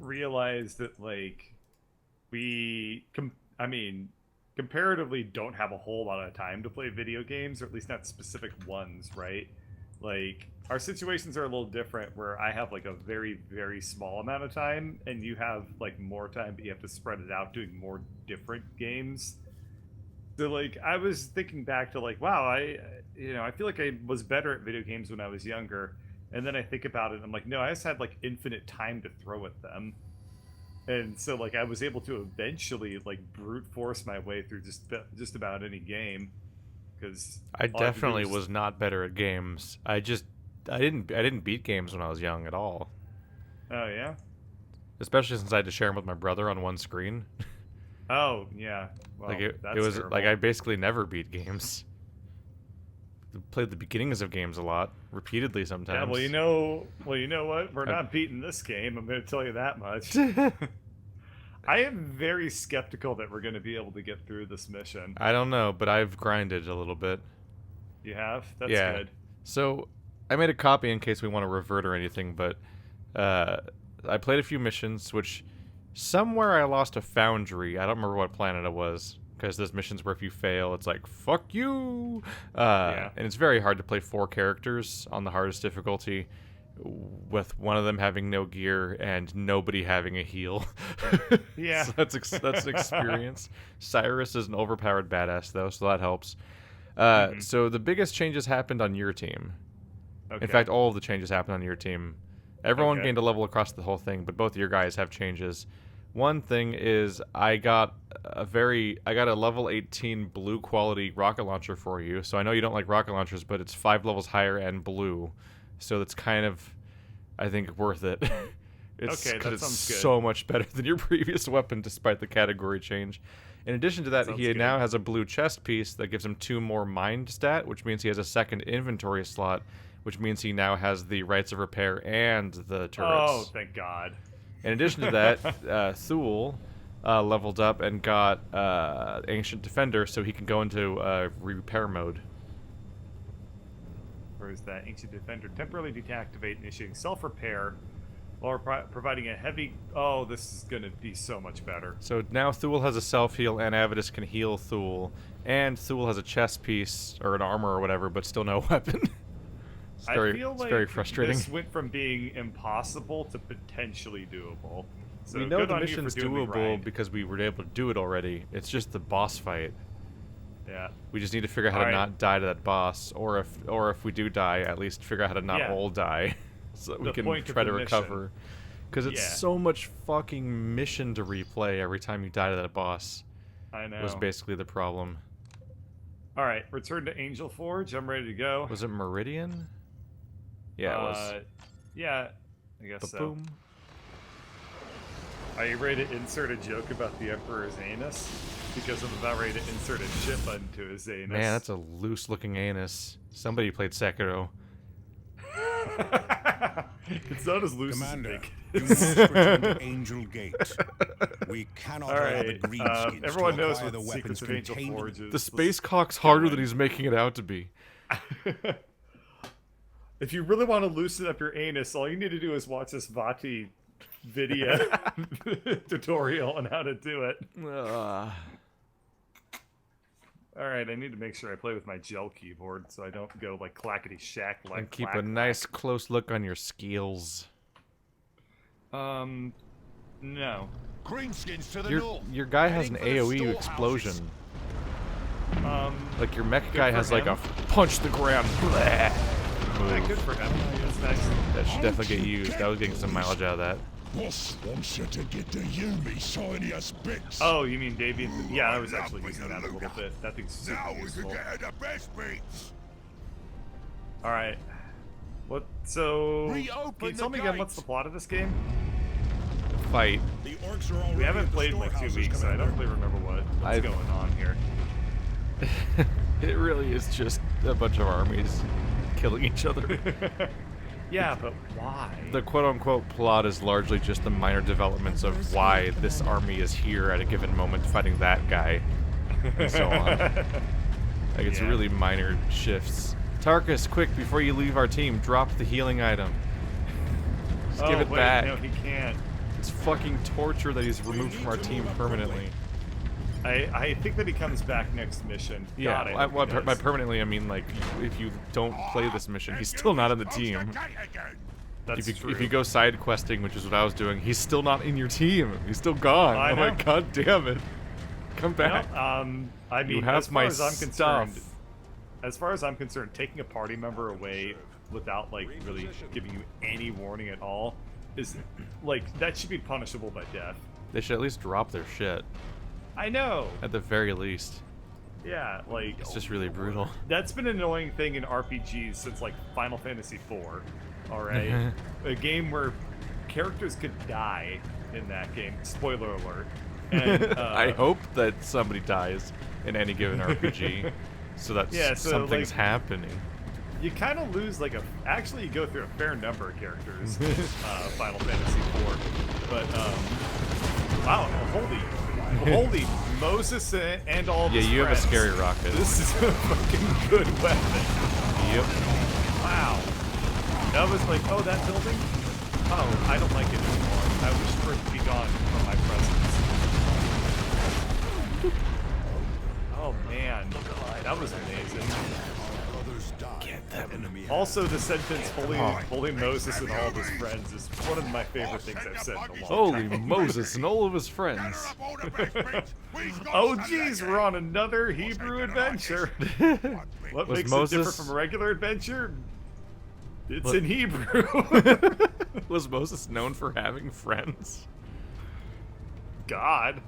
realize that like I mean, comparatively don't have a whole lot of time to play video games, or at least not specific ones, right? Like our situations are a little different where I have like a very, very small amount of time and you have like more time, but you have to spread it out doing more different games. So like I was thinking back to like, wow, I feel like I was better at video games when I was younger. And then I think about it and I'm like, no, I just had like infinite time to throw at them. And so like I was able to eventually like brute force my way through just about any game. Because I definitely was not better at games. I didn't beat games when I was young at all. Oh yeah? Especially since I had to share them with my brother on one screen. Oh yeah. Well, Like it that's was terrible. like I basically never beat games. Played the beginnings of games a lot, repeatedly sometimes. Yeah, well you know what? We're not beating this game, I'm gonna tell you that much. I am very skeptical that we're gonna be able to get through this mission. I don't know, but I've grinded a little bit. You have? That's Yeah. good. So I made a copy in case we want to revert or anything, but I played a few missions, which somewhere I lost a foundry. I don't remember what planet it was, because there's missions where if you fail, it's like, fuck you! Yeah. And it's very hard to play 4 characters on the hardest difficulty, with one of them having no gear and nobody having a heal. Yeah. So that's an experience. Cyrus is an overpowered badass, though, so that helps. So the biggest changes happened on your team. Okay. In fact, all of the changes happened on your team. Everyone Okay. gained a level across the whole thing, but both of your guys have changes. One thing is I got a level 18 blue quality rocket launcher for you. So I know you don't like rocket launchers, but it's 5 levels higher and blue. So that's kind of, I think, worth it. It's Okay, that it's sounds good. so much better than your previous weapon, despite the category change. In addition to that, Sounds he good. now has a blue chest piece that gives him 2 more mind stat, which means he has a second inventory slot, which means he now has the rights of repair and the turrets. Oh, thank God. In addition to that, Thule leveled up and got Ancient Defender, so he can go into repair mode. Or is that Ancient Defender temporarily deactivate, initiating self-repair, or providing a heavy... Oh, this is going to be so much better. So now Thule has a self-heal, and Avidus can heal Thule. And Thule has a chest piece, or an armor or whatever, but still no weapon. It's very frustrating. This went from being impossible to potentially doable. So We know good the on you mission's for doing the doable grind. because we were able to do it already. It's just the boss fight. Yeah. We just need to figure out how to not die to that boss, or if we do die, at least figure out how to not all die, so that we The can point of try the to mission. recover. Because it's Yeah. so much fucking mission to replay every time you die to that boss. I know. Was basically the problem. All right, return to Angel Forge. I'm ready to go. Was it Meridian? Yeah, it was. Yeah, I guess so. Boom. Are you ready to insert a joke about the Emperor's anus? Because I'm about ready to insert a chip onto his anus. Man, that's a loose-looking anus. Somebody played Sekiro. It's not as loose Commander, as you it must return to Angel Gate. We cannot All allow right, the greenskins everyone to knows acquire what the the weapons secrets of Angel contained. Forge is. The space cock's harder than he's making it out to be. If you really want to loosen up your anus, all you need to do is watch this Vati video tutorial on how to do it. Alright, I need to make sure I play with my gel keyboard so I don't go like clackety shack like And keep clack, a nice close look on your skills. No. Greenskins to the north. Your guy has an Heading for the AoE storehouses. explosion. Um, Like your mech guy for has like him. a punch the ground. Bleh, yeah, move. good for him. That's nice. That should definitely get used. I was getting some mileage out of that. Boss wants you to get to you, me shiniest bits. Oh, you mean Davian? Yeah, I was actually using that a little bit. That thing's super Now we can useful. get the best bits. Alright. What? So, Reopen can you the tell me again what's gates. the plot of this game? Fight. The orcs are already We haven't at the played in like 2 storehouses, weeks, so I Commander. don't really remember what's I've- going on here. It really is just a bunch of armies killing each other. Yeah, but why? The quote-unquote plot is largely just the minor developments of why this army is here at a given moment fighting that guy, and so on. Like, it's Yeah. really minor shifts. Tarkus, quick, before you leave our team, drop the healing item. Just give it wait, back. No, he can't. It's fucking torture that he's removed from our team permanently. I think that he comes back next mission. Yeah, God, I hope he by does. permanently I mean like if you don't play this mission, he's still not on the team. That's true. If you go side questing, which is what I was doing, he's still not in your team. He's still gone. I I'm know. like, God damn it. Come back. No, I mean, You have as far my as I'm concerned, stuff. as far as I'm concerned, taking a party member away without like really giving you any warning at all is like that should be punishable by death. They should at least drop their shit. I know. At the very least. Yeah, like It's just really brutal. that's been an annoying thing in RPGs since like Final Fantasy IV. All right, a game where characters could die in that game. Spoiler alert. And, I hope that somebody dies in any given RPG, so that so, something's like, happening. you kind of lose like actually you go through a fair number of characters in Final Fantasy IV, but wow, holy Moses and all of his You have a friends. scary rocket. This is a fucking good weapon. Yep. Wow, that was like, oh, that building, oh, I don't like it anymore. I wish for it to be gone from my presence. Oh man, that was amazing. Also, the sentence "Holy Moses and all of his friends" is one of my favorite things I've said in a long Holy time. Moses and all of his friends. Oh geez, we're on another Hebrew adventure. What Was makes Moses- it different from a regular adventure? It's What- in Hebrew. Was Moses known for having friends? God.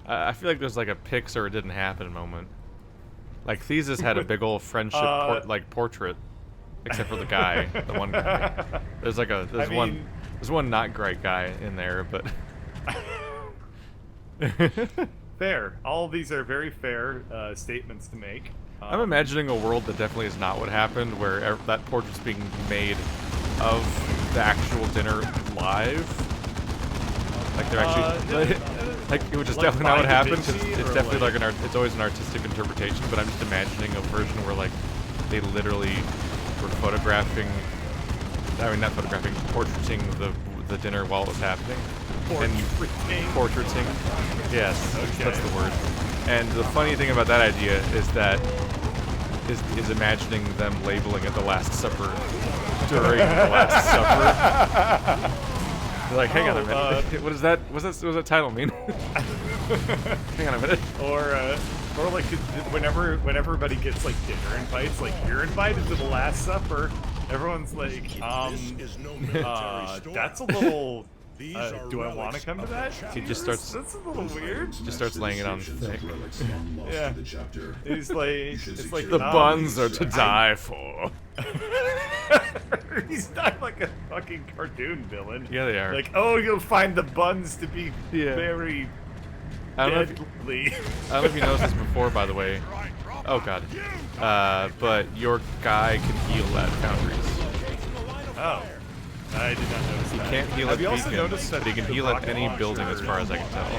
I feel like there's like a pics or it didn't happen moment. Like Thesis had a big old friendship portrait, except for the guy, the one guy. There's like there's one not great guy in there, but Fair. All of these are very fair statements to make. I'm imagining a world that definitely is not what happened, where that portrait's being made of the actual dinner live. Like they're actually, like which is like definitely not what by Da happened, because Vinci, it's or definitely like- like it's always an artistic interpretation. But I'm just imagining a version where like they literally were photographing, I mean not photographing, portraiting the dinner while it was happening. Portraiting. Yes, Okay. that's the word. And the funny thing about that idea is that is imagining them labeling it the Last Supper during the Last Supper. They're like, hang on a minute. What is that? What does that title mean? Hang on a minute. Or like whenever everybody gets like dinner invites, like you're invited to the Last Supper, everyone's like, that's a little. Do I want to come to that? He just starts. That's a little weird. Just starts laying it on thick. Yeah. He's like, it's like The buns are to die for. He's not like a fucking cartoon villain. Yeah, they are. Like, oh, you'll find the buns to be Yeah. very I don't know if deadly. I don't know if you noticed this before, by the way. Oh god. But your guy can heal at Foundries. Oh, I did not notice that. He can't heal Have at you also Beacon, noticed that but he can the heal at rocket any launcher- building, as far as I can tell.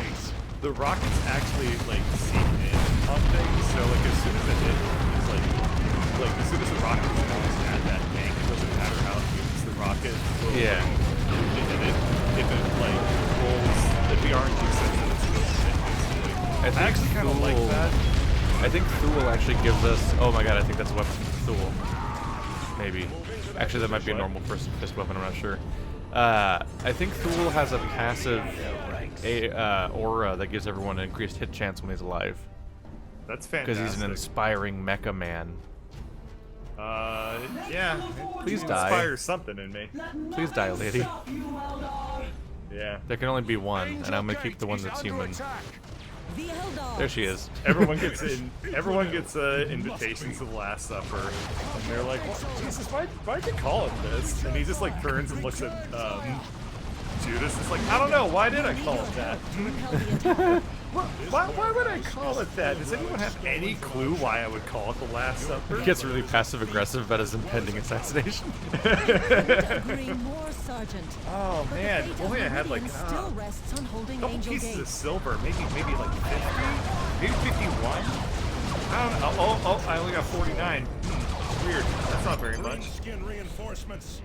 The rockets actually like seep in on things, so like as soon as it hit, it's like as soon as the rocket is at that tank, it doesn't matter how it hits the rocket. Yeah. If it like rolls, if the RNG says that it's still hit, basically. I think actually kind of like Thule- that. I think Thule actually gives us. Oh my god, I think that's a weapon from Thule. Maybe. Actually, that might be a normal fist weapon. I'm not sure. I think Thule has a passive aura that gives everyone an increased hit chance when he's alive. That's fantastic. Because he's an inspiring mecha man. Yeah. Please it die. inspires something in me. Please die, lady. Yeah. There can only be one, and I'm gonna keep the one that's human. There she is. Everyone gets invitations to the Last Supper, and they're like, well, Jesus, why'd you call it this? And he just like turns and looks at Judas. It's like, I don't know, why did I call it that? Why would I call it that? Does anyone have any clue why I would call it the Last Supper? He gets really passive aggressive about his impending assassination. Oh man, if only I had like a couple pieces of silver, maybe like 50, maybe 51. I don't know. Oh, I only got 49. Weird. That's not very much. Skin reinforcements.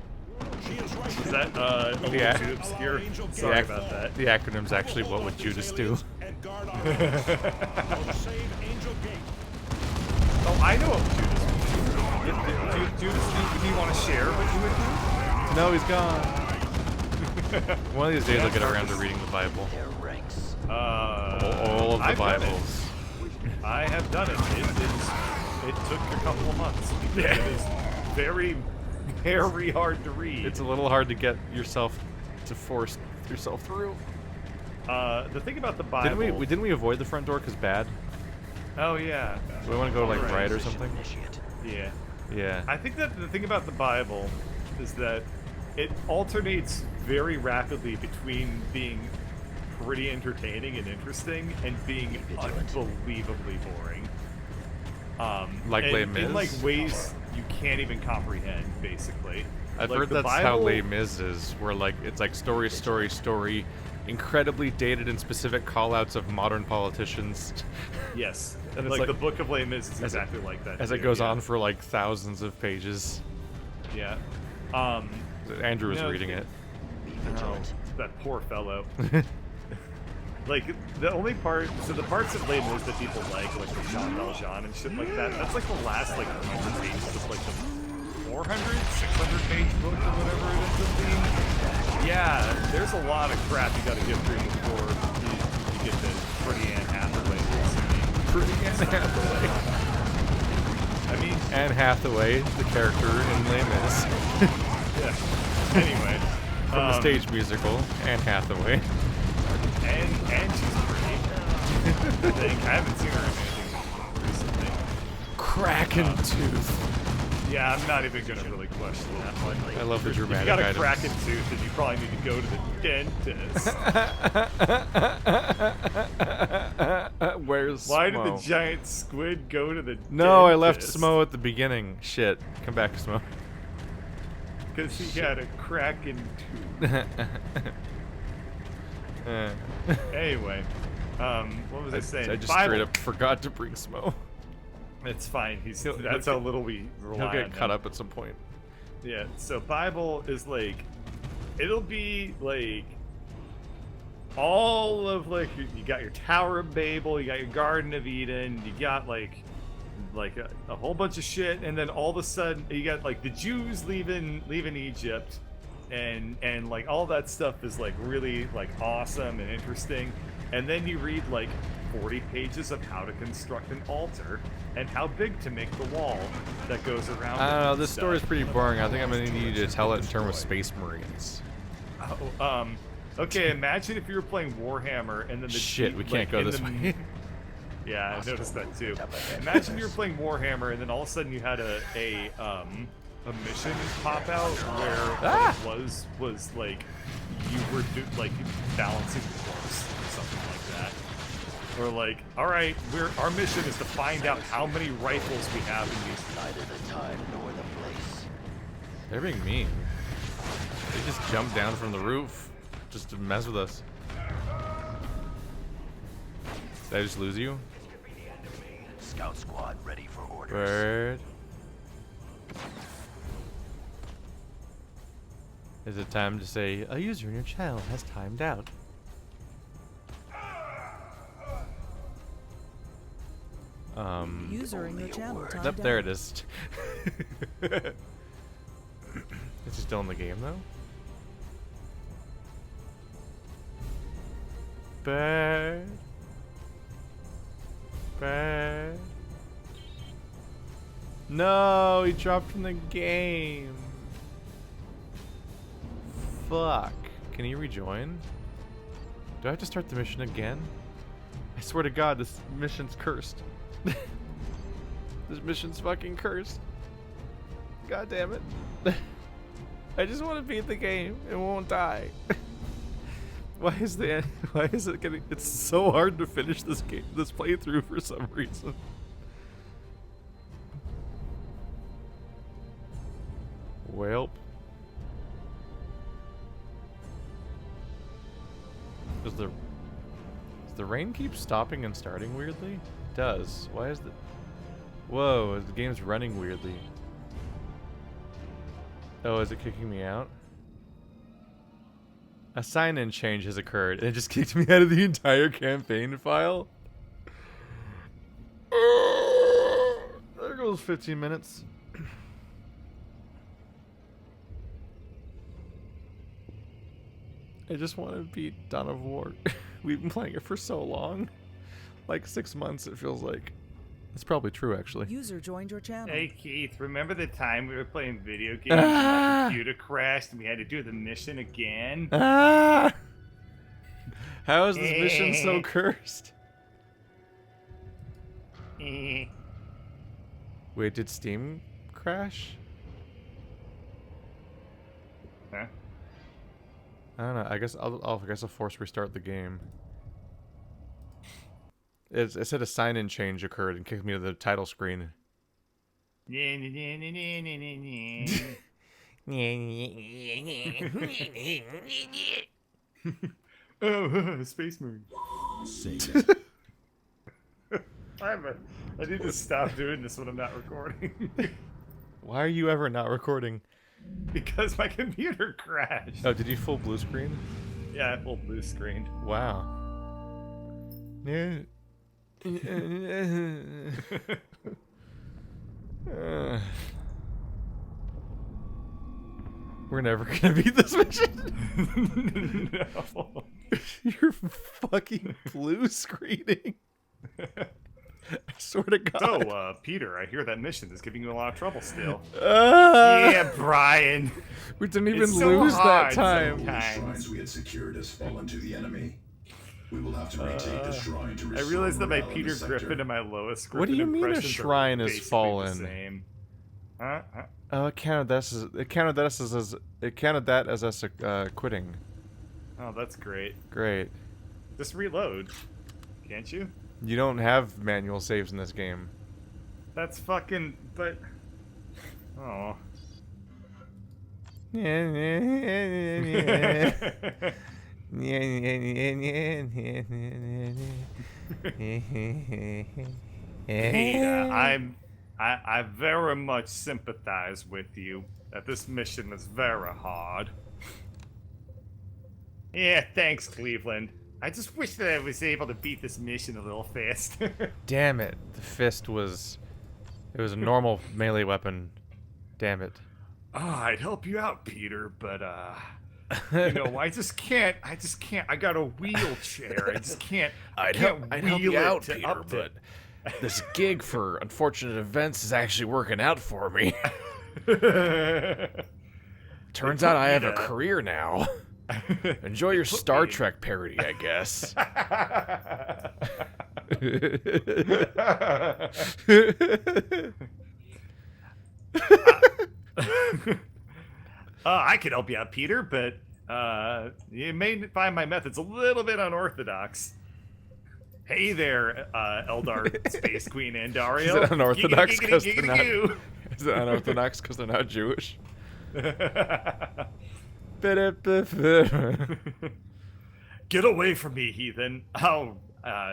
Is that a little Yeah. too obscure? Sorry about that. The acronym's actually what would Judas do? Oh, I know what Judas would do. Judas, do you want to share what you would do? No, he's gone. One of these days I'll get around to reading the Bible. All of the I've done it. Bibles. I have done it. It took a couple of months. It is very, very hard to read. It's a little hard to get yourself to force yourself through. The thing about the Bible. Didn't we avoid the front door because bad? Oh yeah. Do we want to go to like Right. right or something? Yeah. Yeah. I think that the thing about the Bible is that it alternates very rapidly between being pretty entertaining and interesting and being unbelievably boring. Like Les Mis? in like ways you can't even comprehend, basically. I've Like, heard the that's how Bible- Les Mis is, where like it's like story, story, story, incredibly dated and specific call-outs of modern politicians. Yes, And it's like like- the Book of Les Mis is exactly like that. As it too, goes yeah. on for like thousands of pages. Yeah. Andrew was No, reading it. Oh, that poor fellow. Like, the only part, so the parts of Les Mis that people like the Jean Valjean and shit like that, that's like the last, like, 100 pages of, like, the 400, 600 page book or whatever it ends up being. Yeah, there's a lot of crap you gotta get through before you get to Pretty Anne Hathaway. Pretty Anne Hathaway. I mean, Anne Hathaway, the character in Les Mis. yeah. Anyway. From the stage musical, Anne Hathaway. And she's pretty. I think. I haven't seen her in anything recently. Kraken Tooth. Yeah, I'm not even gonna really question that one. I love the If you dramatic got a items. Kraken tooth, then you probably need to go to the dentist. Where's Why did the Smo? giant squid go to the dentist? No, I left Smo at the beginning. Shit. Come back, Smo. Because he had a Kraken tooth. Anyway, what was I saying? I just Bible. straight up forgot to bring Smo. It's fine. He'll That's how little we rely He'll on get him. cut up at some point. Yeah, so Bible is like, it'll be like all of like, you got your Tower of Babel, you got your Garden of Eden, you got like a whole bunch of shit, and then all of a sudden you got like the Jews leaving Egypt, and like all that stuff is like really like awesome and interesting, and then you read like 40 pages of how to construct an altar and how big to make the wall that goes around. I don't it know, and this stuff. story's pretty boring. I think I'm gonna need you to tell it in terms of Space Marines. Oh, okay, imagine if you were playing Warhammer and then the Shit, we can't go in this the- way. Yeah, I noticed that too. Imagine you were playing Warhammer and then all of a sudden you had a mission pop out where what it was like you were balancing the course or something like that. Or like, all right, our mission is to find out how many rifles we have in use. Neither the time nor the place. They're being mean. They just jumped down from the roof just to mess with us. Did I just lose you? Scout squad ready for orders. Bird. Is it time to say, a user in your channel has timed out? User in your channel timed Yep, there out. it is. Is he still in the game though? Bird. Bird. No, he dropped from the game. Fuck. Can he rejoin? Do I have to start the mission again? I swear to God, this mission's cursed. This mission's fucking cursed. God damn it. I just want to beat the game. It won't die. Why is it getting? It's so hard to finish this game, this playthrough for some reason. Welp. Does the rain keep stopping and starting weirdly? It does. Why is the... Whoa, the game's running weirdly. Oh, is it kicking me out? A sign-in change has occurred, and it just kicked me out of the entire campaign file. There goes 15 minutes. I just want to beat Dawn of War. We've been playing it for so long. Like 6 months, it feels like. It's probably true, actually. User joined your channel. Hey Keith, remember the time we were playing video games and my computer crashed and we had to do the mission again? Ah! How is this mission so cursed? Wait, did Steam crash? Huh? I don't know. I guess I'll force restart the game. It said a sign-in change occurred and kicked me to the title screen. Oh, Space Marine. Save it. I need to stop doing this when I'm not recording. Why are you ever not recording? Because my computer crashed. Oh, did you full blue screen? Yeah, I full blue screened. Wow. Yeah. We're never gonna beat this mission. No. You're fucking blue screening. I swear to God. So, Peter, I hear that mission is giving you a lot of trouble still. Ah! Yeah, Brian. We didn't even It's so lose that hard time. sometimes. Shrines we had secured has fallen to the enemy. We will have to retake the shrine to I restore realized that my morale in the Peter sector. Griffin and my Lois Griffin What do you mean a impressions are shrine has basically fallen? the same. Huh? Oh, it counted that as us quitting. Oh, that's great. Great. Just reload. Can't you? You don't have manual saves in this game. That's fucking... But... Oh. Peter, I very much sympathize with you that this mission is very hard. Yeah, thanks, Cleveland. I just wish that I was able to beat this mission a little faster. Damn it. The fist was... It was a normal melee weapon. Damn it. Oh, I'd help you out, Peter, but, you know, I just can't. I got a wheelchair. I just can't. I'd can't help you wheel it out, to Peter, up but it. this gig for unfortunate events is actually working out for me. Turns out I have a career now. Enjoy your Star Trek parody, I guess. I could help you out, Peter, but you may find my methods a little bit unorthodox. Hey there, Eldar Space Queen Andario. Is it unorthodox because Giggity, they're giggity, not? giggity, Is it unorthodox because they're not Jewish? Get away from me, heathen. Oh,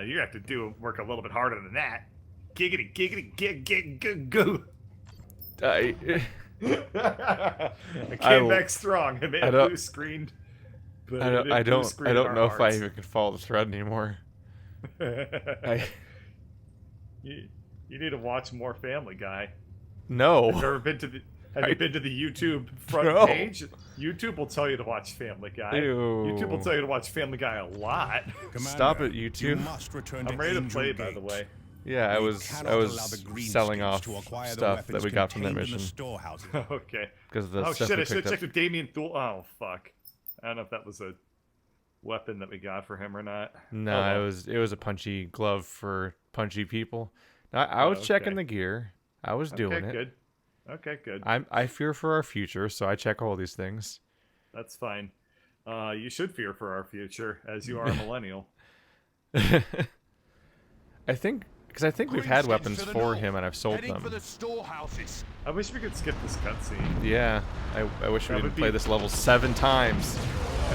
you have to work a little bit harder than that. Giggity, giggity, gig, go. I came back strong. I made a blue screen. But I don't know if I even can follow the thread anymore. You need to watch more Family Guy. No. Have you ever been to the YouTube front No. page? YouTube will tell you to watch Family Guy. Ew. YouTube will tell you to watch Family Guy a lot. Stop it, You YouTube. must return I'm to ready to Angel play, by Gate. the way. Yeah, I We was cannot allow the green selling skins off to acquire the stuff that weapons we got from that contained in the mission storehouses. Okay. because of the Oh stuff shit! we I should have picked checked up. with Damien Thule. Oh fuck! I don't know if that was a weapon that we got for him or not. No, Oh, well. it was a punchy glove for punchy people. I was Oh, checking okay. the gear. I was doing Okay, it. good. Okay, good. I fear for our future, so I check all these things. That's fine. You should fear for our future, as you are a millennial. I think we've had weapons to the for north, him, and I've sold heading them. for the storehouses. I wish we could skip this cutscene. Yeah, I wish we That didn't would play be- this level 7 times.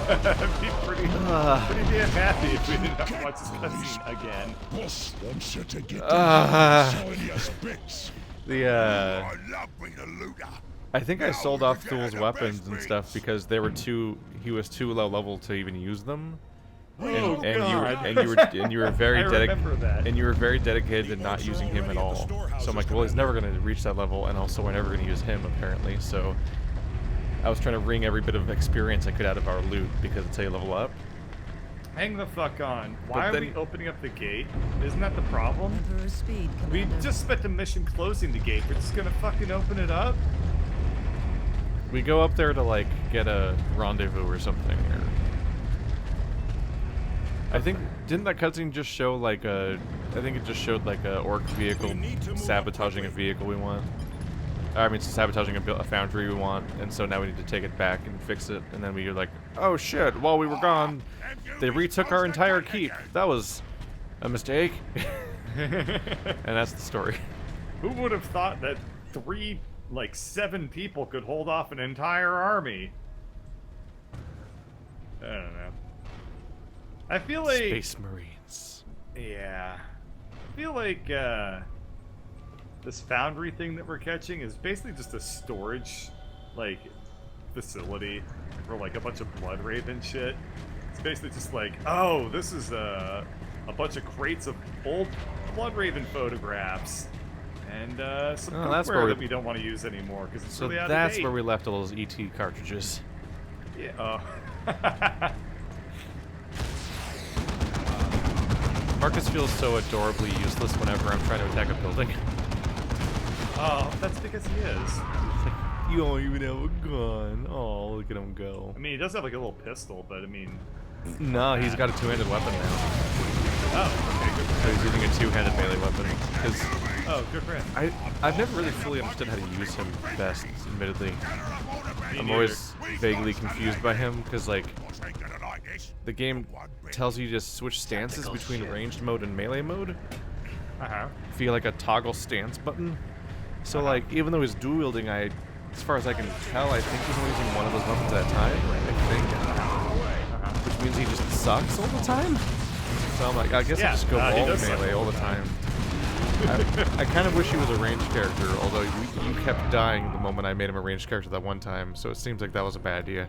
I'd be pretty damn happy if we didn't have to watch this cutscene again. Boss wants you to get Ah. the shiniest bits. The I love being a looter. I think I sold off Thul's weapons and stuff because they were he was too low level to even use them. Oh, God. And you were very I remember that. and you were very dedicated to not using him at all. So I'm like, well, he's never gonna reach that level, and also we're never gonna use him apparently. So I was trying to wring every bit of experience I could out of our loot because it's a level up. Hang the fuck on. Why But are we opening up the gate? Isn't that the problem? Emperor speed, We Commander. just spent a mission closing the gate. We're just gonna fucking open it up? We go up there to like get a rendezvous or something. Or I think didn't that cutscene just show like a? I think it just showed like a orc vehicle sabotaging a vehicle we want. I mean, sabotaging a foundry we want, and so now we need to take it back and fix it. And then we were like, oh shit! While we were gone, they retook our entire keep. That was a mistake. And that's the story. Who would have thought that 7 people could hold off an entire army? I don't know. I feel like... Space Marines. Yeah. I feel like, this foundry thing that we're catching is basically just a storage, like, facility for, like, a bunch of Blood Raven shit. It's basically just like, oh, this is, a bunch of crates of old Blood Raven photographs. And, some that's cookware where that we don't want to use anymore, because it's So really out of that's date. where we left all those ET cartridges. Yeah, oh. Marcus feels so adorably useless whenever I'm trying to attack a building. Oh, that's because he is. You don't even have a gun. Oh, look at him go. I mean, he does have like a little pistol, but I mean... No, he's got a two-handed weapon now. Oh, okay, good for So him. he's using a two-handed melee weapon. Because Oh, good for him. I've never really fully understood how to use him best, admittedly. Me I'm neither. always vaguely confused by him, because, like, the game tells you to switch stances between ranged mode and melee mode Uh-huh. via, like, a toggle stance button. So, like, even though he's dual-wielding, as far as I can tell, I think he's only using one of those weapons at a time, I think. Which means he just sucks all the time. So I'm like, I guess Yeah, I just go he all does suck melee all the time. I kind of wish he was a ranged character, although you kept dying the moment I made him a ranged character that one time, so it seems like that was a bad idea.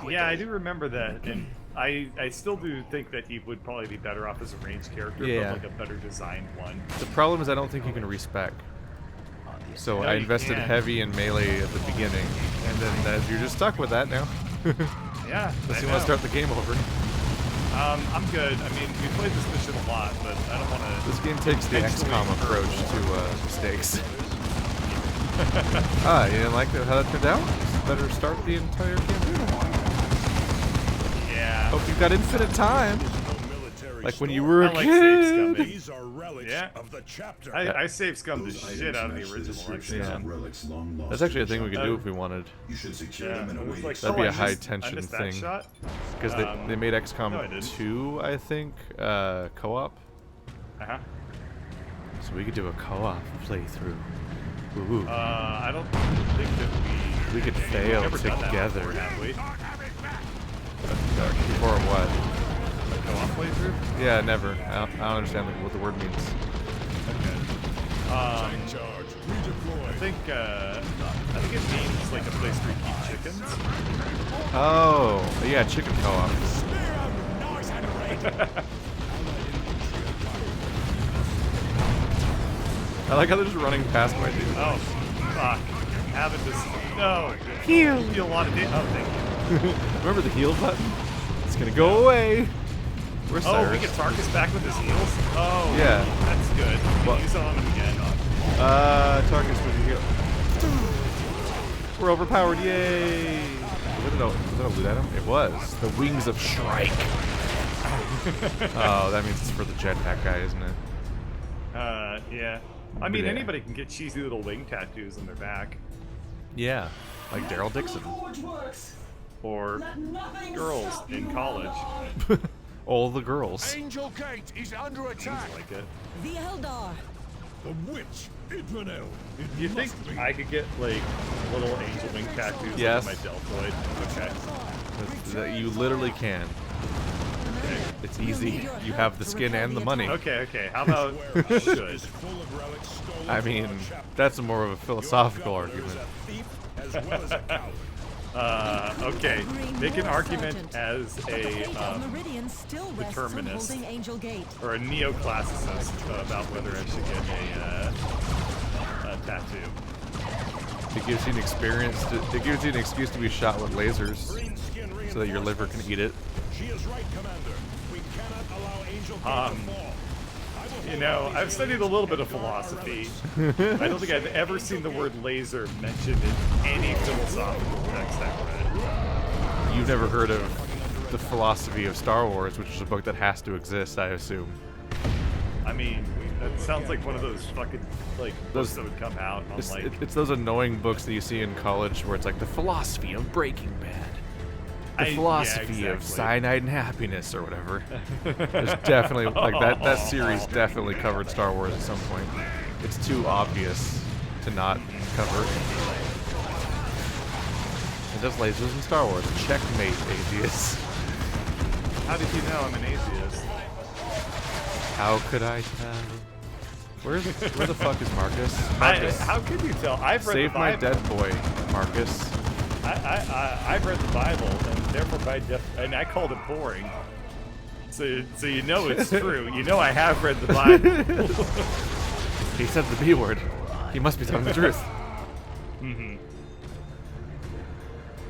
Yeah, I do remember that, and I still do think that he would probably be better off as a ranged character, Yeah. but like a better designed one. The problem is I don't think you can respec. So No, I you invested can't. heavy in melee at the beginning, and then you're just stuck with that now. Yeah, Unless I you know. want to start the game over. I'm good. I mean, we played this mission a lot, but I don't want to... This game takes the Actually, XCOM approach to mistakes. Ah, you didn't like how that turned out? Better start the entire campaign. Yeah. Hope you've got infinite time. Like when you were a I like save scumming. kid. These are relics Yeah. of the chapter. I save scum the Those shit items out of the match original, descriptions actually. of relics long lost That's actually a to the thing we could chapter. do if we wanted. You should secure Yeah, them and it was await like, That'd be oh, a I missed- high-tension I missed that thing. shot? Because they made XCOM no, I didn't. 2, I think, co-op. Uh-huh. So we could do a co-op playthrough. Ooh. I don't think that We could we've fail never done that together. before, have we? Or what? A co-op playthrough? Yeah, never. I don't understand what the word means. Okay. Charge. I Redeploy. think it means like a place where you keep chickens. Oh, yeah, chicken co-op. I like how they're just running past my dude. Oh, fuck. Having this... No. Heal. Heal a lot of damage. Oh, thank you. Remember the heal button? It's gonna go away. Where's Oh, Cyrus? we get Tarkus back with his heals? Oh, Yeah. That's good. We Well- can use it on him again. Tarkus with the heal. We're overpowered, yay! Was that a loot item? It was. The Wings of Shrike. Oh, that means it's for the jetpack guy, isn't it? Yeah. I mean, Yeah. anybody can get cheesy little wing tattoos on their back. Yeah. Like Daryl Dixon. Or girls in college. All the girls. Angel Gate is under Things attack. like it. The Eldar. The witch, Idranel. Do you think I could get, like, little angel wing tattoos Yes. on my deltoid? Okay. You literally can. Okay. It's easy. You have the skin and the money. Okay. How about Warehouse should? is full of relics stolen I from mean, our chapter. that's more of a philosophical Your governor is argument. a thief as well as a coward. Okay. Make an More argument Sergeant. as The fate a of Meridian still rests on determinist. holding Angel Gate. or a neoclassicist about whether I should get a tattoo. It gives you an experience. It gives you an excuse to be shot with lasers, Green skin so that your liver can eat it. She is right, Commander. We cannot allow Angel Gate to fall. I will You hold know, out the I've studied a little bit of guard our philosophy. relics. I don't think I've ever seen the word laser mentioned in any philosophical text I've read. You've never heard of the philosophy of Star Wars, which is a book that has to exist, I assume. I mean, that sounds like one of those fucking like books that would come out on like. It's those annoying books that you see in college where it's like the philosophy of Breaking Bad, the yeah, philosophy of exactly. cyanide and happiness, or whatever. There's definitely like that series definitely covered Star Wars at some point. It's too obvious to not cover. It does lasers in Star Wars. Checkmate, atheists. How did you know I'm an atheist? How could I tell? Where the fuck is Marcus? Marcus, How could you tell? I've read save the my Bible. dead boy, Marcus. I've read the Bible, and therefore and I called it boring. So you know it's true. You know I have read the Bible. He said the B word. He must be telling the truth.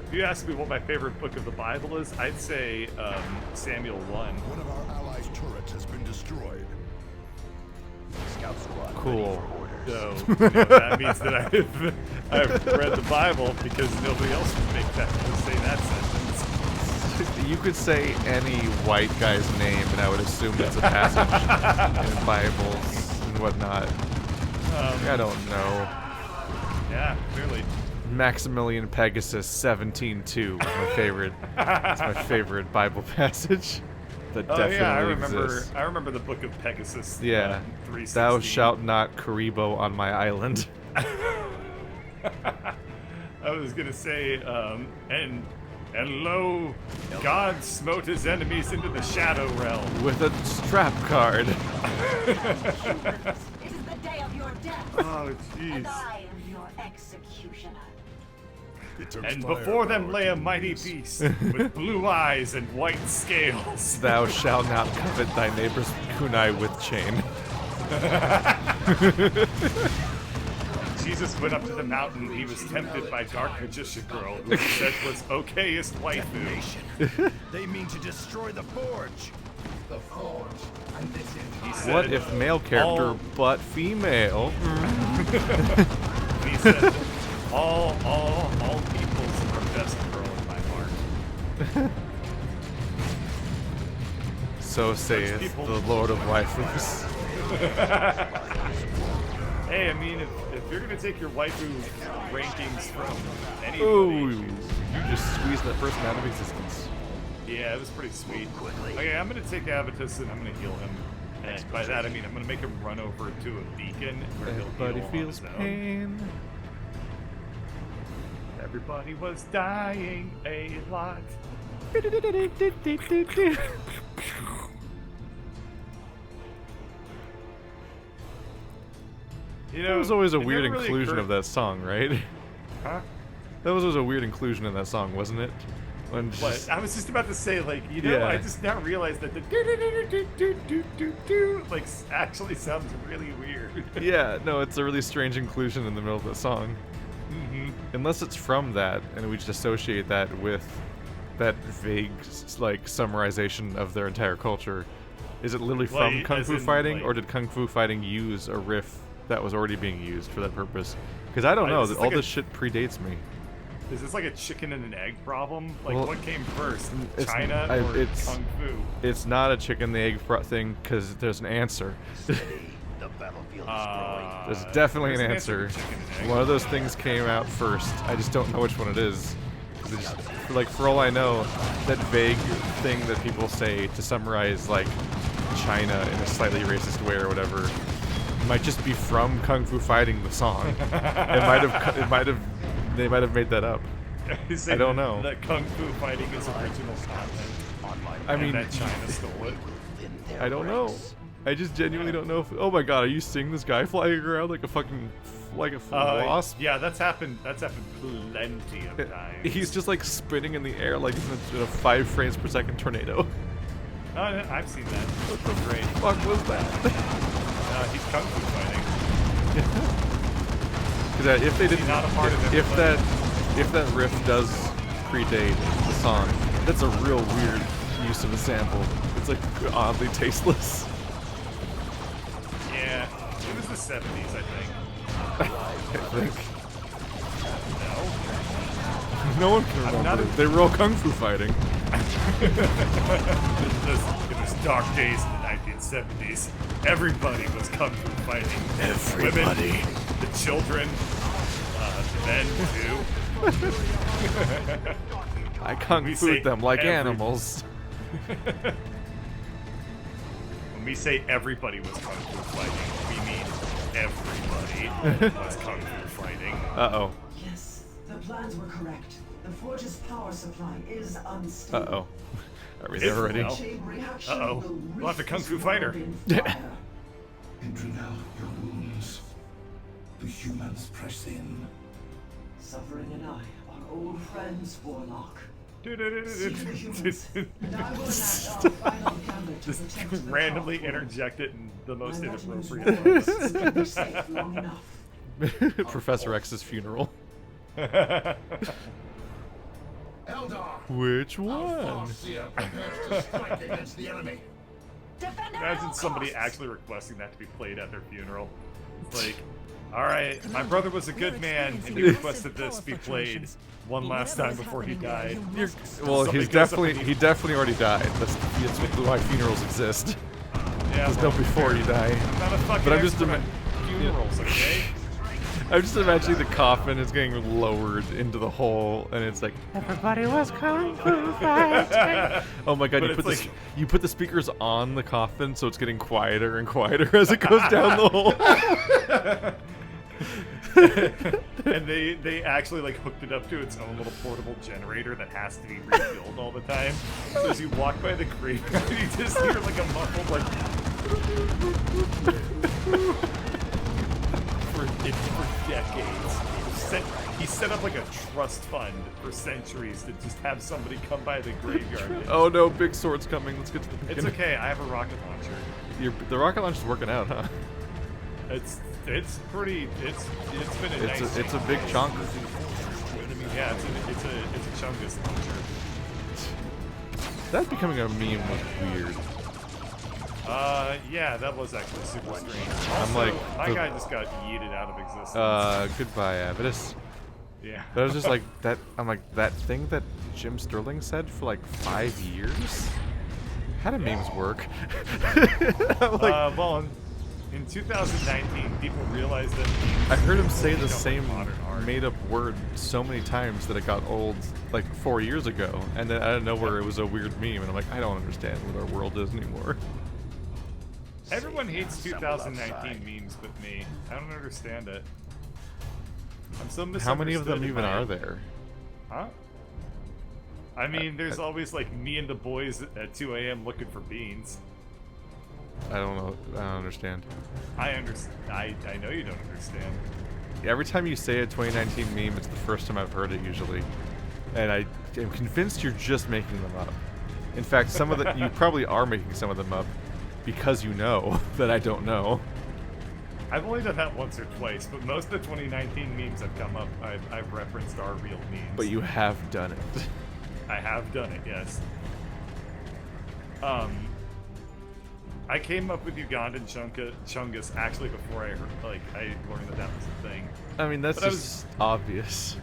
If you ask me what my favorite book of the Bible is, I'd say Samuel 1. One of our allies' turrets has been destroyed. Scout squad Cool. So you know, that means that I've read the Bible because nobody else would make that say that sentence. You could say any white guy's name, and I would assume it's a passage in Bibles and whatnot. I don't know. Yeah, clearly. Maximilian Pegasus 17:2 is my favorite. It's my favorite Bible passage. That Oh definitely yeah, exists. I remember the Book of Pegasus. Yeah. 316. Thou shalt not Karibo on my island. I was gonna say, and lo, God smote his enemies into the shadow realm. With a strap card. It is the day of your death, Oh and jeez. I am your executioner. It took And firepower before them lay a to mighty do this. beast with blue eyes and white scales. Thou shalt not covet thy neighbor's kunai with chain. Jesus went up to the mountain. He was tempted by dark magician girl, who he said was okayest waifu. They mean to destroy the forge. The forge. And this is He said, What if male character all- but female? He said, all peoples are best girl in my heart. So saith people- the Lord of Waifus. Hey, I mean, if you're gonna take your waifu rankings from anybody, Ooh, you just squeezed that person out of existence. yeah, it was pretty sweet. Okay, I'm gonna take Avitus and I'm gonna heal him. And by that I mean I'm gonna make him run over to a beacon where he'll Everybody heal feels on his own. pain. Everybody was dying a lot. You know, That was always a it weird never really inclusion occurred- of that song, right? Huh? That was always a weird inclusion in that song, wasn't it? When But just, I was just about to say, like, you know, Yeah. I just now realized that the do like actually sounds really weird. yeah, no, it's a really strange inclusion in the middle of the song. Unless it's from that, and we just associate that with that vague, like, summarization of their entire culture. Is it literally from Like, Kung as Fu in, Fighting, like- or did Kung Fu Fighting use a riff that was already being used for that purpose? Because I don't Like, know, is this all like a- this shit predates me. Is this like a chicken and an egg problem? Like, Well, what came first, it's- China I- or it's- Kung Fu? It's not a chicken the egg thing, because there's an answer. City, the battlefield destroyed. There's definitely an there's answer. to chicken and egg. One of those things came out first. I just don't know which one it is. 'Cause it's just- like, for all I know, that vague thing that people say to summarize, like, China in a slightly racist way or whatever, might just be from Kung Fu Fighting, the song. They might have made that up. You say I don't know. that kung fu fighting is original content. I mean, that China stole it. I don't know. I just genuinely don't know if. Oh my god, are you seeing this guy flying around like a fucking wasp? Yeah, that's happened. That's happened plenty of times. He's just like spinning in the air like he's in a 5 frames per second tornado. I've seen that. What the Great. fuck was that? He's kung fu fighting. Because if they didn't, not a part of if that riff does predate the song, that's a real weird use of a sample. It's like oddly tasteless. Yeah, it was the 70s, I think. I think. No? No one can not remember. a- They were all kung fu fighting. In those dark days in the 1970s, everybody was kung fu fighting. Everybody. Women, the children, men too. I kung We say fu'd them like every- animals. When we say everybody was kung fu fighting, we mean everybody was kung fu fighting. Uh-oh. Yes, the plans were correct. The forge's power supply is unstable. Uh-oh. Are we there already? Well. Chain reaction Uh-oh. will We'll have to reach kung this fu fighter. world in Yeah. fire. Intrinel, your wounds. The humans press in. Suffering an eye on old friends, Warlock. Seek the humans, and I will enact our final gambit to Just protect the randomly Craft World. interject it in the most My regiment's inappropriate warriors ways. will be safe long enough. Professor X's funeral. Eldar! Which Our one? Farseer prepares to strike against the enemy. Defend at Imagine all somebody costs. actually requesting that to be played at their funeral. It's like, alright, my brother was a good man, and he requested this be played one last time before he died. Well, Somebody he goes up and definitely already died. That's why funerals exist. Yeah, There's no before you die. I'm not a fucking But I'm just expert on funerals, okay? I'm just imagining the coffin is getting lowered into the hole, and it's like everybody was kung fu fighting. Oh my god! But You it's put like- you put the speakers on the coffin, so it's getting quieter and quieter as it goes down the hole. And they actually like hooked it up to its own little portable generator that has to be refilled all the time. So as you walk by the graveyard, you just hear like a muffled like. For decades, he set up like a trust fund for centuries to just have somebody come by the graveyard. Oh no! Big sword's coming. Let's get to the It's beginning. okay. I have a rocket launcher. The rocket launch is working out, huh? It's pretty. It's been a nice. It's a big chunk. Yeah, it's a chungus launcher. That becoming a meme was weird. Yeah, that was actually super strange. Also, I'm like, my the- guy just got yeeted out of existence. Goodbye, Avidus. Yeah. That was just like that. I'm like that thing that Jim Sterling said for like 5 years. How do memes work? I'm like, Well, in 2019, people realized that I heard him say the become same modern art. made-up word so many times that it got old, like 4 years ago, and then out of nowhere it was a weird meme, and I'm like, I don't understand what our world is anymore. Everyone hates 2019 memes but me. I don't understand it. I'm so misunderstood. How many of them in even my- are there? Huh? I mean, there's always like me and the boys at 2 a.m. looking for beans. I don't know. I don't understand. I understand. I know you don't understand. Every time you say a 2019 meme, it's the first time I've heard it usually, and I am convinced you're just making them up. In fact, some of the you probably are making some of them up because you know that I don't know. I've only done that once or twice, but most of the 2019 memes have come up. I've referenced our real memes. But you have done it. I have done it, yes. I came up with Ugandan Chungus actually before I heard, I learned that was a thing. I mean, that's But I just obvious.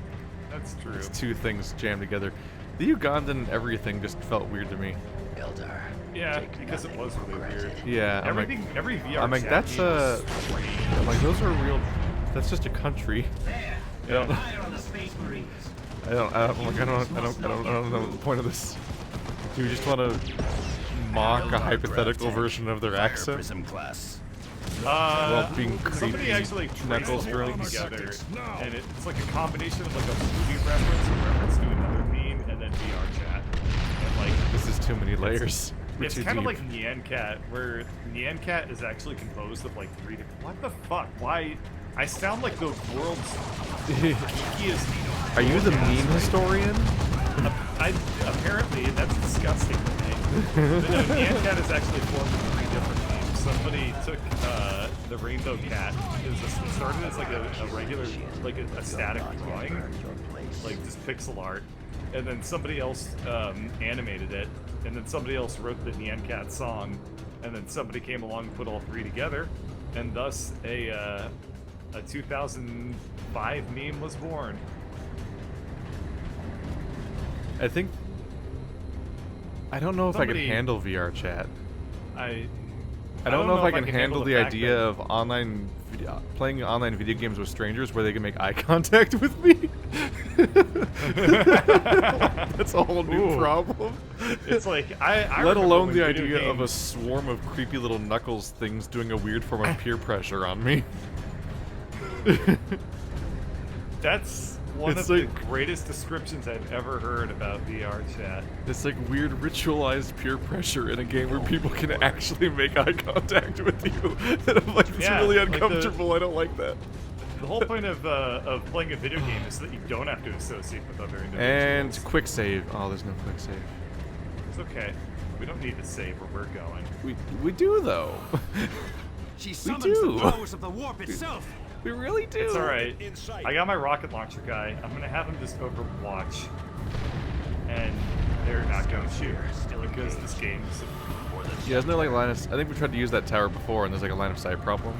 That's true. It's two things jammed together. The Ugandan everything just felt weird to me. Eldar. Yeah, take because it nothing was for really granted. weird. Yeah, I'm like, Every VR I'm like, chat that's meme was I'm like, those are real. That's just a country. I don't. I don't know the point of this. Do you just want to mock a hypothetical version of their Fire accent? Prism class. While being somebody creepy actually knuckles traced girls. everything together, and it's like a combination of like a movie reference, a reference to another meme, and then VR chat. And like, This is too many layers. We're it's too kind of deep. like Nyan Cat, where Nyan Cat is actually composed of like 3 different. What the fuck? Why? I sound like the world's geekiest. Are you the podcast meme right historian? Apparently, that's disgusting to me. But no, Nyan Cat is actually formed of 3 different memes. Somebody took the rainbow cat. It started as like a regular, like a static drawing, like just pixel art. And then somebody else animated it. And then somebody else wrote the Nyan Cat song. And then somebody came along and put all 3 together. And thus a 2005 meme was born. I think. I don't know if I Somebody- can handle VR chat. I don't know if I can handle handle the fact idea that- of playing online video games with strangers where they can make eye contact with me. That's a whole new Ooh. problem. It's like I Let remember alone when the video idea of a games- swarm of creepy little knuckles things doing a weird form of peer pressure on me. That's one It's of like- the greatest descriptions I've ever heard about VR chat. It's like weird ritualized peer pressure in a game where people can actually make eye contact with you. And I'm like, it's Yeah, really like the- uncomfortable. I don't like that. The whole point of playing a video game is that you don't have to associate with other individuals. And quick save. Oh, there's no quick save. It's okay. We don't need to save where we're going. We do though. She We summons do. the powers of the warp itself. We really do. It's alright. In sight. I got my rocket launcher guy. I'm gonna have him just overwatch. And they're not gonna shoot. Because this game is... Yeah, isn't there like line of? I think we tried to use that tower before, and there's like a line of sight problem.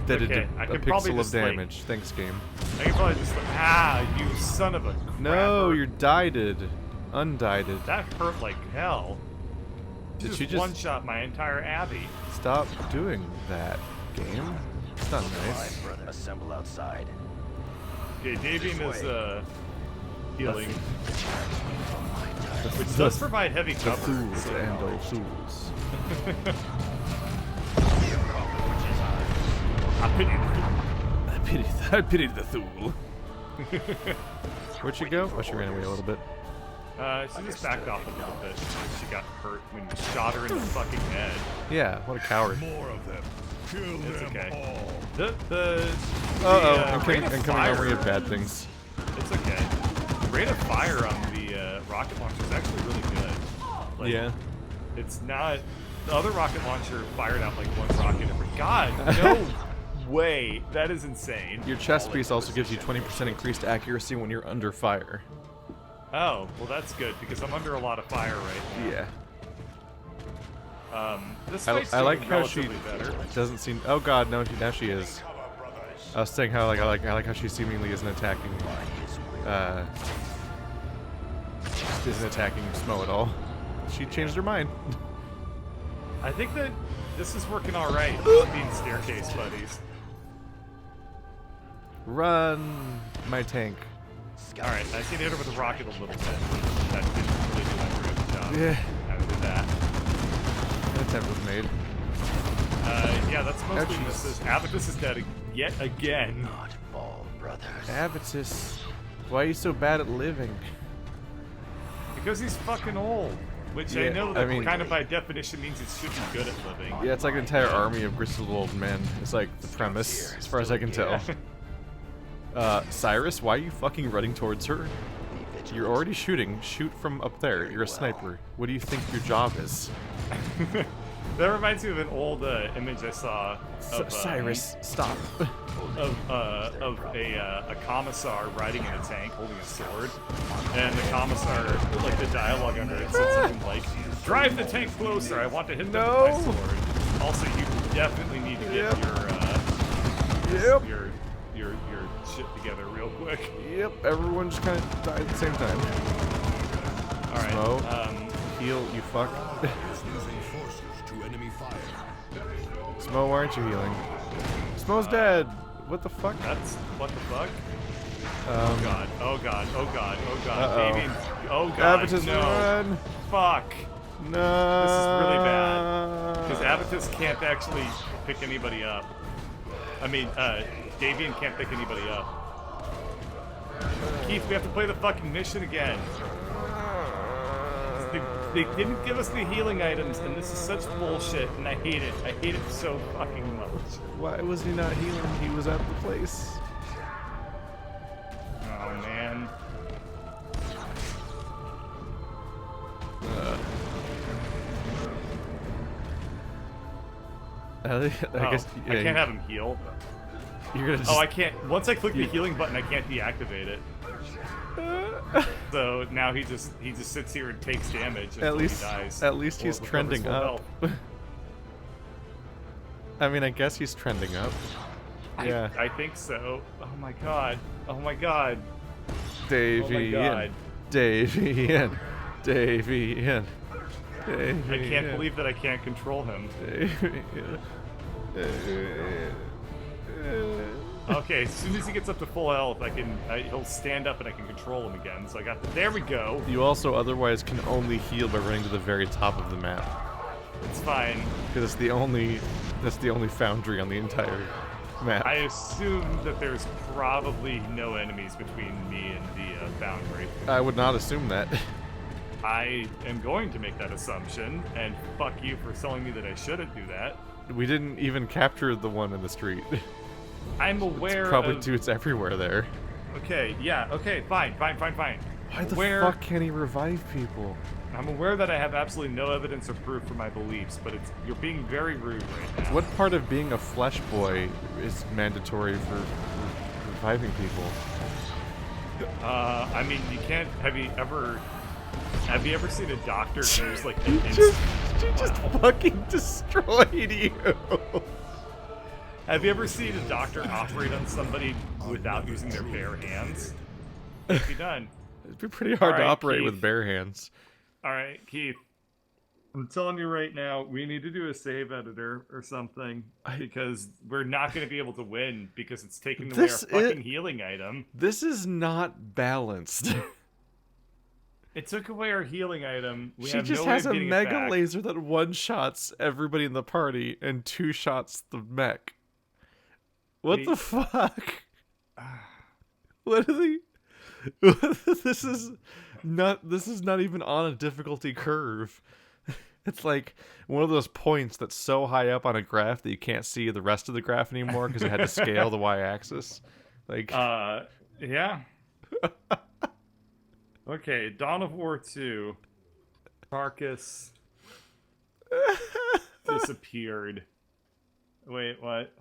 That did Okay, I a could probably pixel of just, like- damage. Thanks, game. I can probably just like, you son of a No, crapper. you're dieted. Undieted. That hurt like hell. Did Just she just one-shot my entire abbey. stop doing that, game? It's not nice. Assemble outside. Okay, Davian is healing, which The- does provide heavy The cover. fools so- and all fools. I pity the I pity the fool. Where'd she go? Oh, she ran away a little bit. she just backed off a little bit. She got hurt when you shot her in the fucking head. Yeah, what a coward. More of them. Kill It's them okay. all. The Uh-oh, rate of incoming fire- armory of bad things. It's okay. The rate of fire on the rocket launcher is actually really good. Like, Yeah. It's not. The other rocket launcher fired out like 1 rocket every. God, no way. That is insane. Your chest piece also gives you 20% increased accuracy when you're under fire. Oh, well that's good because I'm under a lot of fire right Yeah. now. This I fight's like doing how she relatively better. doesn't seem. Oh God, no, now she is. I was saying how I like how she seemingly isn't attacking. Isn't attacking Smo at all. She changed her mind. I think that this is working all right. Being staircase buddies. Run, my tank. All right, I see hit her with a rocket a little bit. That didn't really do that great of a job. Yeah. How did that? An attempt was made. Yeah, that's mostly Ouchies. misses. Abatus is dead yet again. Not fall, brothers. Abatus, why are you so bad at living? Because he's fucking old. Which I Yeah, know I that mean- kind of by definition means it should be good at living. Yeah, it's like an entire army of grizzled old men. It's like the premise, as far as I can tell. Cyrus, why are you fucking running towards her? You're already shooting. Shoot from up there. You're a sniper. What do you think your job is? That reminds me of an old image I saw of, Cyrus, stop. of a commissar riding in a tank holding a sword, and the commissar, like the dialogue under it said something like, "Drive the tank closer. I want to hit them with my No. sword." Also, you definitely need to get Yep. your Yep. your shit together real quick. Yep, everyone just kind of died at the same time. All right. Smo. Heal, you fuck. Losing forces to enemy fire. Smo, why aren't you healing? Smo's dead. What the fuck? That's what the fuck. Oh Um, god. Oh god. Oh god. Oh god. Uh-oh. Damien. Oh god. Abatus, no. run. Fuck. No. This is really bad. Because Abatus can't actually pick anybody up. I mean, Davian can't pick anybody up. Keith, we have to play the fucking mission again. They didn't give us the healing items, and this is such bullshit, and I hate it. I hate it so fucking much. Why was he not healing? He was at the place. Oh, man. I guess I can't have him heal. You're gonna just... Oh, I can't. Once I click the healing button, I can't deactivate it. So now he just sits here and takes damage until he dies. At least he's Or recovers trending full up. I mean, I guess he's trending up. Yeah. I think so. Oh my god. Oh my god. Davey, Oh my god. Davian. Davian. I can't believe that I can't control him. Okay, as soon as he gets up to full health, he'll stand up and I can control him again. So I got there we go. You also otherwise can only heal by running to the very top of the map. It's fine. Because it's the only foundry on the entire map. I assume that there's probably no enemies between me and the foundry. I would not assume that. I am going to make that assumption, and fuck you for telling me that I shouldn't do that. We didn't even capture the one in the street. I'm aware It's probably of... it's everywhere there. Okay, yeah, okay, fine. Why the fuck can he revive people? I'm aware that I have absolutely no evidence or proof for my beliefs, but you're being very rude right now. What part of being a flesh boy is mandatory for reviving people? I mean, you can't... Have you ever seen a doctor use, like, She just fucking destroyed you. Have you ever seen a doctor operate on somebody without using their bare hands? Can't be done. It'd be pretty hard to Alright, operate Keith. with bare hands. Alright, Keith. I'm telling you right now, we need to do a save editor or something, because we're not going to be able to win, because it's taking away our fucking healing item. This is not balanced. It took away our healing item. She just has a mega laser that one-shots everybody in the party and two-shots the mech. What the fuck? What are they? This is not even on a difficulty curve. It's like one of those points that's so high up on a graph that you can't see the rest of the graph anymore because it had to scale the y-axis. Like, yeah. Okay, Dawn of War 2. Tarkus disappeared. Wait, what?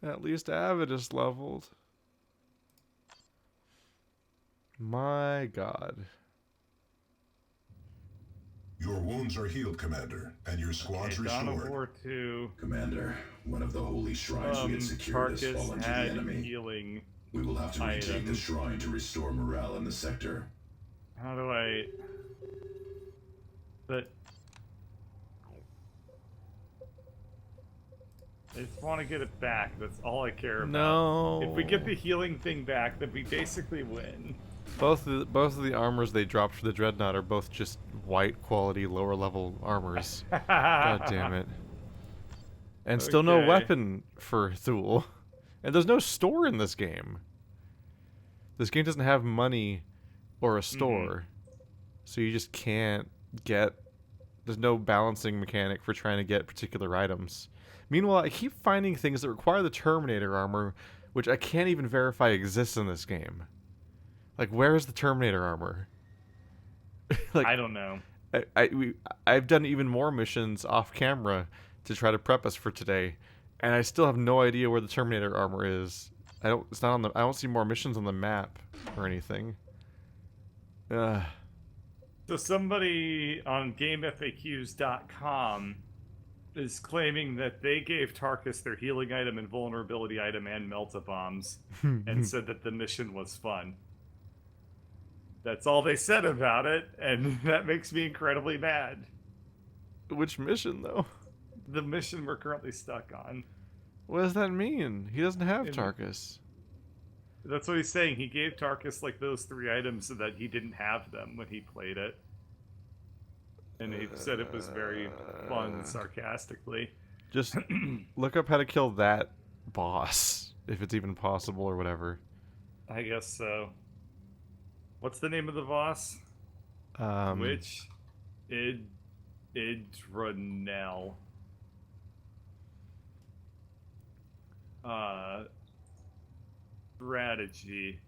At least Avid is leveled. My god. Your wounds are healed, Commander, and your squad's Dawn of restored. War 2. Commander, one of the holy shrines we had secured has Tarkus fallen to the had enemy. healing. We will have to retake the items. shrine to restore morale in the sector. How do I... But... I just want to get it back. That's all I care about. No. If we get the healing thing back, then we basically win. Both of the armors they dropped for the Dreadnought are both just white quality lower level armors. God damn it. And still no Okay. weapon for Thule. And there's no store in this game. This game doesn't have money or a store. So you just can't get... There's no balancing mechanic for trying to get particular items. Meanwhile, I keep finding things that require the Terminator armor, which I can't even verify exists in this game. Like, where is the Terminator armor? Like, I don't know. I've done even more missions off camera to try to prep us for today, and I still have no idea where the Terminator armor is. I don't see more missions on the map or anything. So somebody on GameFAQs.com is claiming that they gave Tarkus their healing item, invulnerability item, and melt-a-bombs, and said that the mission was fun. That's all they said about it, and that makes me incredibly mad. Which mission, though? The mission we're currently stuck on. What does that mean? He doesn't have Tarkus. That's what he's saying. He gave Tarkus like those 3 items so that he didn't have them when he played it. And he said it was very fun, sarcastically. Just look up how to kill that boss, if it's even possible or whatever. I guess so. What's the name of the boss? Which? Idranel. Strategy.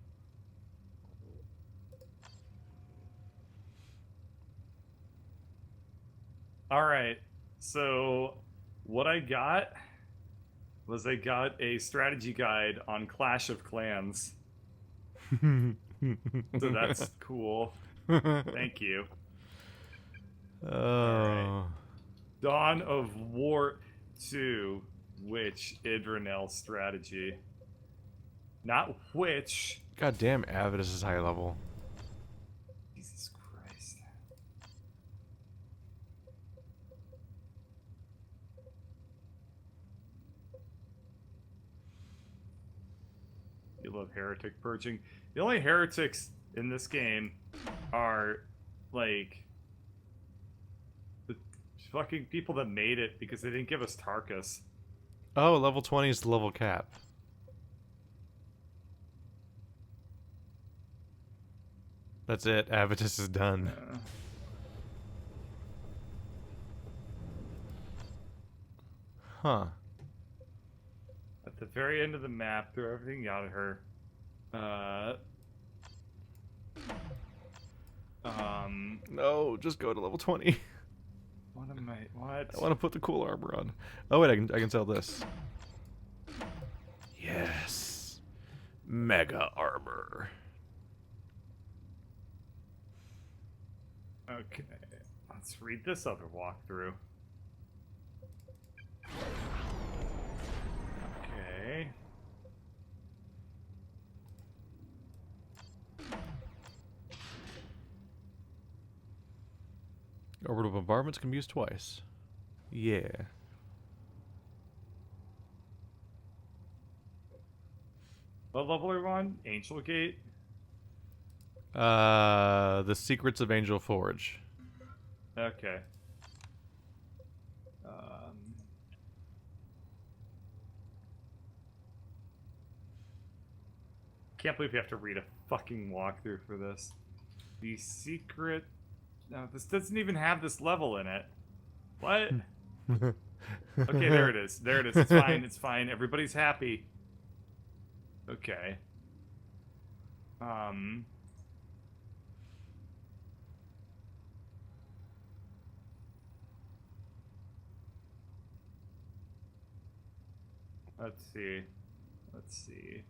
Alright, so what I got was I got a strategy guide on Clash of Clans. So that's cool. Thank you. Oh. Right. Dawn of War 2, which Idranel strategy. Not which. God damn, Avidus is high level. Jesus Christ. You love heretic purging. The only heretics in this game are, like, the fucking people that made it because they didn't give us Tarkus. Oh, level 20 is the level cap. That's it. Avidus is done. Huh. At the very end of the map, throw everything out of her. No, just go to level 20. What am I? What? I want to put the cool armor on. Oh wait, I can sell this. Yes. Mega armor. Okay, let's read this other walkthrough. Okay. Orbital bombardments can be used twice. Yeah. What level are we on? Angel Gate? The Secrets of Angel Forge. Okay. Can't believe you have to read a fucking walkthrough for this. The secret... No, this doesn't even have this level in it. What? Okay, there it is. There it is. It's fine. It's fine. Everybody's happy. Okay. Let's see. Let's see.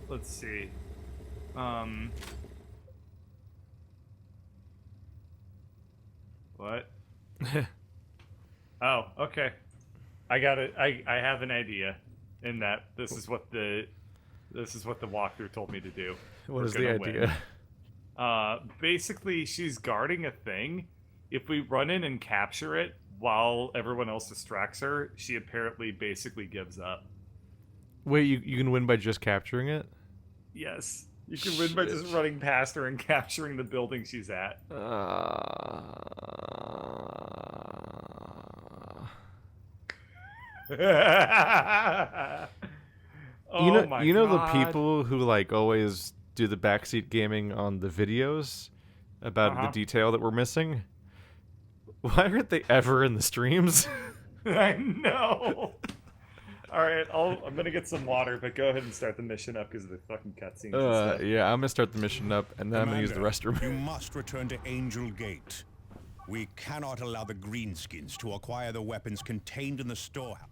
Let's see. What? Oh, okay. I got it. I have an idea. In that this is what the walkthrough told me to do. What is the idea? Basically, she's guarding a thing. If we run in and capture it while everyone else distracts her, she apparently basically gives up. Wait, you can win by just capturing it? Yes. You can win by just running past her and capturing the building she's at. Oh my you know God. the people who like always do the backseat gaming on the videos about the detail that we're missing? Why aren't they ever in the streams? I know. All right, I'm gonna get some water, but go ahead and start the mission up because of the fucking cutscenes. And stuff. Yeah, I'm gonna start the mission up, and then I'm gonna use the Commander, restroom. You must return to Angel Gate. We cannot allow the Greenskins to acquire the weapons contained in the storehouse.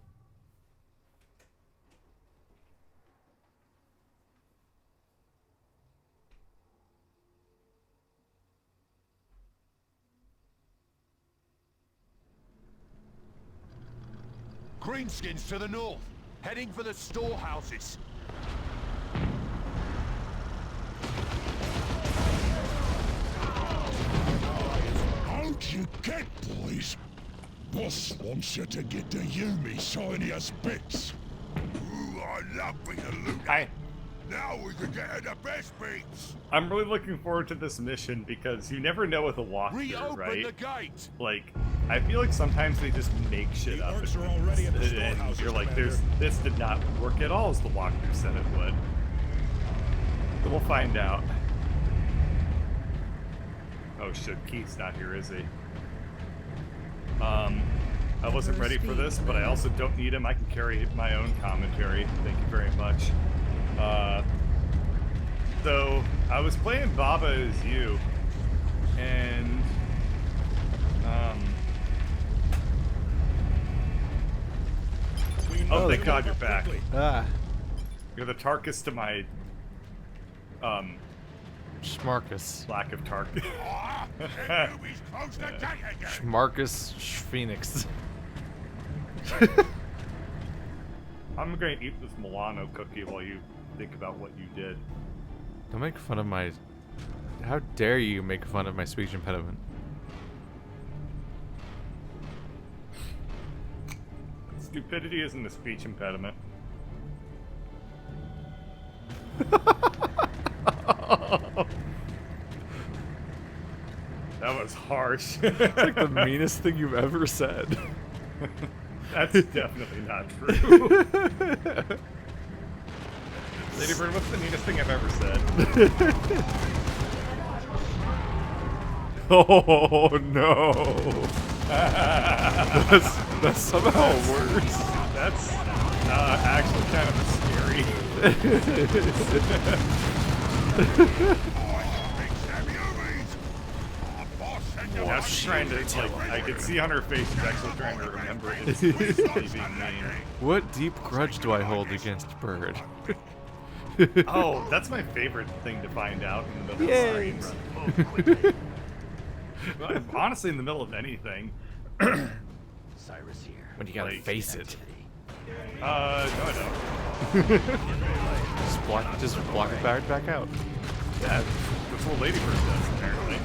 Greenskins to the north, heading for the storehouses. what you get, boys. Boss wants you to get to you, me shiniest bits. Ooh, I love being a looter. Now we can get at the best bits. I'm really looking forward to this mission because you never know with a walkthrough, Reopen right? the gate. Like, I feel like sometimes they just make shit up. orcs are already at the And storehouses, you're like, Commander. this did not work at all as the walkthrough said it would. But we'll find out. Oh shit, Keith's not here, is he? I wasn't ready for this, but I also don't need him. I can carry my own commentary. Thank you very much. So, I was playing Baba as you, and, oh, thank God you're back. Ah, You're the Tarkus to my, Schmarkus. lack of Tarkus. Enemy's close to gate again. Schmarkus Phoenix. I'm going to eat this Milano cookie while you think about what you did. Don't make fun of my... How dare you make fun of my speech impediment? Stupidity isn't a speech impediment. That was harsh. It's like the meanest thing you've ever said. That's definitely not true. Ladybird, what's the meanest thing I've ever said? Oh no! That's somehow worse. That's actually kind of scary. Now she's trying to, like, I could see on her face she's actually trying to remember it's being mean. What deep grudge do I hold against Bird? Oh, that's my favorite thing to find out in the middle Yay. of streams. Well, honestly, in the middle of anything. Cyrus here. When you gotta Like- face it. No, I don't. Just block it back out. Yeah, that's what Ladybird does, apparently.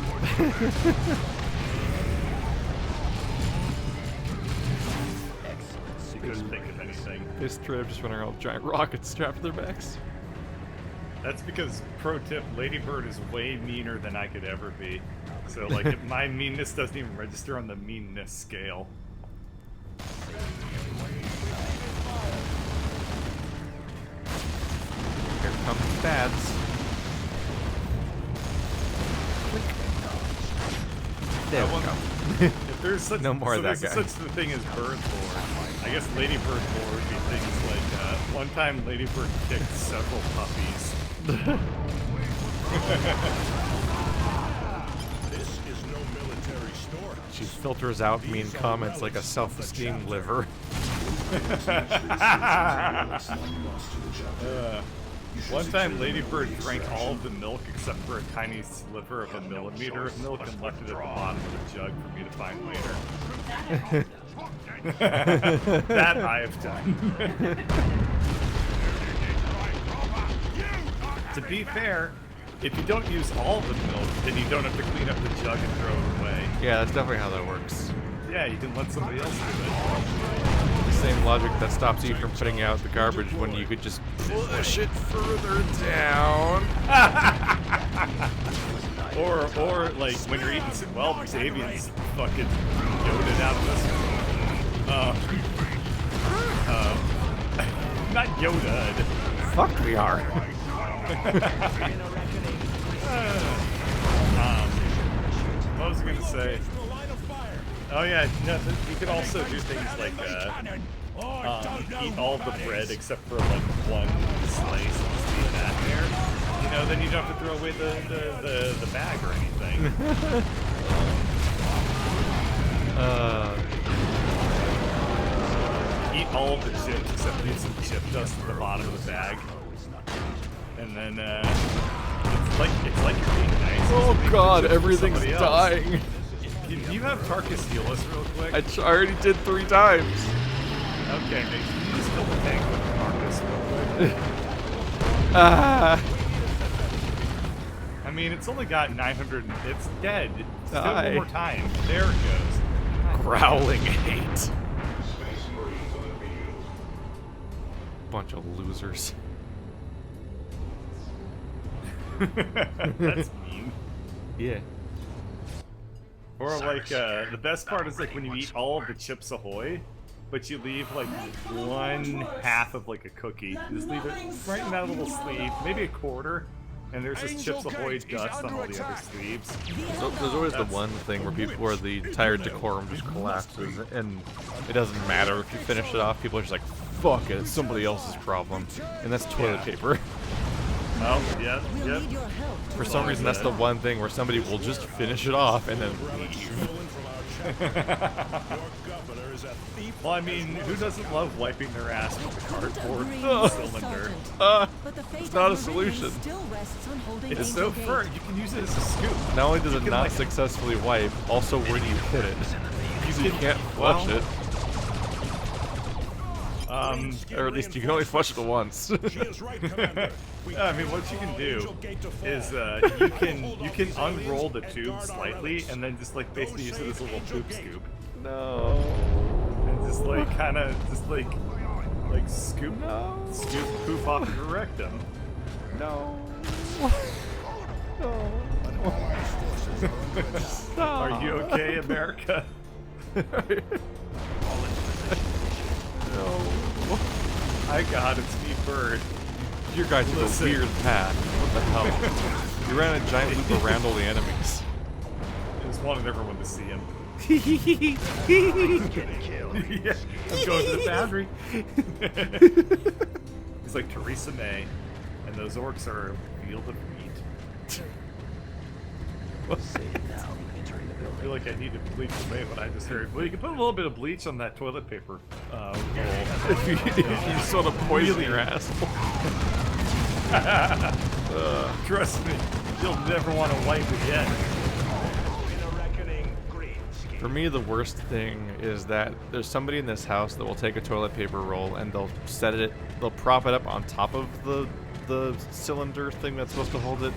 Excellent. She couldn't think of anything. They straight up just run around with giant rockets strapped to their backs. That's because, pro tip, Ladybird is way meaner than I could ever be. So, like, my meanness doesn't even register on the meanness scale. Here comes Dads. There we That go. If there's such, No more so of that there's guy. such a thing as bird lore, I guess Ladybird lore would be things like, one time Ladybird kicked several puppies. This is no military storehouse. She filters out mean comments like a self-esteem liver. One time Ladybird drank all of the milk except for a tiny sliver of a millimeter of milk and left it at the bottom of the jug for me to find later. That I have done. To be fair, if you don't use all the milk, then you don't have to clean up the jug and throw it away. Yeah, that's definitely how that works. Yeah, you can let somebody else do it. The same logic that stops you from putting out the garbage when you could just push it further down. Or like when you're eating some, well, Davian's fucking goaded out of this. Not Yoda. Fuck, we are. What was I gonna say? Oh yeah, no, you could also do things like eat all the bread except for like one slice and just leave that there. You know, then you don't have to throw away the bag or anything. Eat all of the chips except leave some chip dust at the bottom of the bag. And then it's like you're being nice. Oh Leave the god, chips for everything's somebody else. dying. Can you have Tarkus heal us real quick? I already did 3 times. Okay, maybe you just fill the tank with Tarkus real quick. Ah. I mean, it's only got 900. It's dead. Do it Die. one more time. There it goes. Growling hate. Bunch of losers. That's mean. Yeah. Or like, the best part is like when you eat all of the Chips Ahoy, but you leave like one half of like a cookie. You just leave it right in that little sleeve, maybe a quarter, and there's just Chips Ahoy dust on all the other sleeves. So there's always the one thing where the entire decorum just collapses, and it doesn't matter if you finish it off. People are just like, "Fuck it, it's somebody else's problem," and that's toilet paper. Oh, yeah, We'll yep. need your help. For some reason, that's the one thing where somebody will just finish it off and then leave. Well, I mean, who doesn't love wiping their ass with a cardboard Agreed, cylinder? Sergeant. But the fate It's not a of Meridian solution. still rests on holding It's Angel so Gate. firm. You can use it as a scoop. Not only does it can, not like- successfully wipe, also where do you put it? You can't flush well, it, or at least you can only flush it once. She is right, Commander. We I mean, what you can do Angel Gate to fall. is you can unroll the tube slightly and then just like basically use it as a little poop scoop No. and just like kind of just like scoop poop off your rectum. No. Are you okay, America? No. I got it's me, Bird. Your guys took a Listen. weird path. What the hell? You ran a giant loop around all the enemies. I just wanted everyone to see him. Gonna kill. Yeah, I'm going to the boundary. He's like Theresa May, and those orcs are a field of wheat. Say it now. Entering the I building. feel like I need to bleach away what I just heard. Well, you can put a little bit of bleach on that toilet paper roll. You sort of poison your asshole. Trust me, you'll never want to wipe again. In a reckoning, green skin. For me, the worst thing is that there's somebody in this house that will take a toilet paper roll and they'll they'll prop it up on top of the cylinder thing that's supposed to hold it.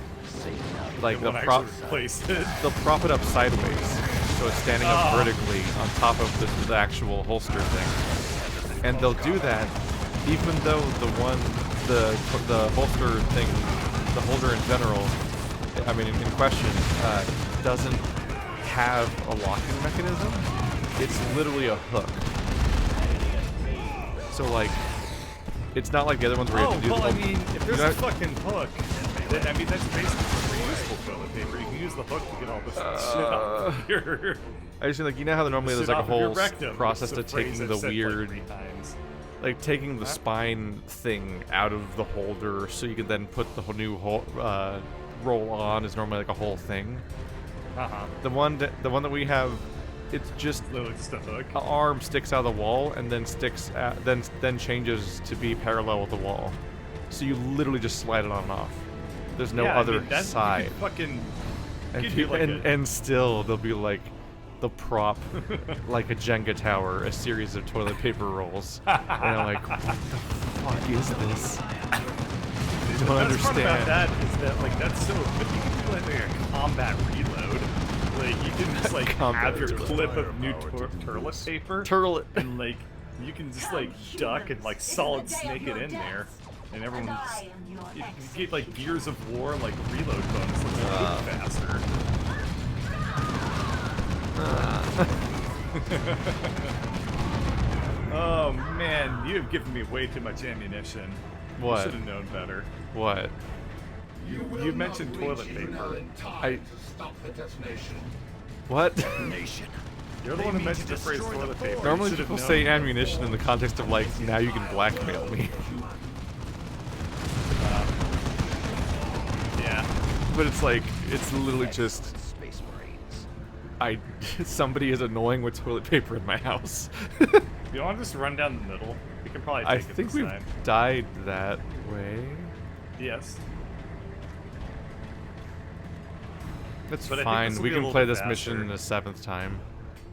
Like They the won't prop, actually replace it. they'll prop it up sideways, so it's standing up vertically on top of the actual holster thing. And they'll do that even though the holster thing, the holder in general, I mean in question, doesn't have a locking mechanism. It's literally a hook. So like, it's not like the other ones where you have to do well, the I mean, if there's you a know- fucking hook, then, I mean, that's basically reusable toilet paper. You can use the hook to get all this shit off of your... I just mean, like, you know how normally there's shit like a off of your whole rectum. process It's a to phrase taking I've the said, weird, like 3 times. like taking the spine thing out of the holder so you can then put the whole new roll on is normally like a whole thing. Uh-huh. The one that we have, it's just Literally just a hook. an arm sticks out of the wall and then then changes to be parallel with the wall. So you literally just slide it on and off. There's no Yeah, I other mean, that- you side. could fucking... And, you could do people, like and still they'll be like the prop, like a Jenga tower, a series of toilet paper rolls. And I'm like, what the fuck is this? I don't The best part understand. about that is that, like, that's so... But you can do, like, a combat reload. Like, you can just, like, Combat have your reload. clip of new toilet paper. Turtle it. And, like, you can just, like, duck and, like, solid snake it in there. And everyone's... I am your You ex. get, like, Gears of War, like, reload bonus. Like, faster. Oh, man. You have given me way too much ammunition. What? You should have known better. What? You mentioned toilet paper. I. What? You're the one who mentioned the phrase toilet paper. Normally You should have people known say better. ammunition in the context of like, now you can blackmail me. Yeah. But it's like, it's literally just, Space Marines. somebody is annoying with toilet paper in my house. You want to just run down the middle? We can probably take I it think this we've time. died that way. Yes. That's But I think fine. this will We be a can little play bit this mission faster. a 7th time.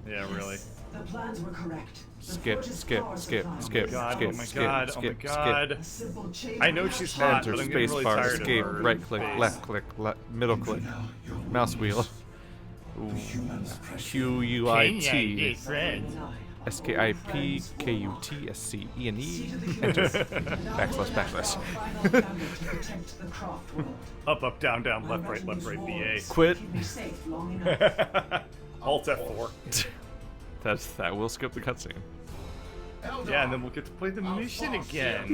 Yeah, really. The plans were correct. The Skip, forge's skip, power skip, supply skip, was God, skip, oh my skip, god, skip, oh my skip. god. a simple chain I know of she's reaction. hot, Enter, but I'm getting space really bar, tired escape, of her right click, face. left click, middle click, Now, your mouse wheel. wounds, the humans pressure. Q U I T friends. S K I P K U T S C E N E. Enter. Backslash. Up, up, down, down, left, right, BA. Quit. Alt F4. That will skip the cutscene. Yeah, and then we'll get to play the mission again.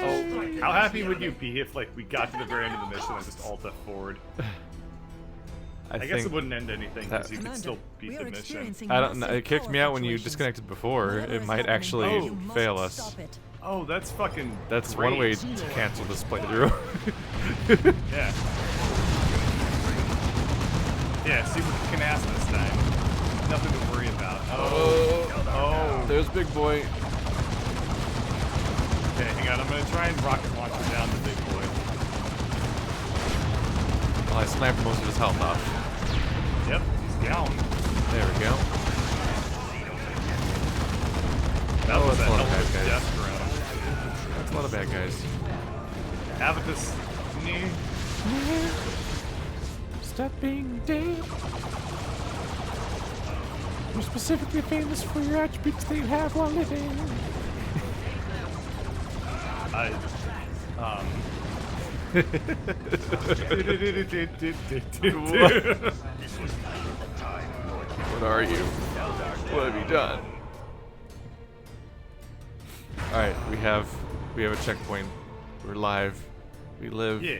Oh, how happy would you be if, like, we got to the very end of the mission and just Alt F forward? I guess think it wouldn't end anything because you could Commander, still we beat are the mission. experiencing I don't know. massive It kicked me power out when you fluctuations. disconnected before. Whatever It is might happening actually here, you must fail us. stop it. Oh, that's fucking That's great. one way to cancel this playthrough. Yeah. Yeah, see what you can ask this time. Nothing to worry about. Oh. There's Big Boy. Okay, hang on. I'm gonna try and rocket launch him down the big boy. Well, I sniped most of his health off. Yep, he's down. There we go. That was a that's a lot hell of of a bad guys. death round. That's a lot of bad guys. Abacus. Stop being dead. You're specifically famous for your attributes that you have while living. What are you? What have you done? Alright, we have a checkpoint. We're live. We live. Yeah.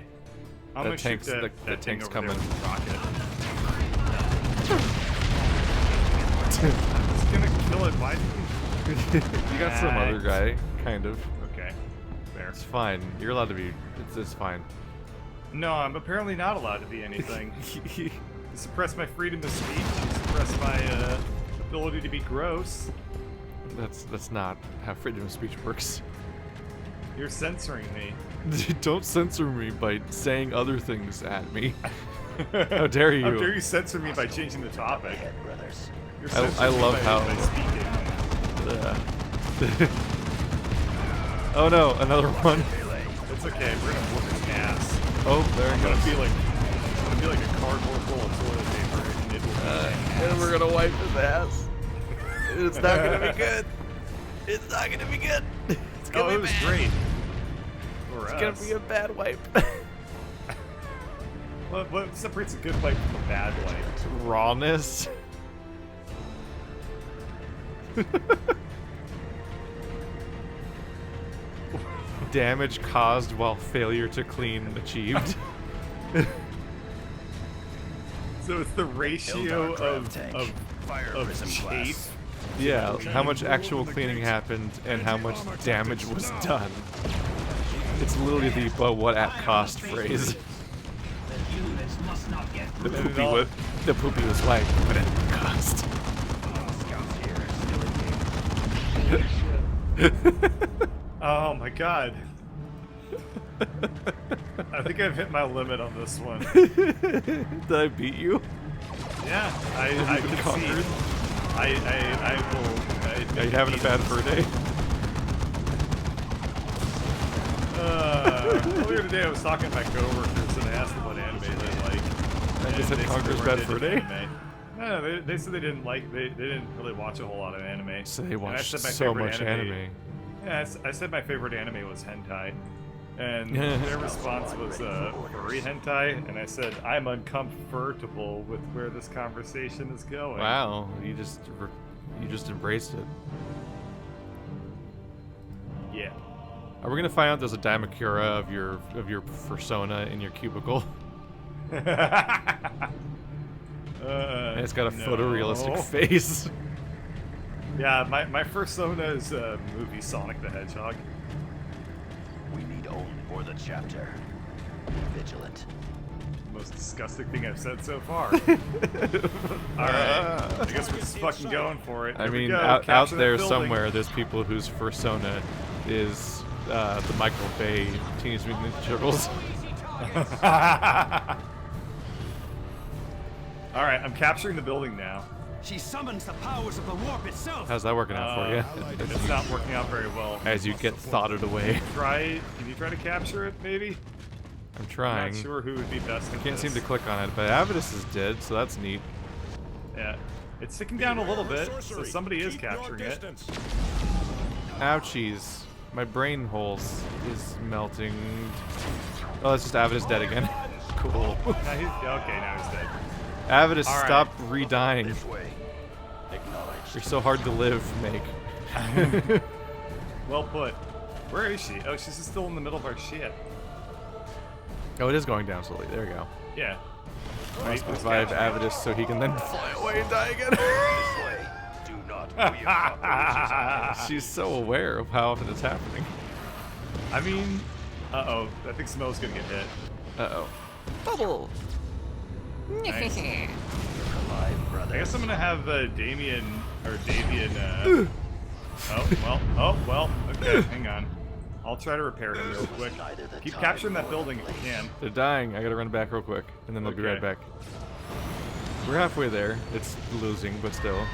I'm The gonna tank's- shoot the that thing tank's over there coming. with the rocket. It's gonna kill it. Why did You got some other guy, kind of. Okay. There. It's fine. You're allowed to be. It's fine. No, I'm apparently not allowed to be anything. You suppress my freedom of speech. You suppress my ability to be gross. That's not how freedom of speech works. You're censoring me. Don't censor me by saying other things at me. How dare you? How dare you censor me by changing the topic? Brothers. You're I censoring me love by, how- by speaking. Oh no, another one. It's okay. We're gonna whoop his ass. Oh, there I'm it gonna goes. be like a cardboard roll of toilet paper, and it will be And we're gonna wipe his ass. It's not gonna be good. It's not gonna be good. It's gonna Oh, be it was bad. great. For It's us. gonna be a bad wipe. What separates a good wipe from a bad wipe? Rawness. Damage caused while failure to clean achieved. So it's the ratio Eldar grav of tank. of Fire of prism chafe. blast. Yeah, how much actual cleaning happened and how much damage was done. It's literally the "but what at cost" phrase. The poopy was like, but at what cost? Oh my god. I think I've hit my limit on this one. Did I beat you? Yeah, I been can conquered? see. I will. Are you having a bad fur day? Earlier today, I was talking to my coworkers and I asked them what anime they like. I just said they Conquer's they bad weren't fur into day? anime. No, they said they didn't like. They didn't really watch a whole lot of anime. So they And I watched said my so favorite much anime. Yeah, I said my favorite anime was hentai. And their response was furry hentai, and I said, I'm uncomfortable with where this conversation is going. Wow, you just embraced it. Yeah. Are we gonna find out there's a Daimakura of your persona in your cubicle? And it's got a no. photorealistic face. Yeah, my persona is movie Sonic the Hedgehog. We need only for the chapter. Vigilant. Most disgusting thing I've said so far. Alright, I guess we're just fucking going for it. I Here we mean, go. out Capture that there building. somewhere, there's people whose persona is the Michael Bay Teenage Mutant Ninja Turtles. Alright, I'm capturing the building now. She summons the powers of the warp itself. How's that working out for you? It's not working out very well. As you get thoughted away. Can you try to capture it, maybe? I'm trying. I'm not sure who would be best. I can't seem to click on it, but Avidus is dead, so that's neat. Yeah, it's sticking down a little bit, so somebody is capturing it. Ouchies. My brain holes is melting. Oh, that's just Avidus dead again. Cool. Now now he's dead. Avidus, All right. stop re-dying. This way. Acknowledged. You're so hard to live, Make. Well put. Where is she? Oh, she's still in the middle of our shit. Oh, it is going down slowly. There we go. Yeah. Must revive Avidus so he can then fly away and die again. This way. Do not be a She's so aware of how often it's happening. I mean, I think Smel's gonna get hit. Uh-oh. Bubble! Nice. alive, brother. I guess I'm gonna have Davian. Oh well. Okay, hang on. I'll try to repair him real quick. Keep capturing that building if you can. They're dying. I gotta run back real quick, and then they'll be right back. We're halfway there. It's losing, but still.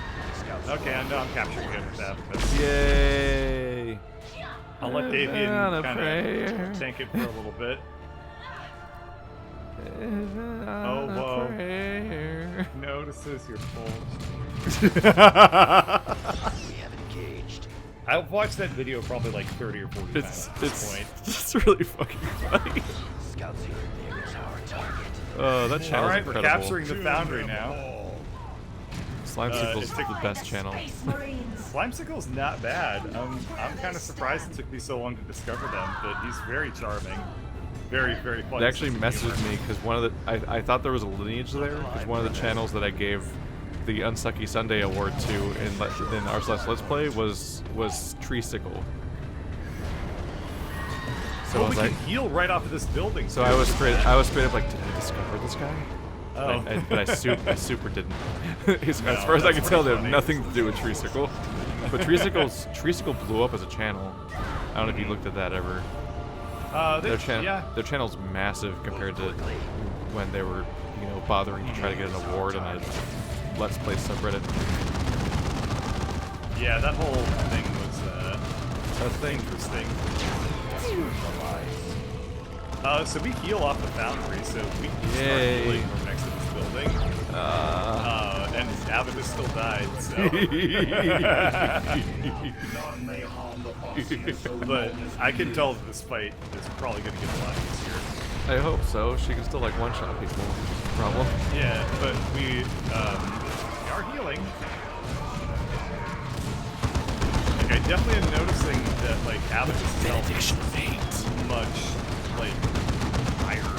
Okay, I know I'm capturing it with that. Yay! I'll let Davian On a kind prayer. of tank it for a little bit. Oh, whoa. Prayer. Notices your fault. We have engaged. I've watched that video probably like 30 or 40 times at this point. It's really fucking funny. Scouts here. There is our target. Oh, that channel's Alright, we're incredible. capturing the foundry now. Slimecicle's it's the best channel. Space Marines. Slimecicle's not bad. I'm kind of surprised it took me so long to discover them, but he's very charming. Very, very funny. They actually sense of messaged humor. me because one of the I thought there was a lineage there because one of the channels that I gave the Unsucky Sunday award to in our Let's Play was Treesicle. So Oh, I was we like, can heal right off of this building. so I was straight up like, did I discover this guy? Oh. But I super didn't. As No, far as I that's can tell, they pretty have funny. nothing to do with Treesicle. But Treesicle blew up as a channel. I don't know if you looked at that ever. Yeah. Their channel's massive compared to when they were, bothering to try to get an award on a Let's Play subreddit. Yeah, that whole thing was interesting. So we heal off the foundry, so we can start Yay. healing from next to this building. And Avidus still died, None may harm the posse so but I can tell that this fight is probably going to get a lot easier. I hope so. She can still like one-shot people. Problem. Yeah, but we are healing. Like, I definitely am noticing that like Avidus' health is much like higher.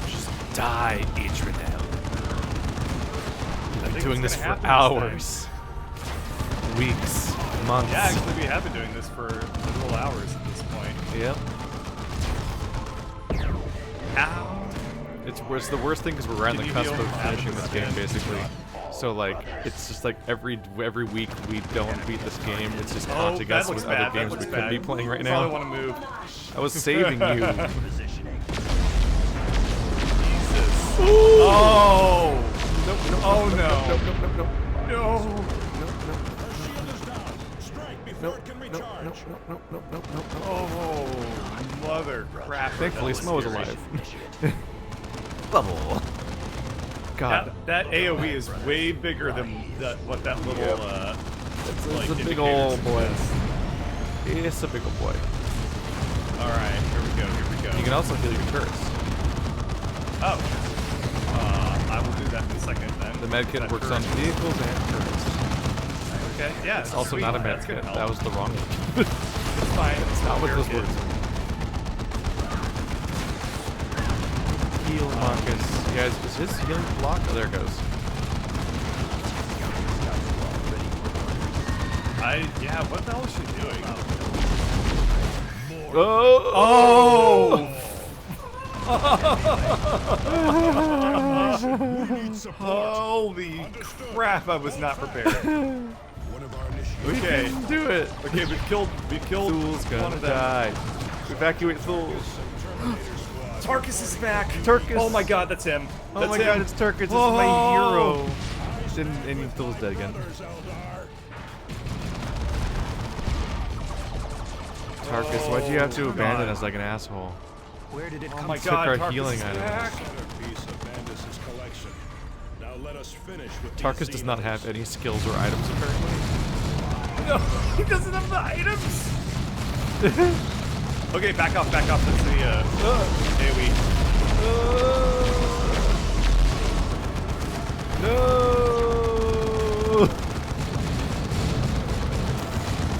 Just die, Adrianel. I I'm think doing it's this gonna for happen hours, weeks, months. Yeah, actually, we have been doing this for literal hours at this point. Yep. Ow! It's the worst thing because we're on the Can you cusp heal of finishing this game, again? basically. So like, it's just like every week we don't beat this game. It's just haunting us with other games we could be playing right now. I want to move. I was saving you. Positioning. Jesus. Oh! Nope, nope, Oh, nope, no. Nope, nope, nope, nope, No! Oh, mother crap. Thankfully, Smo was alive. Bubble. God, That AoE is way bigger than what that little, it's like, a big indicator old boy. suggests. It's a big old boy. Alright, here we go. You can also heal your turrets. Oh. I will do that in a second then. The medkit That works on turret. vehicles and turrets. Okay, yeah. It's also sweet. not a That's gonna medkit. help. That was the wrong one. It's fine. It's not what those Turret words kit. are. Heal Marcus. Yeah, is his healing block? Oh, there it goes. Yeah, what the hell is she doing? Oh! Holy crap, I was not prepared. One of our initiates. We Okay. can do it. Okay, we killed Thul's one gonna of them. die. Evacuate Thul. Tarkus is back. Tarkus. Oh my god, that's him. Oh That's my him. god, it's Tarkus. It's Oh. my hero. And he still is dead again. Tarkus, why'd you have to abandon us like an asshole? Where did it Oh come my Took god, our Tarkus healing is items. back. Piece of Bandus's collection. Now let us finish with Tarkus does not have any skills or items apparently. No, he doesn't have the items. Okay, back off, back off. That's the AoE. No.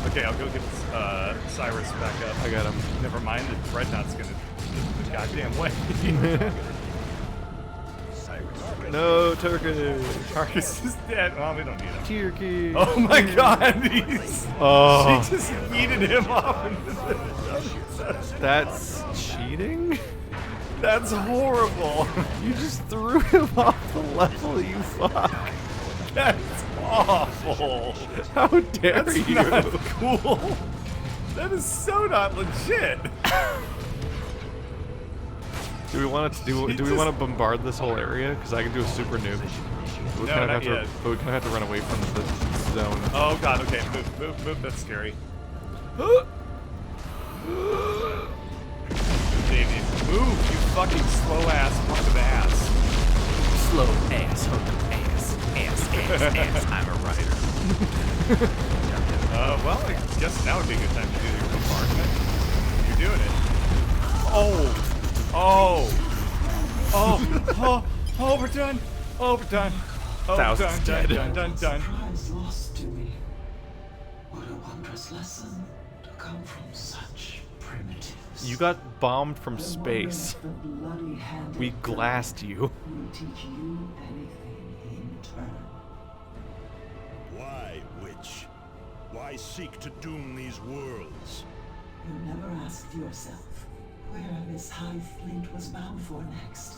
Okay, I'll go get Cyrus back up. I got him. Never mind, the Dreadnought's gonna the goddamn way. No, Tarkus. Tarkus is dead. Oh, we don't need him. Turkey. Oh my god, he's... Oh. She just yeeted him off into the... That's cheating? That's horrible. You just threw him off the level, you fuck. That's awful. How dare That's you? not cool. That is so not legit. Do we want to bombard this whole area? Because I can do a super nuke. But we No, kind of not have yet. to. But we kind of have to run away from the zone. Oh god, okay, move, that's scary. Davey, move, you fucking slow ass hunk of ass. Slow ass, hunk of ass, ass. I'm a writer. Well, I guess now would be a good time to do your bombardment. You're doing it. Oh, we're done. Oh, we're done. Oh, Thousands dead. done. Prize lost to me. What a wondrous lesson to come from such primitives. You got bombed from I wonder space. if the bloody-handed We glassed you. will teach you anything in turn. Why, witch? Why seek to doom these worlds? You never asked yourself where this Hive fleet was bound for next.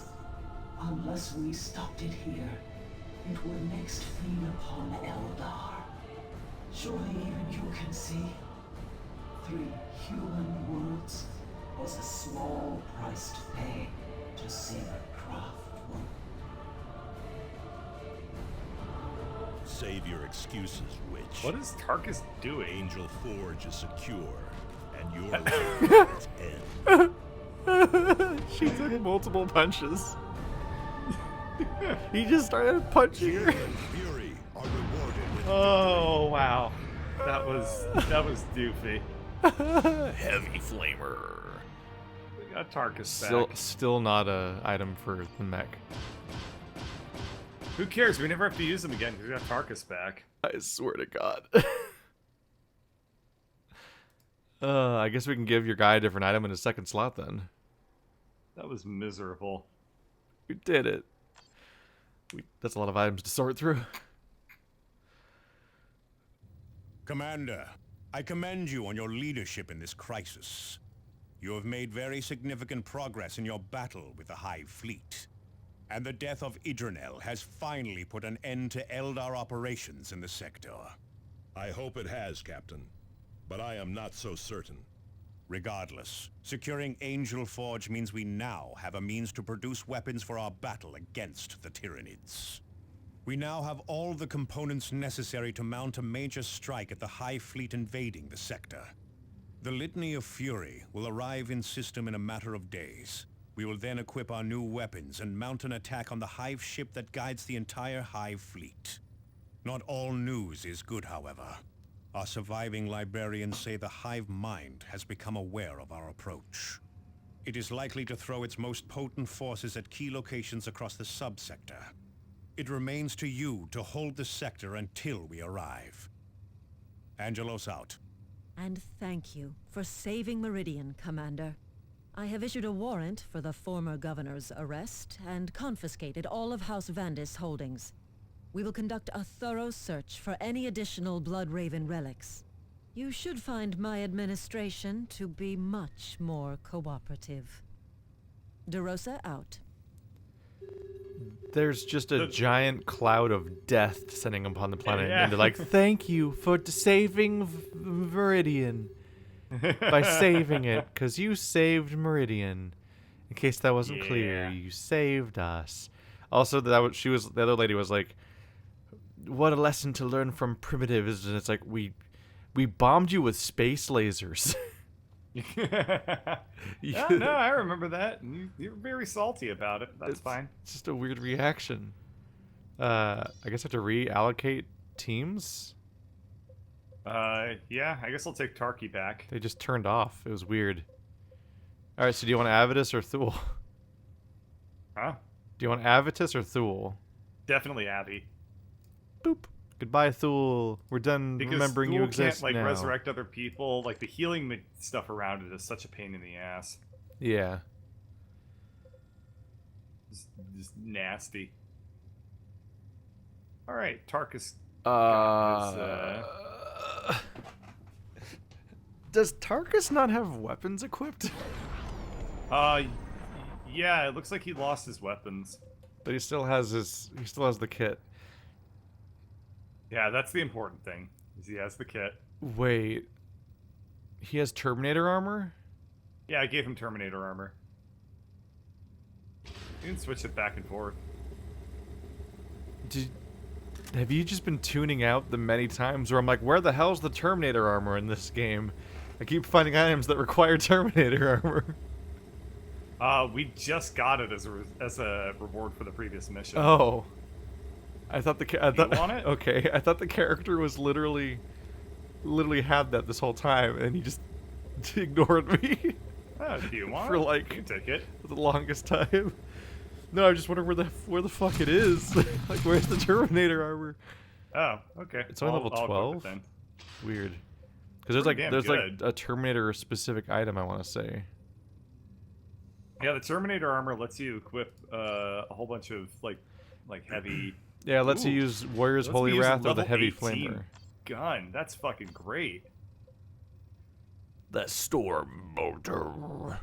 Unless we stopped it here, it would next feed upon Eldar. Surely even you can see 3 human worlds was a small price to pay to save Craftwork. Save your excuses, witch. What is Tarkus doing? Angel Forge is secure, and your life is end. She took multiple punches. He just started punching her. Fear and fury are rewarded with Oh wow, that was doofy. Heavy flamer. We got Tarkus back. Still not a item for the mech. Who cares? We never have to use them again because we got Tarkus back. I swear to God. I guess we can give your guy a different item in his second slot then. That was miserable. We did it. That's a lot of items to sort through. Commander, I commend you on your leadership in this crisis. You have made very significant progress in your battle with the Hive Fleet. And the death of Idranel has finally put an end to Eldar operations in the sector. I hope it has, Captain. But I am not so certain. Regardless, securing Angel Forge means we now have a means to produce weapons for our battle against the Tyranids. We now have all the components necessary to mount a major strike at the Hive Fleet invading the sector. The Litany of Fury will arrive in system in a matter of days. We will then equip our new weapons and mount an attack on the Hive ship that guides the entire Hive Fleet. Not all news is good, however. Our surviving librarians say the Hive mind has become aware of our approach. It is likely to throw its most potent forces at key locations across the subsector. It remains to you to hold the sector until we arrive. Angelos out. And thank you for saving Meridian, Commander. I have issued a warrant for the former governor's arrest and confiscated all of House Vandis' holdings. We will conduct a thorough search for any additional Bloodraven relics. You should find my administration to be much more cooperative. DeRosa out. There's just a giant cloud of death descending upon the planet, Yeah. and they're like, "Thank you for saving Meridian by saving it, because you saved Meridian, In case that wasn't clear, Yeah. you saved us. Also, the other lady was like, "What a lesson to learn from primitives!" And it's like we bombed you with space lasers. Yeah, no, I remember that. You're very salty about it. That's fine. It's just a weird reaction. I guess I have to reallocate teams. Yeah, I guess I'll take Tarky back. They just turned off. It was weird. All right, so do you want Avitus or Thule? Huh? Do you want Avitus or Thule? Definitely Abby. Boop. Goodbye, Thule. We're done Because remembering Thule you exist can't, like, now. resurrect other people. Like, the healing stuff around it is such a pain in the ass. Yeah. Just nasty. All right, Tarkus. Does Tarkus not have weapons equipped? Yeah, it looks like he lost his weapons. But he still has the kit. Yeah, that's the important thing. Is he has the kit. Wait. He has Terminator armor? Yeah, I gave him Terminator armor. You can switch it back and forth. Have you just been tuning out the many times where I'm like, where the hell's the Terminator armor in this game? I keep finding items that require Terminator armor. We just got it as a reward for the previous mission. Oh. I thought You want it? Okay, I thought the character was literally had that this whole time, and he just ignored me Oh, do you want for it? like You can take it. for the longest time. No, I'm just wondering where the fuck it is. Like, where's the Terminator armor? Oh, okay. It's only level I'll equip 12? it then. Weird. Because Pretty damn there's good. a Terminator specific item I want to say. Yeah, the Terminator armor lets you equip a whole bunch of like heavy. Yeah, it lets you Ooh. use Warrior's Lets me Holy use a Wrath or the level Heavy 18 Flamer. gun. That's fucking great. The Storm Bolter.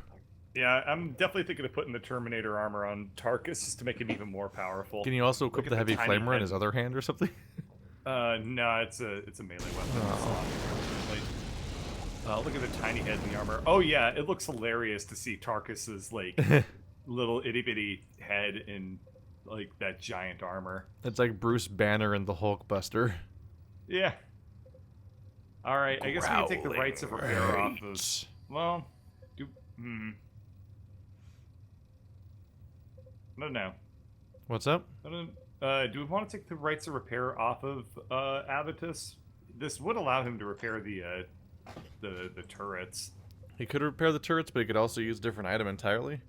Yeah, I'm definitely thinking of putting the Terminator armor on Tarkus just to make him even more powerful. Can you also equip at the the Heavy tiny Flamer in head. his other hand or something? No, it's a melee weapon. Oh. Look at the tiny head in the armor. Oh yeah, it looks hilarious to see Tarkus's like little itty bitty head in like that giant armor. It's like Bruce Banner and the Hulkbuster. Yeah. All right, I guess we can take the rights of repair off of. Well, No. What's up? Do we want to take the rights of repair off of Avitus? This would allow him to repair the turrets. He could repair the turrets, but he could also use a different item entirely.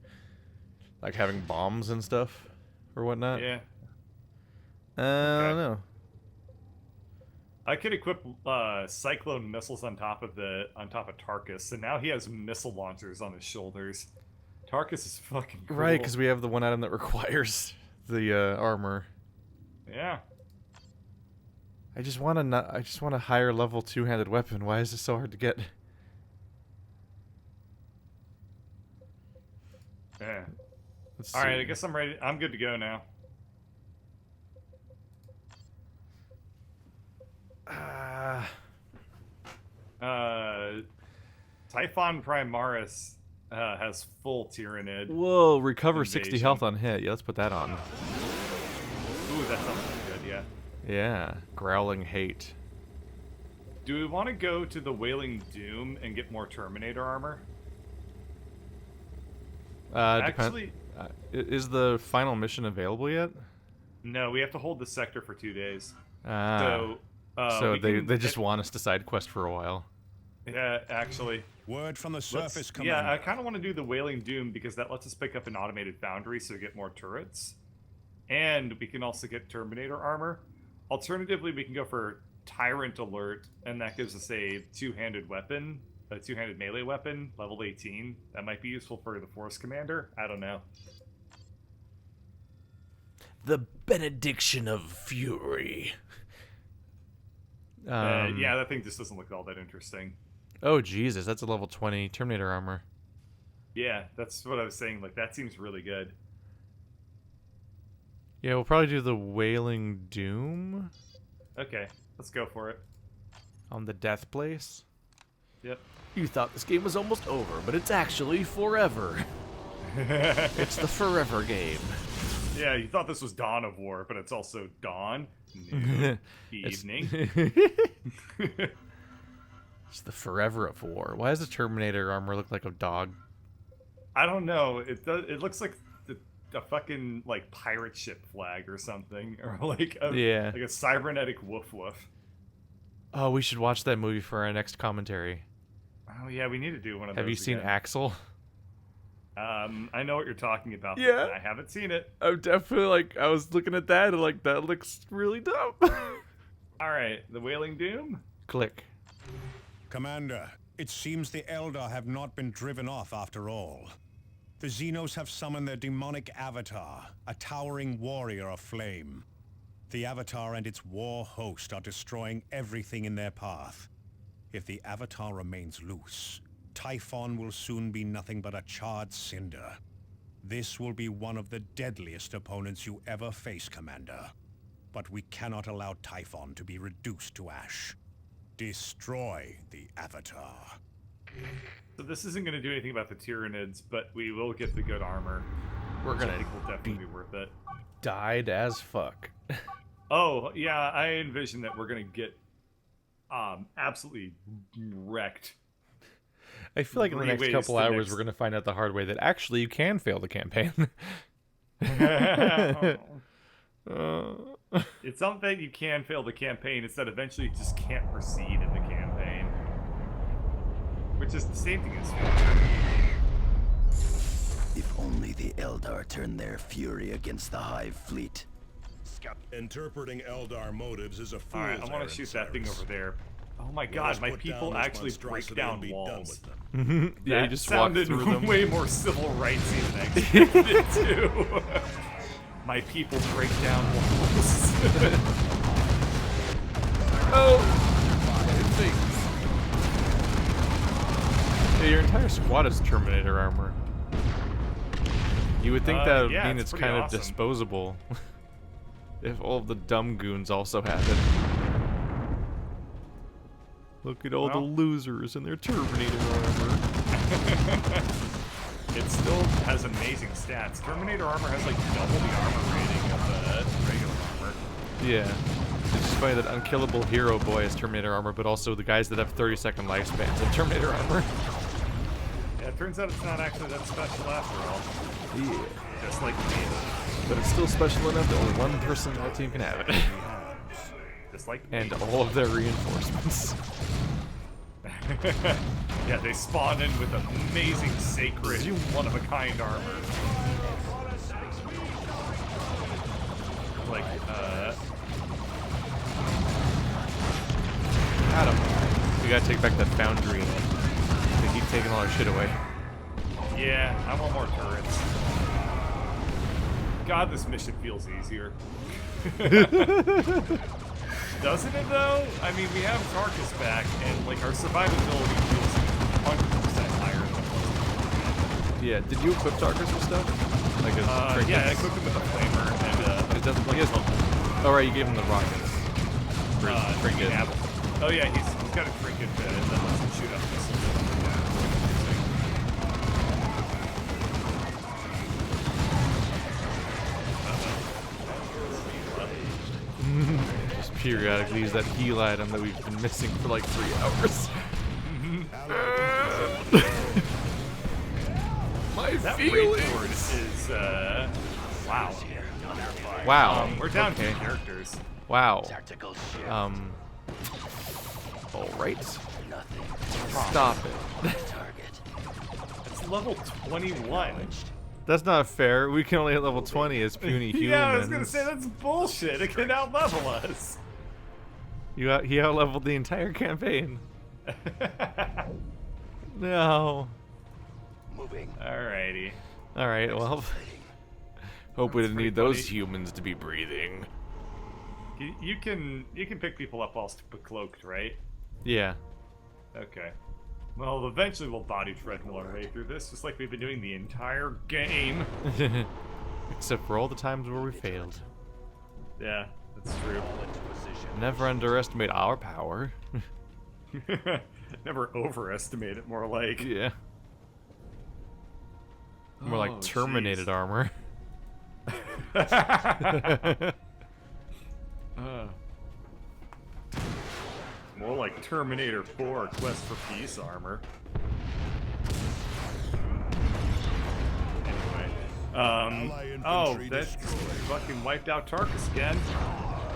Like having bombs and stuff or whatnot. Yeah. I don't know. I could equip cyclone missiles on top of Tarkus, and now he has missile launchers on his shoulders. Tarkus is fucking cool. Right, because we have the one item that requires the armor. Yeah. I just want a higher level two-handed weapon. Why is this so hard to get? Yeah. Let's All right, see. I guess I'm ready. I'm good to go now. Typhon Primaris has full Tyranid. Whoa, recover 60 Invasion. health on hit. Yeah, let's put that on. Ooh, that sounds good, yeah. Yeah, growling hate. Do we want to go to the Wailing Doom and get more Terminator armor? Actually, Is the final mission available yet? no, we have to hold the sector for 2 days. So we they can just want us to side quest for a while. Yeah, actually. Word from the surface, Yeah, Commander. I kind of want to do the Wailing Doom because that lets us pick up an automated foundry so we get more turrets. And we can also get Terminator armor. Alternatively, we can go for Tyrant Alert, and that gives us a two-handed weapon, a two-handed melee weapon, level 18. That might be useful for the Force Commander. I don't know. The benediction of fury. Yeah, that thing just doesn't look all that interesting. Oh Jesus, that's a level 20 Terminator armor. Yeah, that's what I was saying. Like, that seems really good. Yeah, we'll probably do the Wailing Doom Okay, let's go for it. on the Death Place. Yep. You thought this game was almost over, but it's actually forever. It's the forever game. Yeah, you thought this was Dawn of War, but it's also dawn, noon, evening. It's the forever of war. Why does the Terminator armor look like a dog? I don't know. It does. It looks like a fucking like pirate ship flag or something, or like a cybernetic woof woof. Oh, we should watch that movie for our next commentary. Oh yeah, we need to do one of those. Have you seen again. Axel? I know what you're talking about. Yeah. But I haven't seen it. I'm definitely like, I was looking at that and like, that looks really dumb. All right, the Wailing Doom. Click. Commander, it seems the Eldar have not been driven off after all. The Xenos have summoned their demonic avatar, a towering warrior of flame. The avatar and its war host are destroying everything in their path. If the avatar remains loose, Typhon will soon be nothing but a charred cinder. This will be one of the deadliest opponents you ever face, Commander. But we cannot allow Typhon to be reduced to ash. Destroy the avatar. So this isn't going to do anything about the Tyranids, but we will get the good armor. We're which I gonna think will definitely be worth it. died as fuck. Oh yeah, I envision that we're going to get absolutely wrecked. I feel like in the Three next ways couple to hours next- we're gonna find out the hard way that actually you can fail the campaign. It's not that you can fail the campaign, it's that eventually you just can't proceed in the campaign. Which is the same thing as If only the Eldar turned their fury against the Hive fleet. Interpreting Eldar motives is a fool's Alright, I want errand, to shoot that thing Cyrus. over there. Oh my Let god, us my put people down this actually break monstrosity down and be done walls. with them. Yeah, That you just walk sounded through them. way more civil rightsy than I expected it to. My people break down walls. Oh! Yeah, your entire squad is Terminator armor. You would think that would yeah, mean it's it's pretty kind awesome. of disposable. If all of the dumb goons also have it. Look at all the Well. losers and their Terminator armor. It still has amazing stats. Terminator armor has like double the armor rating of the regular armor. Yeah. It's just funny that Unkillable Hero Boy has Terminator armor, but also the guys that have 30-second lifespans have Terminator armor. Yeah, it turns out it's not actually that special after all. Yeah. Just like me. But it's still special enough that only one person on that team can have it. Just like me. And all of their reinforcements. Yeah, they spawn in with amazing, sacred, one-of-a-kind armor. Like, Adam, we gotta take back that foundry. They keep taking all our shit away. yeah, I want more turrets. God, this mission feels easier. Doesn't it, though? I mean, we have Tarkus back, and, like, our survivability feels 100% higher than it was. Yeah, did you equip Tarkus with stuff? Like his trinkets? Yeah, I equipped him with a flamer, and, It doesn't, he has, oh right, you gave him the rockets. For his trinket. apple. Oh yeah, he's got a trinket that lets him shoot up missiles. Just periodically use that heal item that we've been missing for like 3 hours. My That feelings! Wraithward is, wow. Wow. We're down okay. 2 characters. Wow. Tactical shift. Alright. Nothing. Stop it. Target. It's level 21. That's not fair. We can only hit level 20 as puny humans. Yeah, I was gonna say that's bullshit. It can out-level us. He out-leveled the entire campaign. No. Moving. Alrighty. Alright, well. Hope we That's didn't need pretty those funny. humans to be breathing. You can pick people up whilst cloaked, right? Yeah. Okay. Well, eventually we'll body treadmill our way through this, just like we've been doing the entire game. Except for all the times where we failed. Yeah, that's true. Never underestimate our power. Never overestimate it, more like. Yeah. More like Oh, terminated jeez. armor. More like Terminator 4 Quest for Peace armor. Anyway. Ally Oh, infantry that's destroyed. fucking wiped out Tarkus again.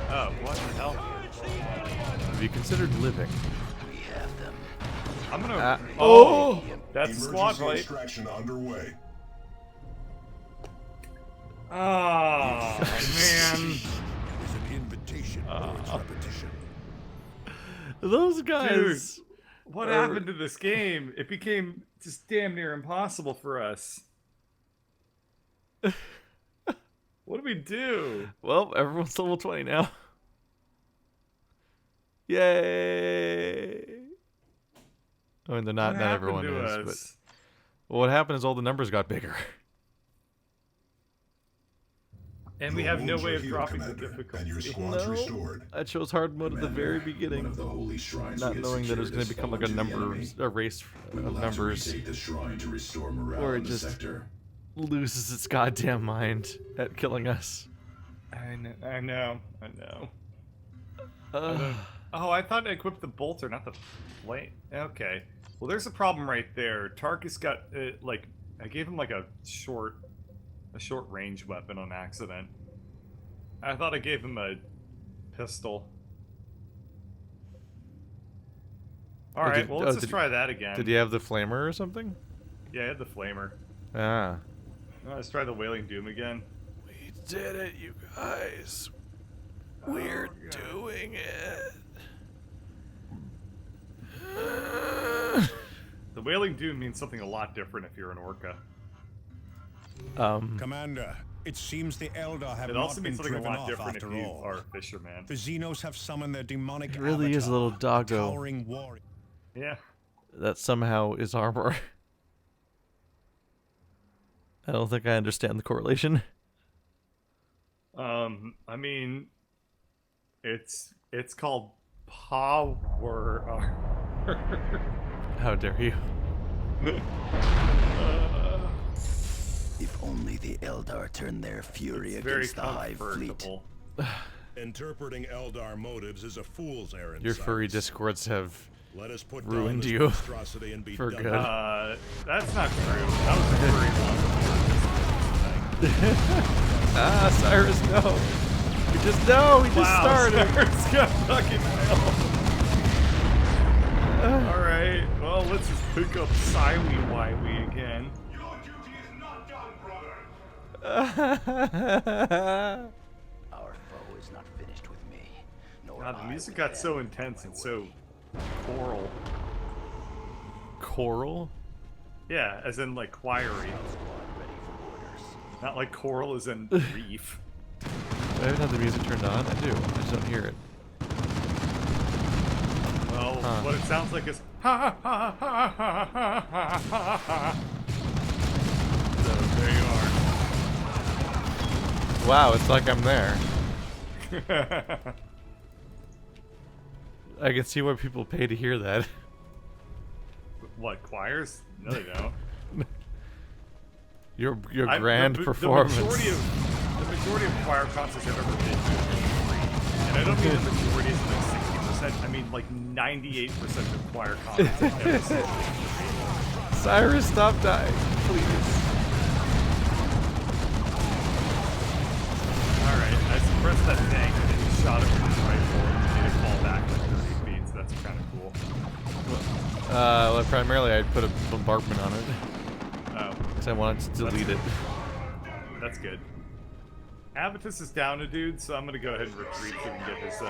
Oh, what the hell? Have you considered living? We have them. I'm gonna. Oh! That's a squad Emergency fight. extraction underway. Oh, man. Is an invitation for its repetition. Those guys. Dude, what happened to this game? It became just damn near impossible for us. What do we do? Well, everyone's level 20 now. Yay! I mean, they're not. What Not happened everyone to is, us? but what happened is all the numbers got bigger. And we Your have no wounds way are of healed, dropping the Commander, difficulty. and your squad's restored. I chose hard mode at the very Commander, beginning, one of the holy shrines not we had knowing that it was going to secured become like has a fallen to the number, enemy. a race We of will have to numbers. retake the shrine to restore morale Or it in the just- sector. Loses its goddamn mind at killing us. I know. Oh, I thought I equipped the bolter, not the flame. Okay. Well, there's a problem right there. Tarkus got like I gave him like a short range weapon on accident. I thought I gave him a pistol. All right. Well, let's just try that again. Did you have the flamer or something? Yeah, I had the flamer. Ah. Let's try the Wailing Doom again. We did it, you guys. We're doing it. The Wailing Doom means something a lot different if you're an orca. Commander, it seems the Eldar have It not also been means something a driven lot off different if after you all. are a fisherman. The Xenos have summoned their demonic It really is a little avatar, doggo. towering warrior. Yeah. That somehow is armor. I don't think I understand the correlation. I mean, it's called power armor. How dare you? If only the Eldar turned their fury It's very against the Hive Fleet. comfortable. Interpreting Eldar motives is a fool's errand. Your furry Cyrus. discords have Let us put ruined down this you monstrosity and be for done good. with it. That's not true. That was a furry one. Ah, Cyrus, no. We just started. Cyrus got fucking nailed. Alright, well, let's just pick up Siley Wiley again. Your duty is not done, brother. Our foe is not finished with me. Nor God, the I music with got them so on intense my and so way. choral. Coral? Yeah, as in like choiry. Squad ready for orders. Not like coral as in reef. I haven't had the music turned on. I do. I just don't hear it. Well, what it sounds like is ha ha ha ha ha ha ha ha. So there you Wow, it's like I'm there. are. I can see why people pay to hear that. What, choirs? No, they don't. Your I- grand the performance. The majority of choir concerts I've ever been to have been free. And I don't mean the majority is like 60%. I mean like 98% of choir concerts I've ever seen. Cyrus, stop dying, please. Alright, I suppressed that tank and then shot it with his rifle and made it fall back like 30 feet, so that's kind of cool. Well, primarily I'd put a bombardment on it. Oh, Because I wanted to delete it. that's good. Avitus is down a dude, so I'm gonna go ahead and retreat so we can get his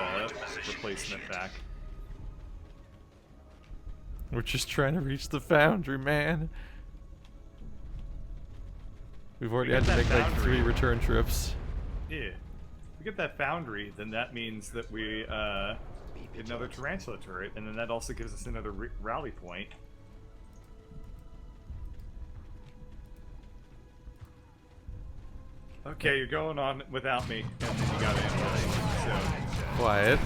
replacement back. We're just trying to reach the foundry, man. We've already We had got to make that like foundry. 3 return trips. Yeah. If we get that foundry, then that means that we get another tarantula turret, and then that also gives us another rally point. Okay, you're going on without me, and then you got in so Quiet.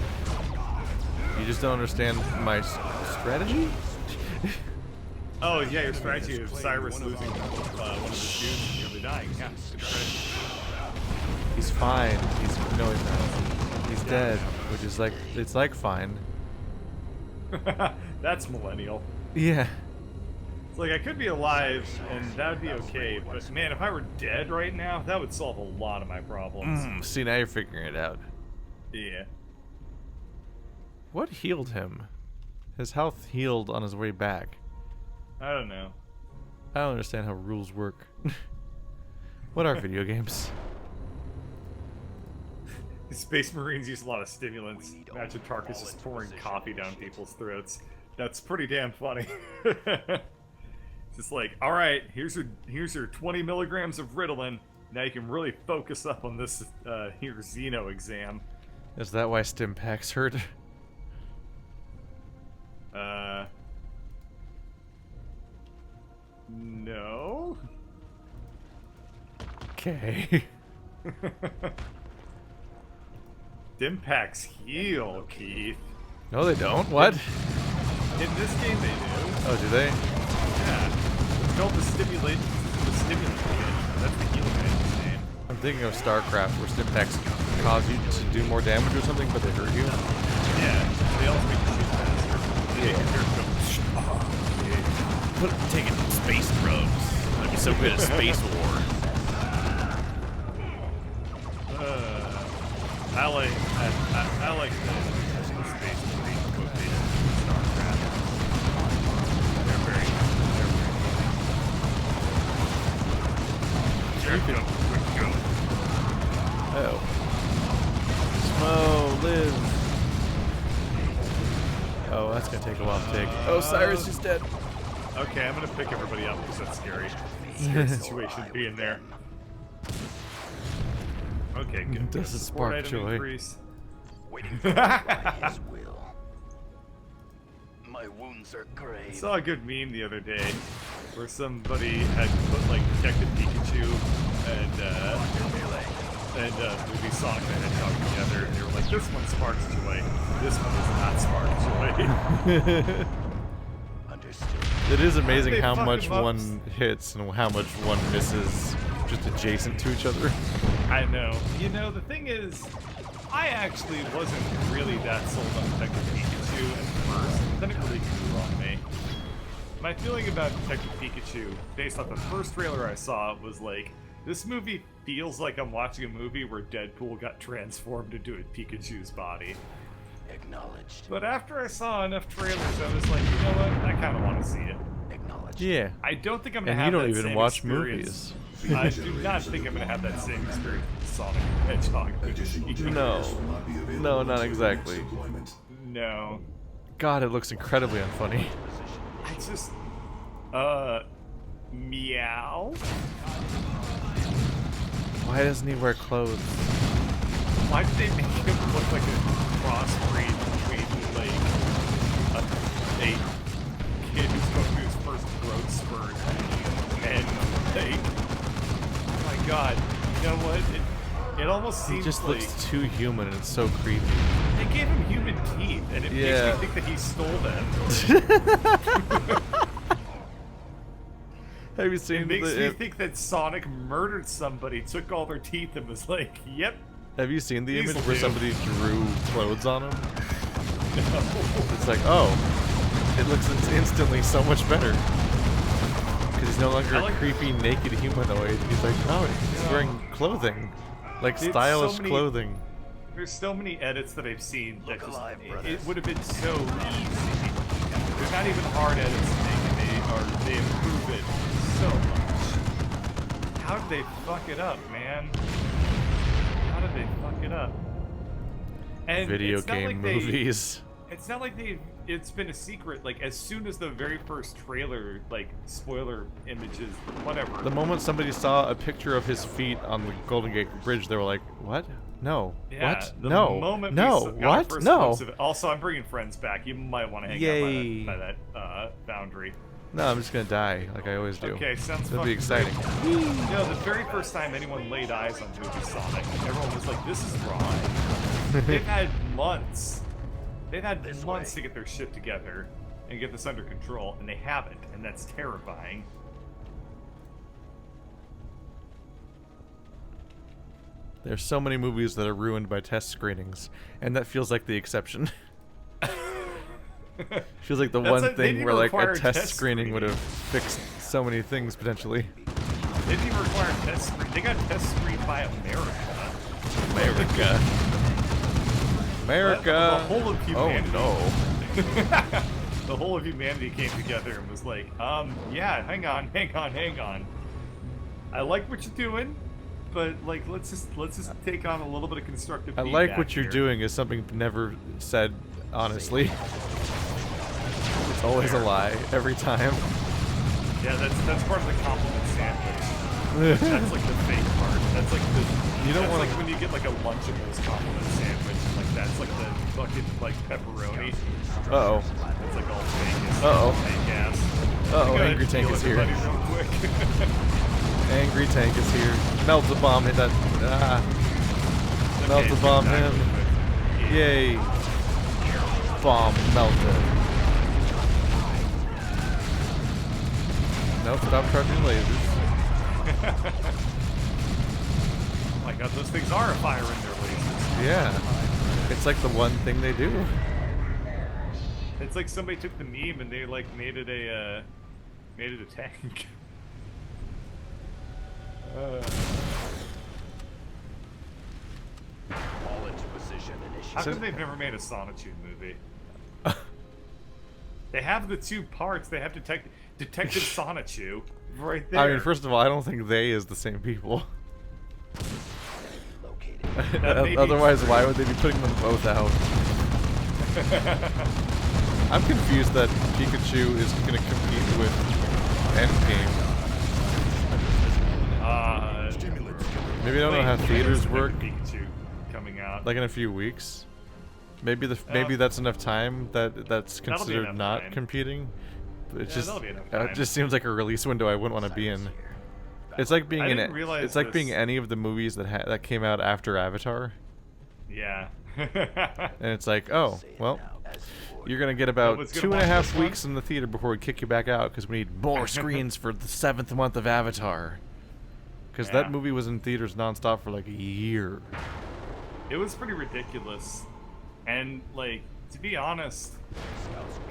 You just don't understand my strategy? Oh yeah, your strategy of Cyrus losing one of his dudes and nearly dying. Yeah, good strategy. He's fine. No, he's not. He's dead, which is like, it's like fine. That's millennial. Yeah. It's like I could be alive and that would be okay, but man, if I were dead right now, that would solve a lot of my problems. See, now you're figuring it out. Yeah. What healed him? His health healed on his way back. I don't know. I don't understand how rules work. What are video games? Space Marines use a lot of stimulants. Imagine Tarkus just pouring coffee down people's throats. That's pretty damn funny. Just like, all right, here's your 20 milligrams of Ritalin. Now you can really focus up on this here Xeno exam. Is that why stim packs hurt? No. Okay. Stimpaks heal, Keith. No, they don't. What? In this game, they do. Oh, do they? Yeah. It's called the stimulant kit. That's the healing man's name. I'm thinking of StarCraft, where stimpaks cause you to do more damage or something, but they hurt you. Yeah. They also make you shoot faster. They make your character go. Put taking space drugs. I'd be so good at Space War. I like the space marine quotation in StarCraft. They're very go. Oh. Smo, live. Oh, that's gonna take a while to take. Oh, Cyrus is dead. Okay, I'm gonna pick everybody up because that's scary. Scary situation being there. Okay, good. Doesn't Support spark item joy. increase. Waiting for his will. My wounds are I grave. saw a good meme the other day where somebody had put like Detective Pikachu and movie Sonic the Hedgehog together, and they were like, this one sparks joy, this one does not spark joy. Understood. It is amazing They how fuck much him up. one hits and how much one misses just adjacent to each other. I know. You know, the thing is, I actually wasn't really that sold on Detective Pikachu at first, but then it really grew on me. My feeling about Detective Pikachu, based off the first trailer I saw, was like, this movie feels like I'm watching a movie where Deadpool got transformed into a Pikachu's body. Acknowledged. But after I saw enough trailers, I was like, you know what? I kind of want to see it. Acknowledged. Yeah. I don't think I'm gonna And you have don't that even same watch experience. movies. I do not think I'm gonna have that same experience with Sonic the Hedgehog. Additional No. generators will not be available No, not until your next exactly. deployment. No. God, it looks incredibly unfunny. I just, meow? Why doesn't he wear clothes? Why did they make him look like a crossbreed between, like, a kid who's going through his first growth spurt and, like, oh my god, you know what? It almost He seems just like looks too human and it's so creepy. they gave him human teeth, and it Yeah. makes me think that he stole them. Have you seen It makes the? me think that Sonic murdered somebody, took all their teeth, and was like, "Yep." Have you seen the These image will where do. somebody drew clothes on him? It's like, oh, it looks instantly so much better. Because he's no longer I a like- creepy naked humanoid. He's like, oh, he's wearing clothing, like It's stylish so many- clothing. There's so many edits that I've seen that Look just, alive, it brothers. would have been so easy. They're not even hard edits to make, and they improve it so much. How did they fuck it up, man? How did they fuck it up? And Video it's not game like movies. It's not like it's been a secret. Like, as soon as the very first trailer, like, spoiler images, whatever. The moment somebody saw a picture of his feet on the Golden Gate Bridge, they were like, what? No. Yeah, What? the No. moment No. we got our What? first No. glimpse of it. Also, I'm bringing friends back. You might want to hang Yay. out by that boundary. No, I'm just gonna die, like I always do. Okay, sounds That'd be fucking exciting. great. You know, the very first time anyone laid eyes on movie Sonic, everyone was like, "This is wrong." They've had months. They've had months to get their shit together. and get this under control, and they haven't, and that's terrifying. There's so many movies that are ruined by test screenings, and that feels like the exception. Feels like the one thing where like a test screening would have fixed so many things potentially. They didn't even require test screen. They got test screened by America. America. The whole of humanity. Oh no. The whole of humanity came together and was like, yeah, hang on. I like what you're doing, but like let's just take on a little bit of constructive feedback. I like what you're doing is something never said honestly. It's always a lie every time. Yeah, that's part of the compliment sandwich. That's like the fake part. That's like the like when you get like a Lunchables compliment sandwich, like that's like the fucking like pepperoni. Uh-oh. It's like all fake. Uh-oh. Fake ass. Uh-oh, Angry Tank is here. Angry Tank is here. Melt the bomb, hit that. Melt the bomb him. Yay. Bomb melted. Nope, stop charging lasers. Oh my god, those things are firing their lasers. Yeah. It's like the one thing they do. It's like somebody took the meme and they like made it a tank. Fall into position. How come they've never made a Sonotune movie? They have the two parts. They have Detective Sonichu right there. I mean, first of all, I don't think they is the same people. Otherwise, why would they be putting them both out? I'm confused that Pikachu is going to compete with Endgame. Maybe I don't know how theaters work. Pikachu coming out. Like in a few weeks. Maybe that's enough time that's considered not time. competing. But it it just seems like a release window I wouldn't want to be in. It's like being in it's like being any of the movies that came out after Avatar. Yeah. And it's like, oh, well, you're going to get about 2.5 weeks in the theater before we kick you back out because we need more screens for the 7th month of Avatar. Because that movie was in theaters nonstop for like a year. It was pretty ridiculous. And, like, to be honest,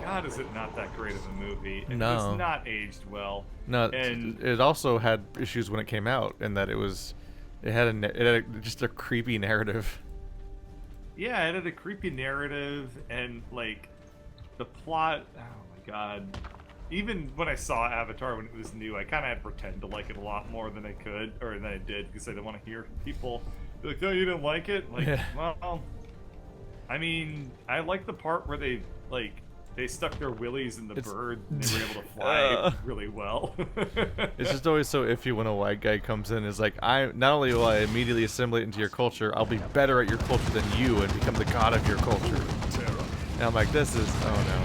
God, is it not that great of a movie? And No. It was not aged well. No, and it also had issues when it came out, in that it had just a creepy narrative. Yeah, it had a creepy narrative, and like the plot. Oh my god! Even when I saw Avatar when it was new, I kind of had to pretend to like it a lot more than I could, or than I did, because I didn't want to hear people be like, "Oh, you didn't like it?" Like, well, I mean, I like the part where they stuck their willies in the bird and they were able to fly really well. It's just always so iffy when a white guy comes in and is like, not only will I immediately assimilate into your culture, I'll be better at your culture than you and become the god of your culture. And I'm like, this is, oh no.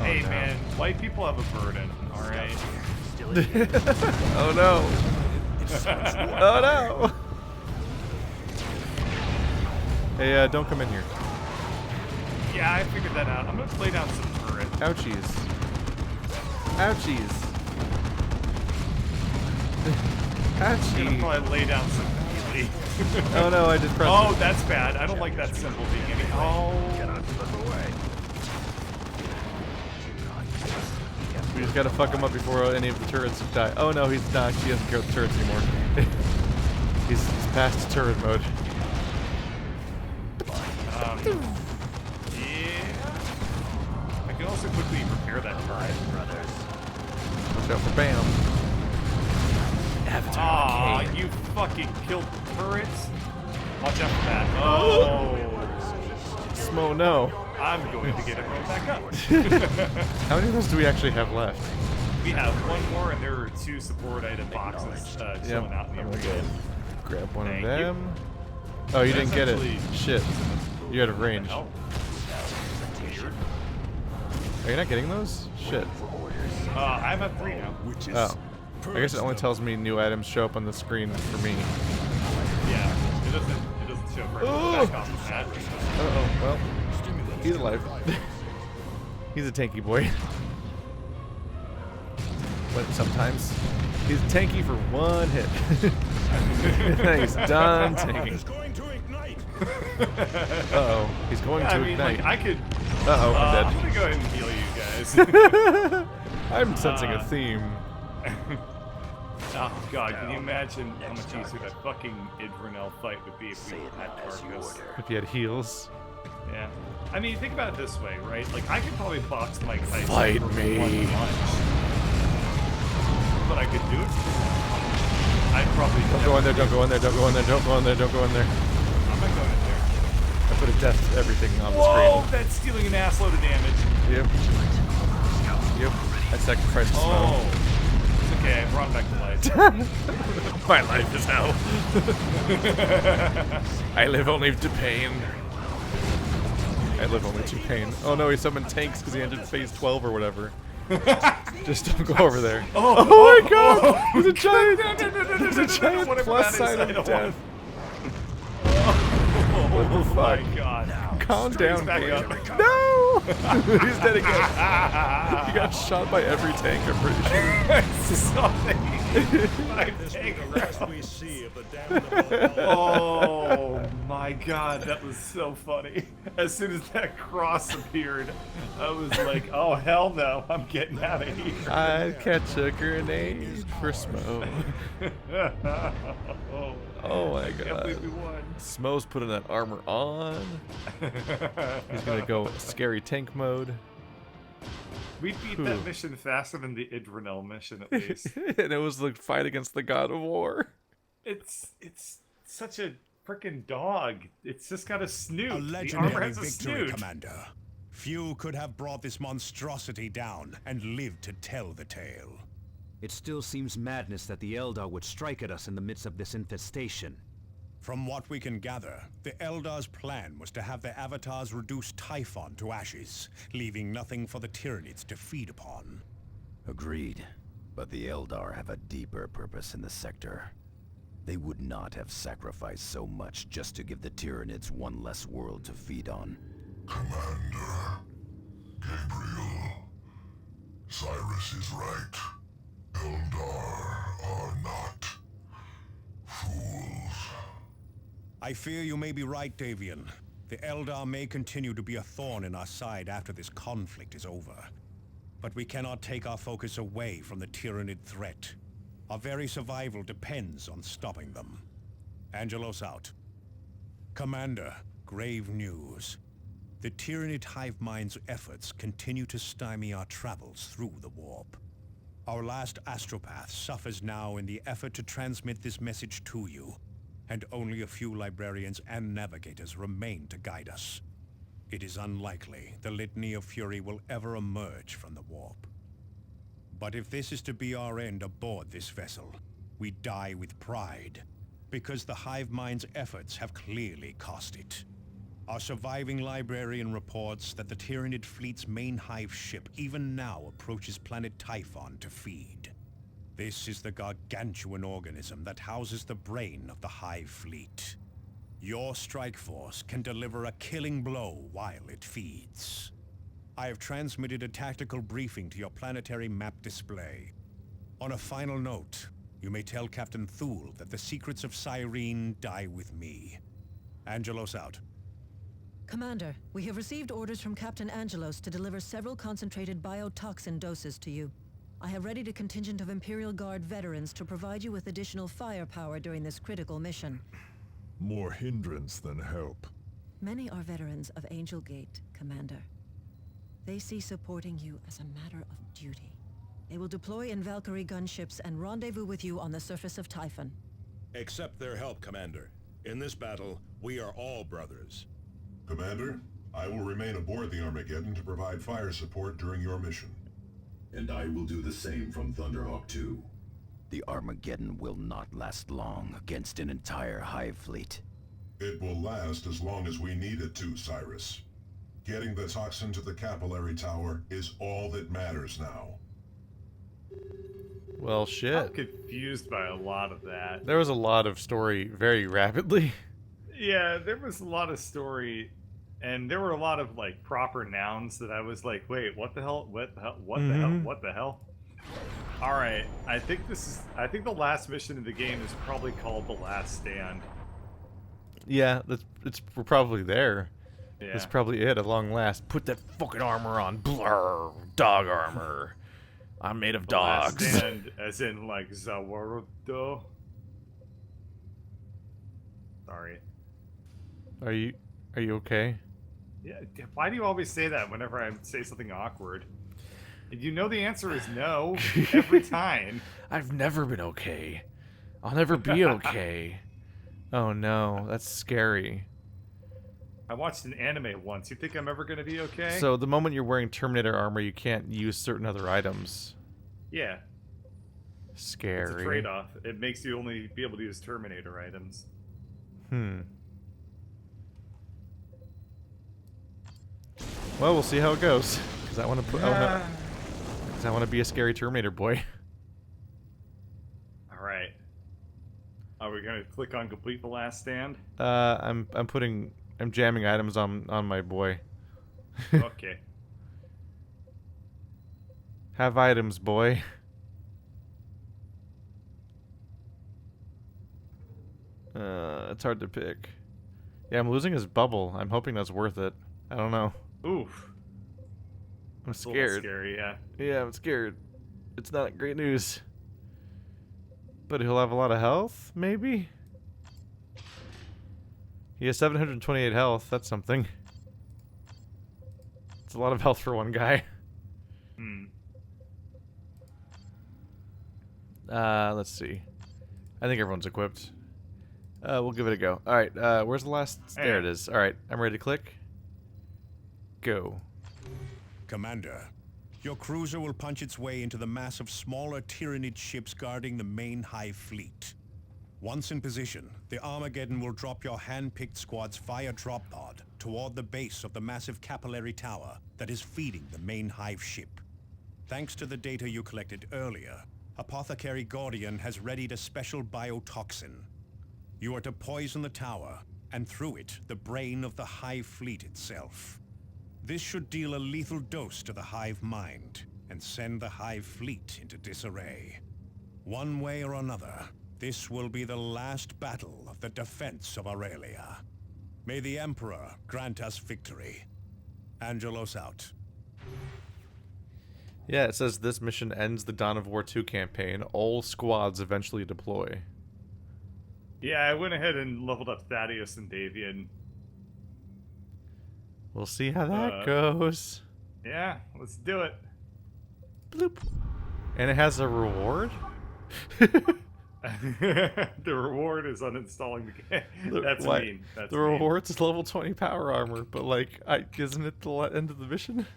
Hey man, white people have a burden, alright? Oh no. Oh no. Hey, don't come in here. Yeah, I figured that out. I'm gonna play down some turret. Ouchies. Ouchies. Ouchie. I'm gonna probably lay down some melee. Oh no, I just pressed Oh, that's bad. I don't like that symbol being any. Oh. We just gotta fuck him up before any of the turrets die. Oh no, he's not. He doesn't care about the turrets anymore. he's past turret mode. I can also quickly repair that turret. brothers. Watch out for Bam. Aw, you fucking killed the turrets. Watch out for that. Oh. Smo, no. I'm going to get everyone back up. How many of those do we actually have left? We have one more, and there are 2 support item boxes chilling out in the area. Grab one Thank of them. Oh, you didn't get it. Shit. You're out of range. Weird. Are you not getting those? Shit. I'm at 3 now. Oh. I guess it only tells me new items show up on the screen for me. Yeah, it doesn't show for everyone. Back off of that. Uh-oh, well, he's alive. Thank you. He's alive. He's a tanky boy. But sometimes he's tanky for one hit. Then he's done tanking. Is going to ignite. Uh-oh. He's going to ignite. Like, I could... Uh-oh, I'm dead. I'm gonna go ahead and heal you guys. I'm sensing a theme. Oh god, can you imagine how much easier that fucking Idranel fight would be if we had Tarkus? If he had heals. Yeah. I mean, think about it this way, right? Like, I could probably box Mike Tyson Fight for me. one punch. But I could do it. I'd probably... Don't go in there, don't go in there, don't go in there, don't go in there, don't go in there. I'm not going in there. I put a death to everything on the Whoa, screen. that's stealing an assload of damage. Yep. Yep. I sacrificed the snow. Oh. It's okay, I brought him back to life. My life is hell. I live only to pain. I live only to pain. Oh no, he summoned tanks because he entered phase 12 or whatever. Just don't go over there. Oh my god! There's a giant, there's a giant plus sign of death. What the fuck? My god. Calm down, back game. up. No! He's dead again. He got shot by every tank, I'm pretty sure. This will be the last we see of the damnable. Oh my god, that was so funny. As soon as that cross appeared, I was like, oh hell no, I'm getting out of here. I'd catch a grenade for Smo. Oh my Can't god. believe we won. Smo's putting that armor on. He's gonna go scary tank mode. We beat that mission faster than the Idranel mission, at least. And it was the fight against the god of war. It's such a freaking dog. It's just got a snoot. A The armor legendary has a victory, snoot. Commander. Few could have brought this monstrosity down and lived to tell the tale. It still seems madness that the Eldar would strike at us in the midst of this infestation. From what we can gather, the Eldar's plan was to have the Avatars reduce Typhon to ashes, leaving nothing for the Tyranids to feed upon. Agreed. But the Eldar have a deeper purpose in the sector. They would not have sacrificed so much just to give the Tyranids one less world to feed on. Commander, Gabriel, Cyrus is right. Eldar are not fools. I fear you may be right, Davian. The Eldar may continue to be a thorn in our side after this conflict is over. But we cannot take our focus away from the Tyranid threat. Our very survival depends on stopping them. Angelos out. Commander, grave news. The Tyranid hive mind's efforts continue to stymie our travels through the warp. Our last astropath suffers now in the effort to transmit this message to you, and only a few librarians and navigators remain to guide us. It is unlikely the Litany of Fury will ever emerge from the warp. But if this is to be our end aboard this vessel, we die with pride, because the hive mind's efforts have clearly cost it. Our surviving librarian reports that the Tyranid fleet's main hive ship even now approaches planet Typhon to feed. This is the gargantuan organism that houses the brain of the hive fleet. Your strike force can deliver a killing blow while it feeds. I have transmitted a tactical briefing to your planetary map display. On a final note, you may tell Captain Thule that the secrets of Cyrene die with me. Angelos out. Commander, we have received orders from Captain Angelos to deliver several concentrated biotoxin doses to you. I have readied a contingent of Imperial Guard veterans to provide you with additional firepower during this critical mission. More hindrance than help. Many are veterans of Angel Gate, Commander. They see supporting you as a matter of duty. They will deploy in Valkyrie gunships and rendezvous with you on the surface of Typhon. Accept their help, Commander. In this battle, we are all brothers. Commander, I will remain aboard the Armageddon to provide fire support during your mission. And I will do the same from Thunderhawk 2. The Armageddon will not last long against an entire hive fleet. It will last as long as we need it to, Cyrus. Getting the toxin to the capillary tower is all that matters now. Well, shit. I'm confused by a lot of that. There was a lot of story very rapidly. Yeah, there was a lot of story, and there were a lot of like proper nouns that I was like, wait, what the hell? What the hell? What the Mm-hmm. hell? What the hell? All right, I think the last mission in the game is probably called The Last Stand. Yeah, we're probably there. Yeah. That's probably it at long last. Put that fucking armor on. Blur. Dog armor. I'm made of The Last dogs. Stand, as in like Zawarudo. Sorry. Are you okay? Yeah. Why do you always say that whenever I say something awkward? You know the answer is no every time. I've never been okay. I'll never be okay. Oh no, that's scary. I watched an anime once. You think I'm ever gonna be okay? So the moment you're wearing Terminator armor, you can't use certain other items. Yeah. Scary. It's a trade-off. It makes you only be able to use Terminator items. Well, we'll see how it goes. Because I want to put. I want to be a scary Terminator boy. All right. Are we gonna click on complete the last stand? I'm jamming items on my boy. Okay. Have items, boy. It's hard to pick. Yeah, I'm losing his bubble. I'm hoping that's worth it. I don't know. Oof. I'm It's a little scared. scary, yeah. Yeah, I'm scared. It's not great news. But he'll have a lot of health, maybe? He has 728 health. That's something. It's a lot of health for one guy. Let's see. I think everyone's equipped. We'll give it a go. Alright, where's the last? There it is. Alright, I'm ready to click. Go. Commander, your cruiser will punch its way into the mass of smaller Tyranid ships guarding the main Hive fleet. Once in position, the Armageddon will drop your hand-picked squad's fire drop pod toward the base of the massive capillary tower that is feeding the main Hive ship. Thanks to the data you collected earlier, Apothecary Gordian has readied a special biotoxin. You are to poison the tower, and through it, the brain of the Hive fleet itself. This should deal a lethal dose to the Hive mind, and send the Hive fleet into disarray. One way or another, this will be the last battle of the defense of Aurelia. May the Emperor grant us victory. Angelos out. Yeah, it says this mission ends the Dawn of War 2 campaign. All squads eventually deploy. Yeah, I went ahead and leveled up Thaddeus and Davian. We'll see how that goes. Yeah, let's do it. Bloop. And it has a reward? The reward is uninstalling the game. That's mean. That's the reward's is level 20 power armor, but like, isn't it the end of the mission?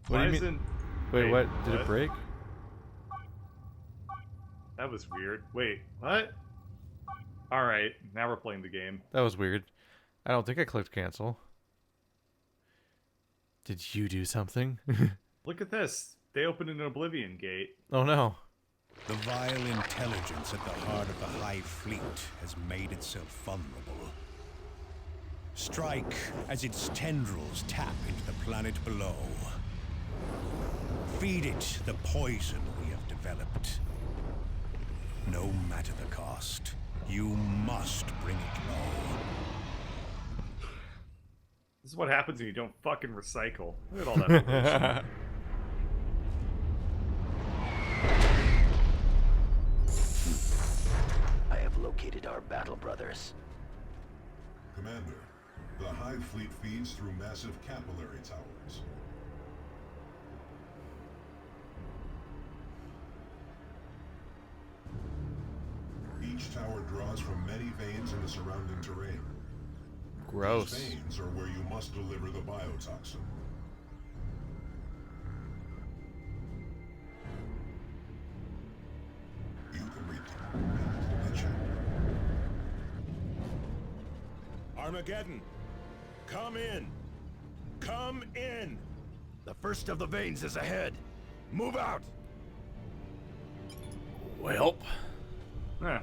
What do you mean? Wait, what? Did it break? That was weird. Wait, what? Alright, now we're playing the game. That was weird. I don't think I clicked cancel. Did you do something? Look at this. They opened an Oblivion gate. Oh no. The vile intelligence at the heart of the Hive fleet has made itself vulnerable. Strike as its tendrils tap into the planet below. Feed it the poison we have developed. No matter the cost, you must bring it low. This is what happens when you don't fucking recycle. Look at all that pollution. I have located our battle brothers. Commander, the Hive fleet feeds through massive capillary towers. Each tower draws from many veins in the surrounding terrain. Gross. These veins are where you must deliver the biotoxin. You can read the picture. Armageddon, come in! Come in! The first of the veins is ahead. Move out! Well. Huh.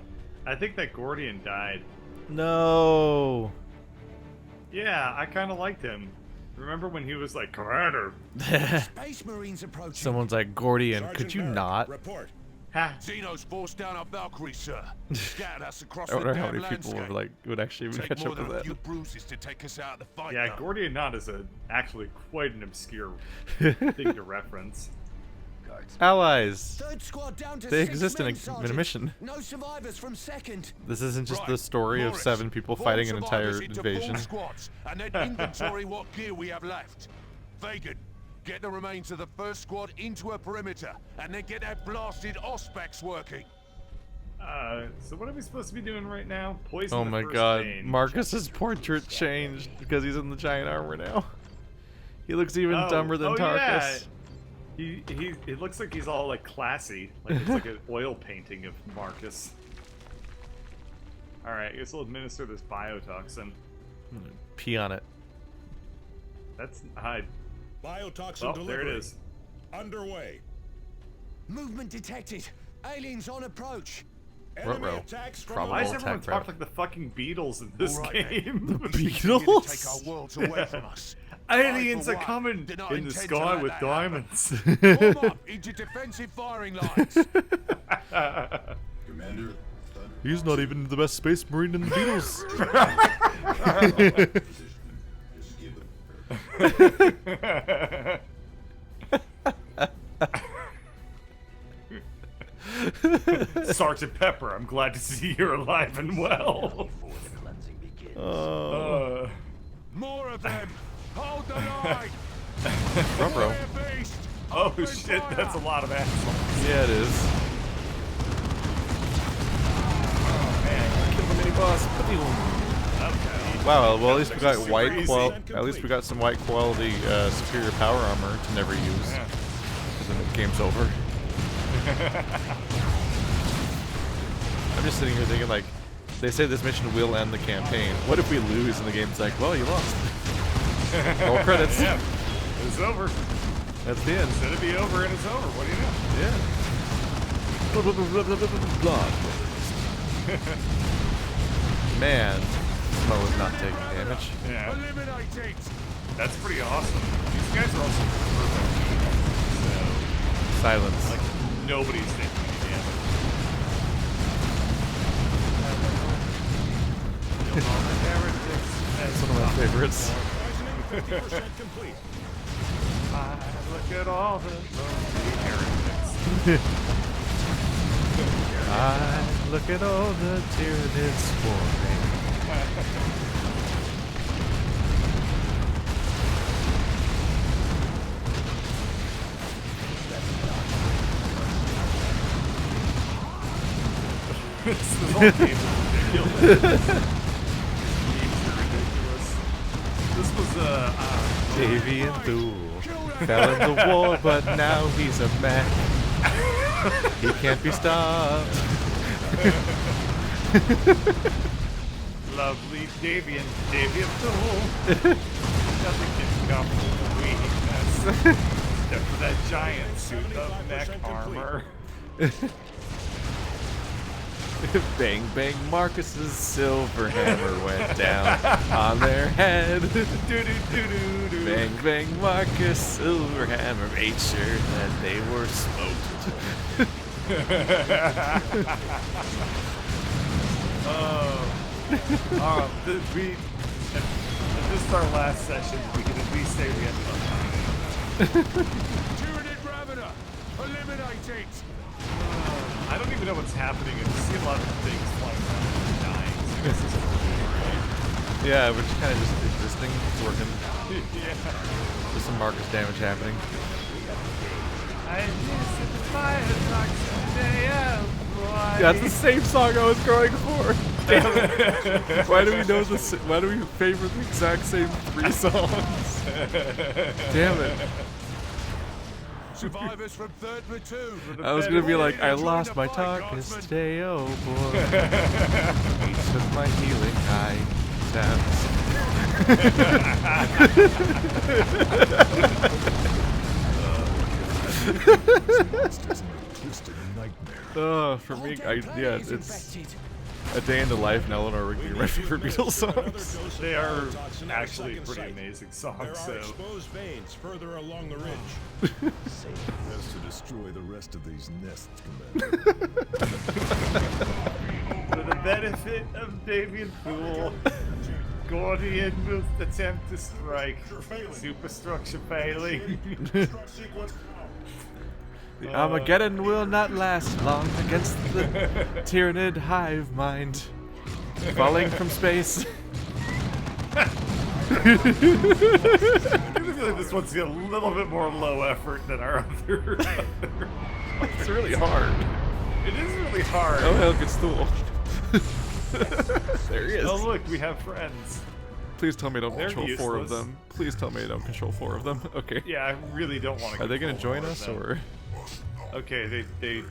I think that Gordian died. No. Yeah, I kind of liked him. Remember when he was like, Commander? Space Marines approaching. Someone's like, Gordian, Sergeant could you Merrick, not? Report. Ha. Xenos forced down our Valkyries, sir. Scattered us across I wonder the how damn many people landscape. would actually even Take catch more up than with a that. few bruises to take us out of the fight. Yeah, though. Gordian Knot is actually quite an obscure thing to reference. Allies. Third squad down to They 6 exist in men, a Sergeant. mission. No survivors from second. This isn't just Right. the story of Morris, 7 people form fighting an survivors entire into invasion. full squads, and then inventory what gear we have left. Vegan, get the remains of the first squad into a perimeter, and then get that blasted Auspex working. So what are we supposed to be doing right now? Poison Oh the my first god, vein. Marcus's portrait changed because he's in the giant armor now. He looks even dumber than Tarkus. Yeah. It looks like he's all like classy, like it's like an oil painting of Marcus. All right, I guess we'll administer this biotoxin. Pee on it. That's Biotoxin Oh, delivery. there it is. Underway. Movement detected. Aliens on approach. Enemy Ruh-roh. attacks from Probable Why does above. everyone attack talk route. like the fucking Beatles in this All right, then. game? These things are gonna Beatles? take our worlds away from us. Aliens I, are for one, coming do not in the intend to sky let with that happen. diamonds. Form up into defensive firing lines. Commander, He's not even the best space marine in the Beatles. just give them. Sergeant Pepper, I'm glad to see you're alive and well. Oh, More of them. Hold the line. Ruh-roh. Fire beast. Oh Open shit, fire. that's a lot of assholes. Yeah, it is. Oh man, Kill the mini boss. okay. Wow, well at least we got Super white easy. at least we got some white quality superior power armor to never use. Yeah. Because then the game's over. I'm just sitting here thinking like, they say this mission will end the campaign. What if we lose and the game's like, well, you lost. Roll credits. Yeah, it's over. That's the end. Said it'd be over and it's over. What do you know? Yeah. Blood. Man, Smo is not taking damage. Yeah, Eliminate it. that's pretty awesome. These guys are also perfect. So, Silence. like, nobody's taking any damage. That's one of my favorites. Poisoning 50% complete. Look at all the lonely heretics. Look at all the Tyranids swarming. This whole game is ridiculous. Games are ridiculous. This was Davy and Thule fell in the war, but now he's a mech. He can't be stopped. lovely Davian Tool. Nothing can come between us except for that giant suit of mech armor. Bang bang, Marcus's silver hammer went down on their head. Do-do-do-do-do. Bang bang, Marcus silver hammer made sure that they were smoked. If this is our last session, we can at least say we had fun. Tyranid Ravener. Eliminate it. I don't even know what's happening. I just see a lot of things flying around and dying. So I guess this is right? Yeah, we're just kind of just existing. It's working. Yeah. There's some Marcus damage happening. I miss the fire today, That's the same song I was going for. Damn it. Why do we know this? Why do we favor the exact same 3 songs? Damn it. Survivors from 3rd Platoon. I was gonna be like, I Join lost the my fight, talkers Guardsmen. today, oh boy. Each of my healing items. Oh, for me, yeah, it's. I A Day in the Life and Eleanor Rigby are my favorite Beatles songs. They are actually pretty amazing songs. There are So exposed veins further along the ridge. As to destroy the rest of these nests, Commander. for the benefit of Damien Poole, Gordian will attempt to strike. Superstructure failing. The Armageddon will not last long against the Tyranid hive mind. Falling from space. I feel like this one's a little bit more low effort than our other. It's really hard. It is really hard. Oh, Helge Stool. There he is. Oh, look, we have friends. Please tell me I don't They're control 4 of useless. them. Please tell me I don't control 4 of them. Okay. Yeah, I really don't want to. Are they gonna join us or? Okay, they.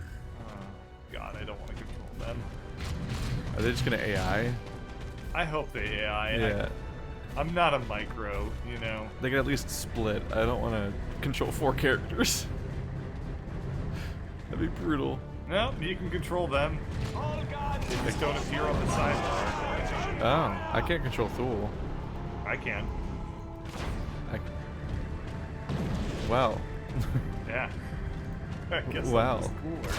God, I don't want to control them. Are they just gonna AI? I hope they AI. Yeah. I'm not a micro, you know. They can at least split. I don't want to control 4 characters. That'd be brutal. No, you can control them. They just don't appear on the sidebar. Oh, I can't control Thule. I can. Wow. Yeah. I guess Wow. that was cooler.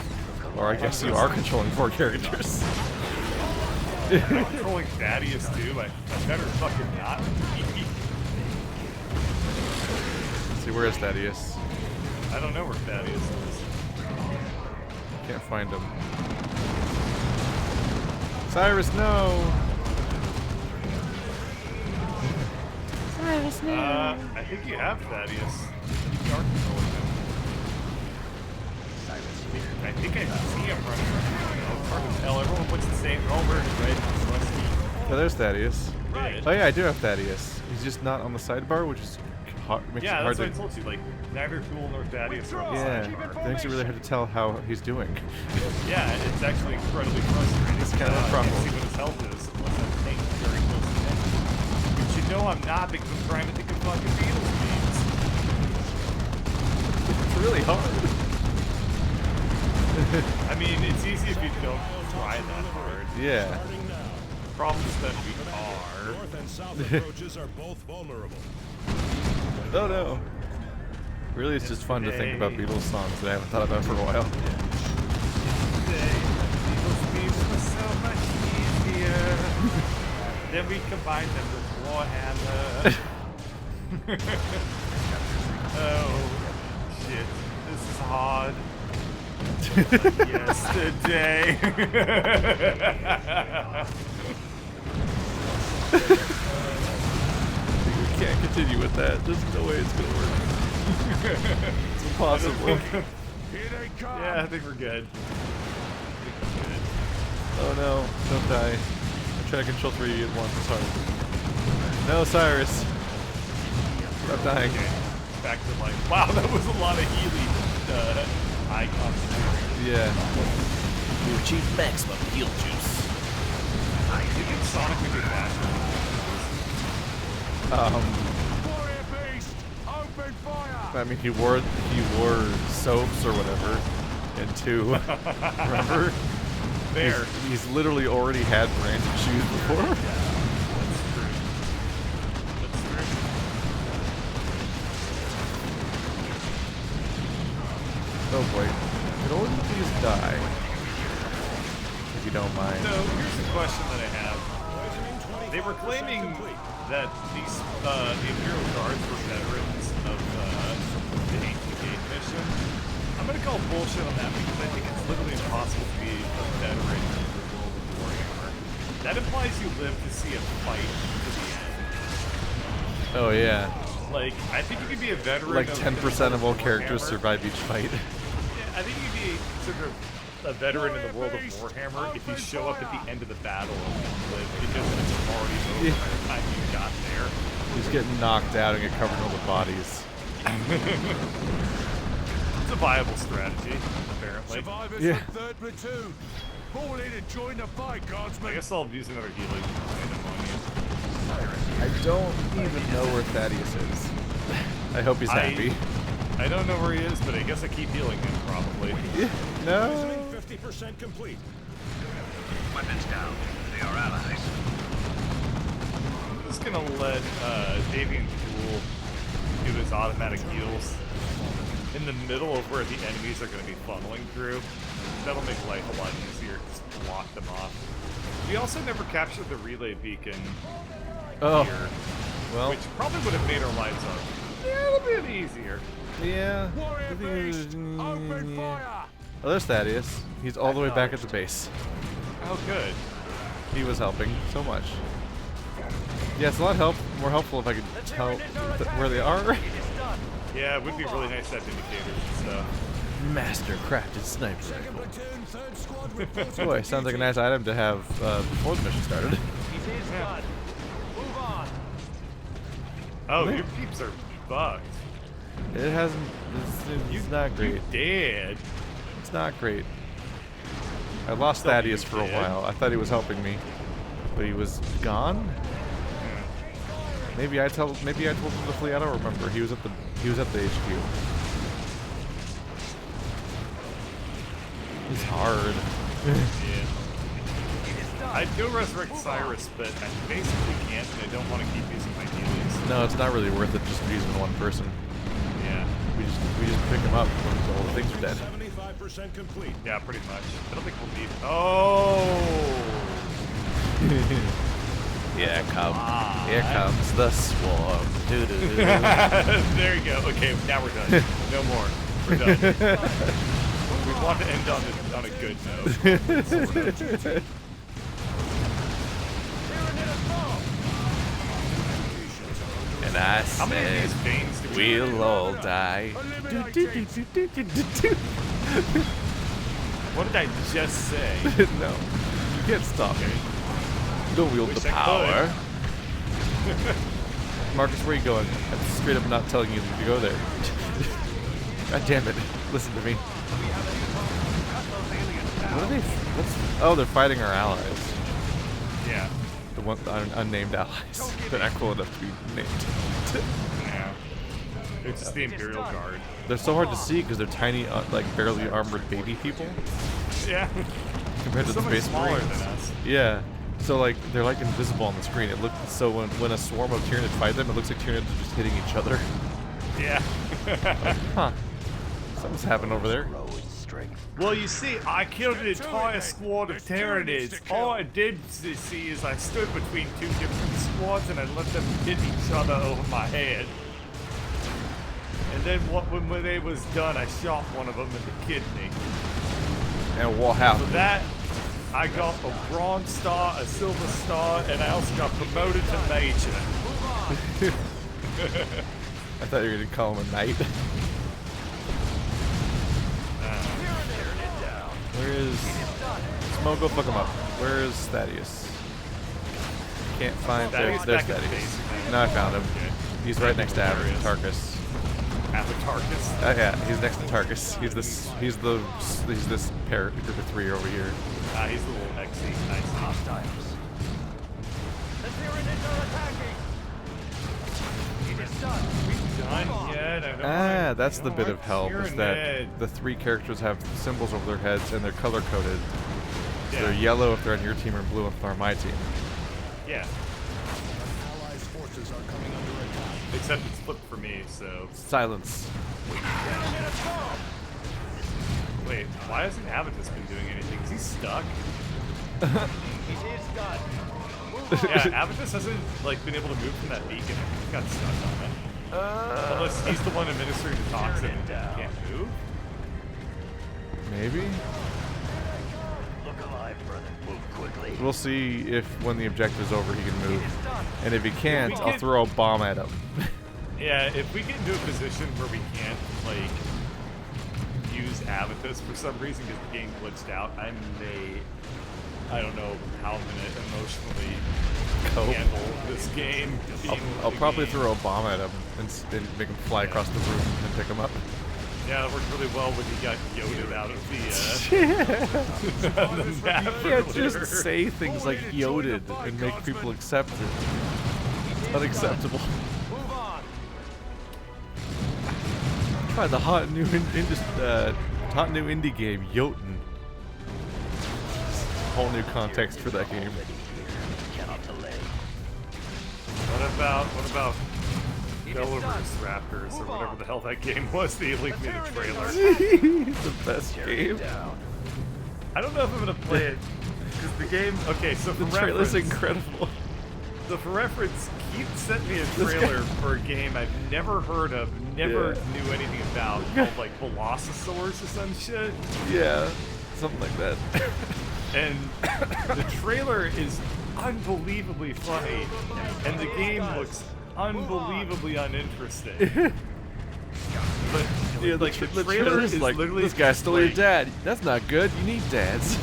Or I guess you are controlling 4 characters. I'm controlling Thaddeus too. I better fucking not. Let's see, where is Thaddeus? I don't know where Thaddeus is. Can't find him. Cyrus, no! Cyrus, no! I think you have Thaddeus. You are controlling him. I think I see him running around. Oh, it's hard to tell. Everyone puts the same Homer, right? Oh, there's Thaddeus. Right. Oh yeah, I do have Thaddeus. He's just not on the sidebar, which is hard, makes it Yeah, hard that's to... what I told you. Like, neither Fool nor Thaddeus are on the Yeah, sidebar. it makes it really hard to tell how he's doing. Yeah, it's actually incredibly frustrating. It's kind of a I problem. can't see what his health is unless I'm paying very close attention. But you know I'm not because I'm trying to think of fucking Beatles memes. It's really hard. I mean, it's easy if you don't try that hard. Yeah. Problem is that we are. North and south approaches are both vulnerable. Oh no. Really, it's just fun to think about Beatles songs that I haven't thought about for a while. Beatles memes were so much easier. Then we combined them with Warhammer. Oh, shit. This is hard. Yesterday. We can't continue with that. There's no way it's gonna work. It's impossible. Yeah, I think we're good. Oh no, don't die. I'm trying to control 3 at once, it's hard. No, Cyrus. Stop dying. Okay. Back to life. Wow, that was a lot of healing icons. Yeah. You achieve maximum heal juice. I think it's Sonic would be faster. I mean, he wore soaps or whatever in 2. Remember? There. He's literally already had branded shoes before. That's true. That's true. Oh boy. Could all of you please die? If you don't mind. So here's the question that I have. They were claiming that these the Imperial Guards were veterans of the 18th Gate mission. I'm gonna call bullshit on that because I think it's literally impossible to be a veteran in the world of Warhammer. That implies you live to see a fight to the end. Oh yeah. Like, I think you could be a veteran. Like 10% of all characters survive each fight. Yeah, I think you could be sort of a veteran in the world of Warhammer if you show up at the end of the battle and live because it's already over by the time you got there. He's getting knocked out and get covered in all the bodies. It's a viable strategy, apparently. Survivors Yeah. from 3rd Platoon. Fall in and join the fight, guardsmen. I guess I'll use another healing item on you. I don't even know where Thaddeus is. I hope he's happy. I don't know where he is, but I guess I keep healing him, probably. No. 50% complete. Weapons down. They are allies. I'm just gonna let Davian Tool do his automatic heals in the middle of where the enemies are going to be funneling through. That'll make life a lot easier. Just block them off. We also never captured the relay beacon here, well, which probably would have made our lives a little bit easier. Yeah. Oh, there's Thaddeus. He's all the way back at the base. Oh, good. He was helping so much. Yeah, it's a lot more helpful if I could tell where they are. Yeah, it would be really nice to have indicators and stuff. Master crafted sniper rifle. Boy, sounds like a nice item to have before the mission started. Yeah. Oh, your peeps are bugged. It hasn't. It's not great. You did. It's not great. I lost Thaddeus for a while. I thought he was helping me, but he was gone. Maybe I told him to flee. I don't remember. He was at the HQ. It's hard. Yeah. I'd go resurrect Cyrus, but I basically can't, and I don't want to keep using my healings. No, it's not really worth it just using one person. Yeah. We just pick him up when all the things are dead. 75% complete. Yeah, pretty much. I don't think we'll need. Oh. Here comes the swarm. There you go. Okay, now we're done. No more. We're done. We want to end on a good note. Sort of. And I said, we'll all die. What did I just say? No, you can't stop me. Don't wield the power. Marcus, where are you going? I'm straight up not telling you to go there. God damn it. Listen to me. What are they? Oh, they're fighting our allies. Yeah. The unnamed allies. They're not cool enough to be named. Yeah. It's just the Imperial Guard. They're so hard to see because they're tiny, like barely armored baby people. Yeah. Compared to the Space smaller Marines. than us. Yeah. So like they're like invisible on the screen. It looks so when a swarm of Tyranids fight them, it looks like Tyranids are just hitting each other. Yeah. Huh. Something's happened over there. Well, you see, I killed an entire squad of Tyranids. All I did see is I stood between two different squads and I let them hit each other over my head. And then when they was done, I shot one of them in the kidney. And what happened? For that, I got a bronze star, a silver star, and I also got promoted to major. I thought you were going to call him a knight. Where is... Smoke, go fuck him up. Where is Thaddeus? Can't find... There's Thaddeus. No, I found him. Okay. He's right next to Tarkus. Tarkus? Yeah, he's next to Tarkus. He's this pair group of three over here. He's the little XC. Nice. Hostiles. The Tyranids are attacking. It is done. Done yet? That's the bit of help, is that the three characters have symbols over their heads and they're color coded. So they're yellow if they're on your team and blue if they're on my team. Yeah. Allies' forces are coming under attack. Except it's flipped for me, so... Silence. Wait, why hasn't Avitus been doing anything? Is he stuck? Yeah, Avitus hasn't been able to move from that beacon. He got stuck on it. Unless he's the one administering the toxin and can't move? Maybe? Look alive, brother. Move quickly. We'll see if when the objective's over he can move. And if he can't, I'll throw a bomb at him. Yeah, if we get into a position where we can't, use Avitus for some reason because the game glitched out, I don't know how I'm going to emotionally handle this game. I'll probably throw a bomb at him and make him fly across the room and pick him up. Yeah, that worked really well when he got Yoda out of the map. You can't just say things like Yoded and make people accept it. Unacceptable. Try the hot new indie game, Jotun. whole new context for that game. What about Belarus Raptors or whatever the hell that game was that you leaked me the trailer? It's the best game. I don't know if I'm gonna play it because the game. Okay, so for The trailer's reference, incredible. So for reference, Keith sent me a trailer for a game I've never heard of, never knew anything about, called like Velocisaurs or some shit. Yeah, something like that. And the trailer is unbelievably funny, and the game looks unbelievably uninteresting. But yeah, like the trailer is like, literally this guy stole your like, dad. That's not good. You need dads.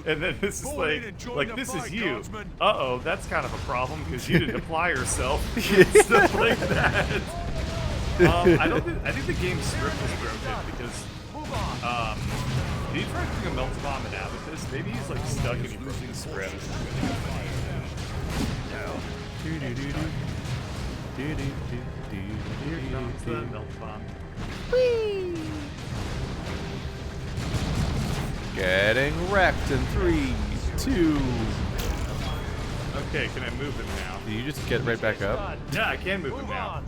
And then this is like this is you. Uh-oh, that's kind of a problem because you didn't apply yourself. Stuff like that. I think the game's script is broken because did he try to bring a melt bomb in Abacus? Maybe he's like stuck and he broke the script. Here comes the melt bomb. Whee! Getting wrecked in 3, 2. Okay, can I move him now? Did you just get right back up? Yeah, I can move him now.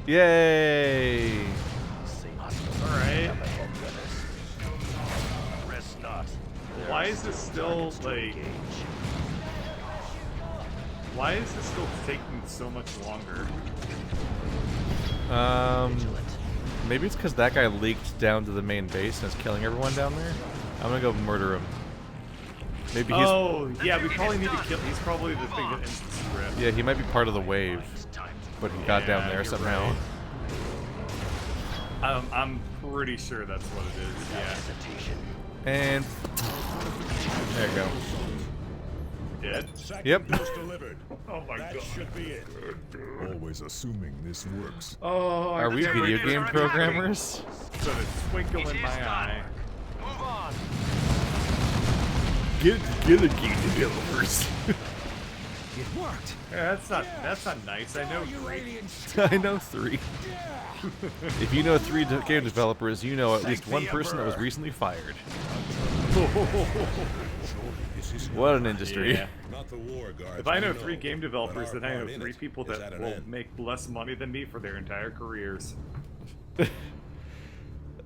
Yay! Alright. Why is this still like? Why is this still taking so much longer? Maybe it's because that guy leaked down to the main base and is killing everyone down there. I'm gonna go murder him. Maybe he's. Oh, yeah, we probably need to kill. He's probably the thing that ends the script. Yeah, he might be part of the wave, but he got down there you're somehow. Right. I'm pretty sure that's what it is. Yeah. And there you go. Dead? Yep. Delivered. Oh my that god. should be it. Always assuming this works. Oh, are we video game programmers? Got a twinkle in my eye. Move on. Get a game developers. It worked. Yeah, that's not nice. I know 3. I know 3. If you know 3 game developers, you know at least one person that was recently fired. What an industry. Yeah. If I know 3 game developers, then I know 3 people that will make less money than me for their entire careers.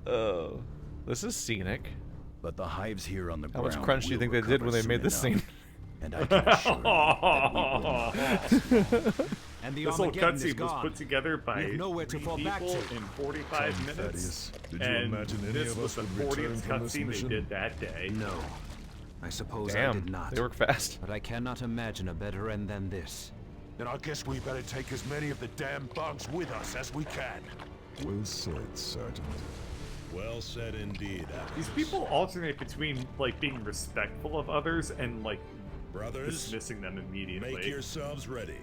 Oh, this is scenic. But the hives here on the How ground. much crunch do you think they did when they made this scene? And I can assure you that we will. And the This whole Armageddon is cutscene was gone. put together by We have nowhere 3 to fall people back to. in 45 minutes. Thaddeus, did you And imagine any this of was us the would return 40th from this cutscene they mission? did that day. No. I suppose I Damn, did not. they work fast. But I cannot imagine a better end than this. Then I guess we better take as many of the damn bugs with us as we can. Well said, Sergeant. Well said indeed. These people alternate between like being respectful of others and like Brothers, dismissing them immediately. make yourselves ready.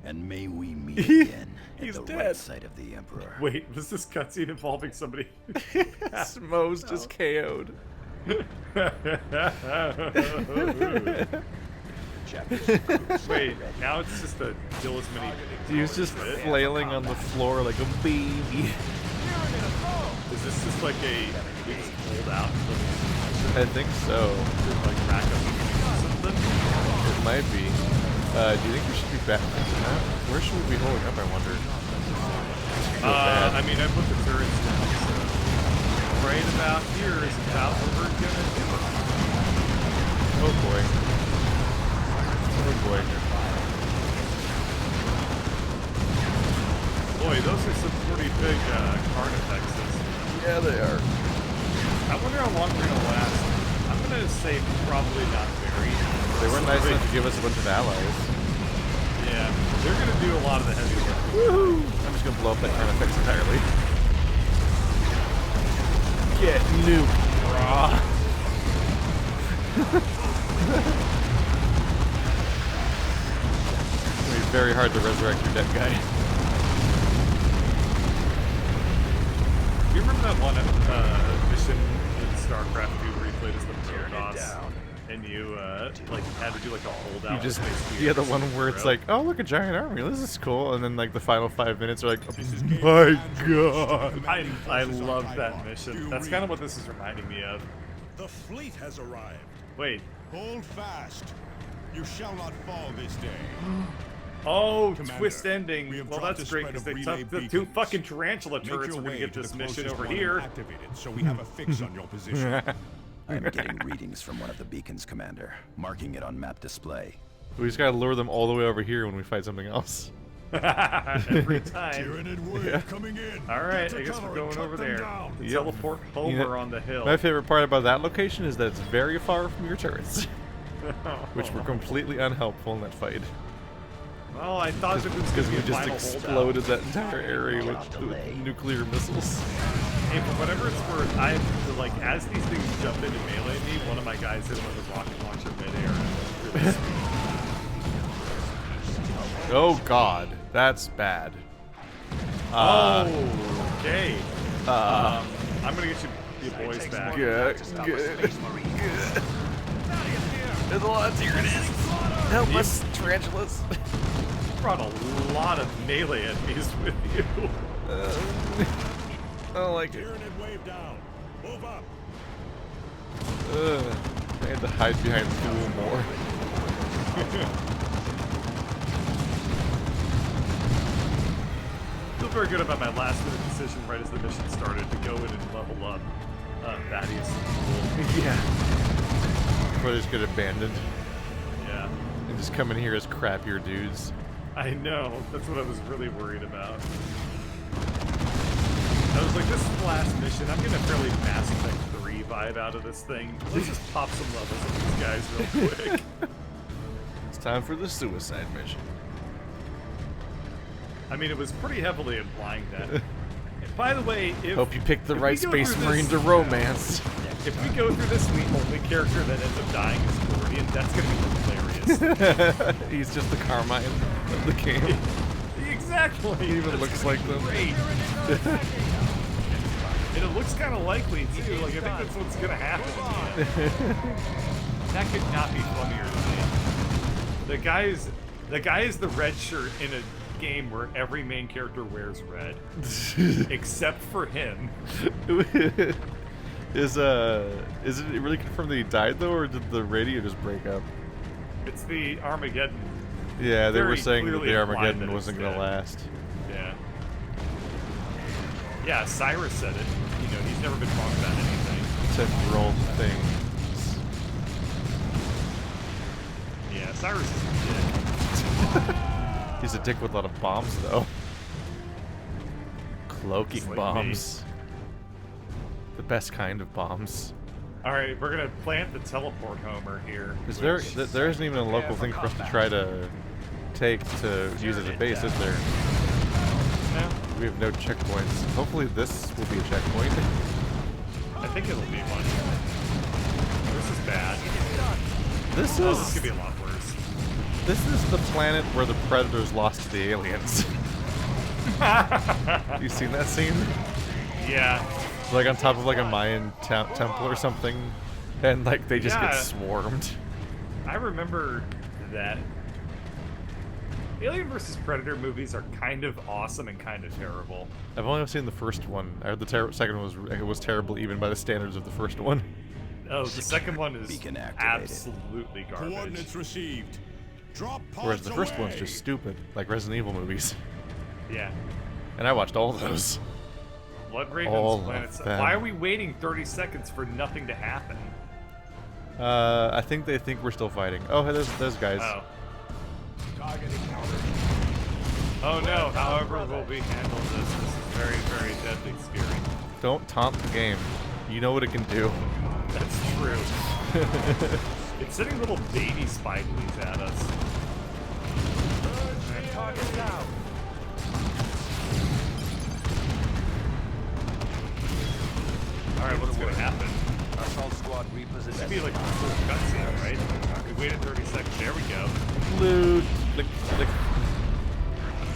And may we meet again at He's the dead. right side of the Emperor. Wait, was this cutscene involving somebody? Smo's just KO'd. Wait, now it's just a kill as many. He was just flailing on the floor like a baby. Is this just like a we just pulled out? I think so. Like rack up something? It might be. Do you think we should be back? Where should we be holding up, I wonder? I mean, I put the turrets down, so right about here is about what we're gonna do. Oh boy. Oh boy. Boy, those are some pretty big card effects. Yeah, they are. I wonder how long they're gonna last. I'm gonna say probably not very. They were nice enough to give us a bunch of allies. Yeah, they're gonna do a lot of the heavy work. Woohoo! I'm just gonna blow up that card effects entirely. Get nuked, brah. It's gonna be very hard to resurrect your dead guy. You remember that one mission in StarCraft 2 where you played as the Protoss and you like had to do like a holdout? You just basically yeah, the every one single where it's row? like, oh look, a giant army, this is cool, and then like the final 5 minutes are like, oh my god. I love that mission. That's kind of what this is reminding me of. The fleet has arrived. Wait. Hold fast. You shall not fall this day. Oh, Commander, twist ending. we have Well, dropped that's a great spread because of they relay took the two beacons. fucking tarantula Make turrets. your We're gonna way get to this the mission closest over one and here. activate it, so we have a fix on your position. I'm getting readings from one of the beacons, Commander, marking it on map display. We just gotta lure them all the way over here when we fight something else. Every time. Tyranid wave coming in. All right, Get to I guess cover we're and going cut over them there. down. Teleport Homer You know, on the hill. My favorite part about that location is that it's very far from your turrets, which were completely unhelpful in that fight. Well, I thought it was because we gonna be a just final exploded holdout. that entire area with nuclear missiles. Hey, for whatever it's worth, I like as these things jump into melee me, one of my guys hit him with a rocket launcher midair. Really sweet. Oh God, that's bad. Okay. I'm gonna get you boys back. Good. There's a lot of Tyranids. Help us, tarantulas. You brought a lot of melee enemies with you. I don't like it. Tyranid wave down. Move up. I had to hide behind Fool more. I feel very good about my last minute decision right as the mission started to go in and level up Thaddeus. Yeah. Before they just get abandoned. Yeah. And just come in here as crappier dudes. I know. That's what I was really worried about. I was like, this is the last mission. I'm getting a fairly Mass Effect 3 vibe out of this thing. Let's just pop some levels of these guys real quick. It's time for the suicide mission. I mean, it was pretty heavily implying that. And by the way, if... Hope you picked the if right we go Space through Marine this- to romance. If we go through this, the only character that ends up dying is Gordian. That's going to be hilarious. He's just the Carmine of the game. Exactly. He even That's looks gonna like be them. Great. And it looks kind of likely too. Like I think that's what's gonna happen. That could not be funnier to me. The guy is the red shirt in a game where every main character wears red, except for him. Is it really confirmed that he died though, or did the radio just break up? It's the Armageddon. Yeah, they were Very saying that clearly the implied Armageddon that wasn't it's gonna dead. last. Yeah. Yeah, Cyrus said it. You know, he's never been wrong about anything. Temporal things. Yeah, Cyrus is a dick. He's a dick with a lot of bombs though. Cloaking Just like bombs. The best kind of bombs. Alright, we're gonna plant the teleport Homer here. Is there which- there isn't even a local thing for us to try to take to use as a base, is there? No. We have no checkpoints. Hopefully this will be a checkpoint. I think it'll be one. This is bad. This Oh, is this could be a lot worse. This is the planet where the Predators lost to the aliens. You seen that scene? Yeah. Like on top of like a Mayan temple or something, and like they just get Yeah. swarmed. I remember that. Alien vs. Predator movies are kind of awesome and kind of terrible. I've only seen the first one. I heard the second one was terrible even by the standards of the first one. Oh, the second one is Beacon activated. absolutely garbage. Coordinates received. Drop pods Whereas the first one's away. just stupid, like Resident Evil movies. Yeah. And I watched all those. Blood All Raven's of Planet. them. Why are we waiting 30 seconds for nothing to happen? I think they think we're still fighting. Oh, hey, there's guys. Oh. Oh no, however will we handle this? This is very, very deadly scary. Don't taunt the game. You know what it can do. That's true. It's sending little baby spiders at us. Target down. Alright, what's gonna happen? Assault squad repositioned. This should be like a full cutscene, right? We waited 30 seconds. There we go. Loot. Lick, lick.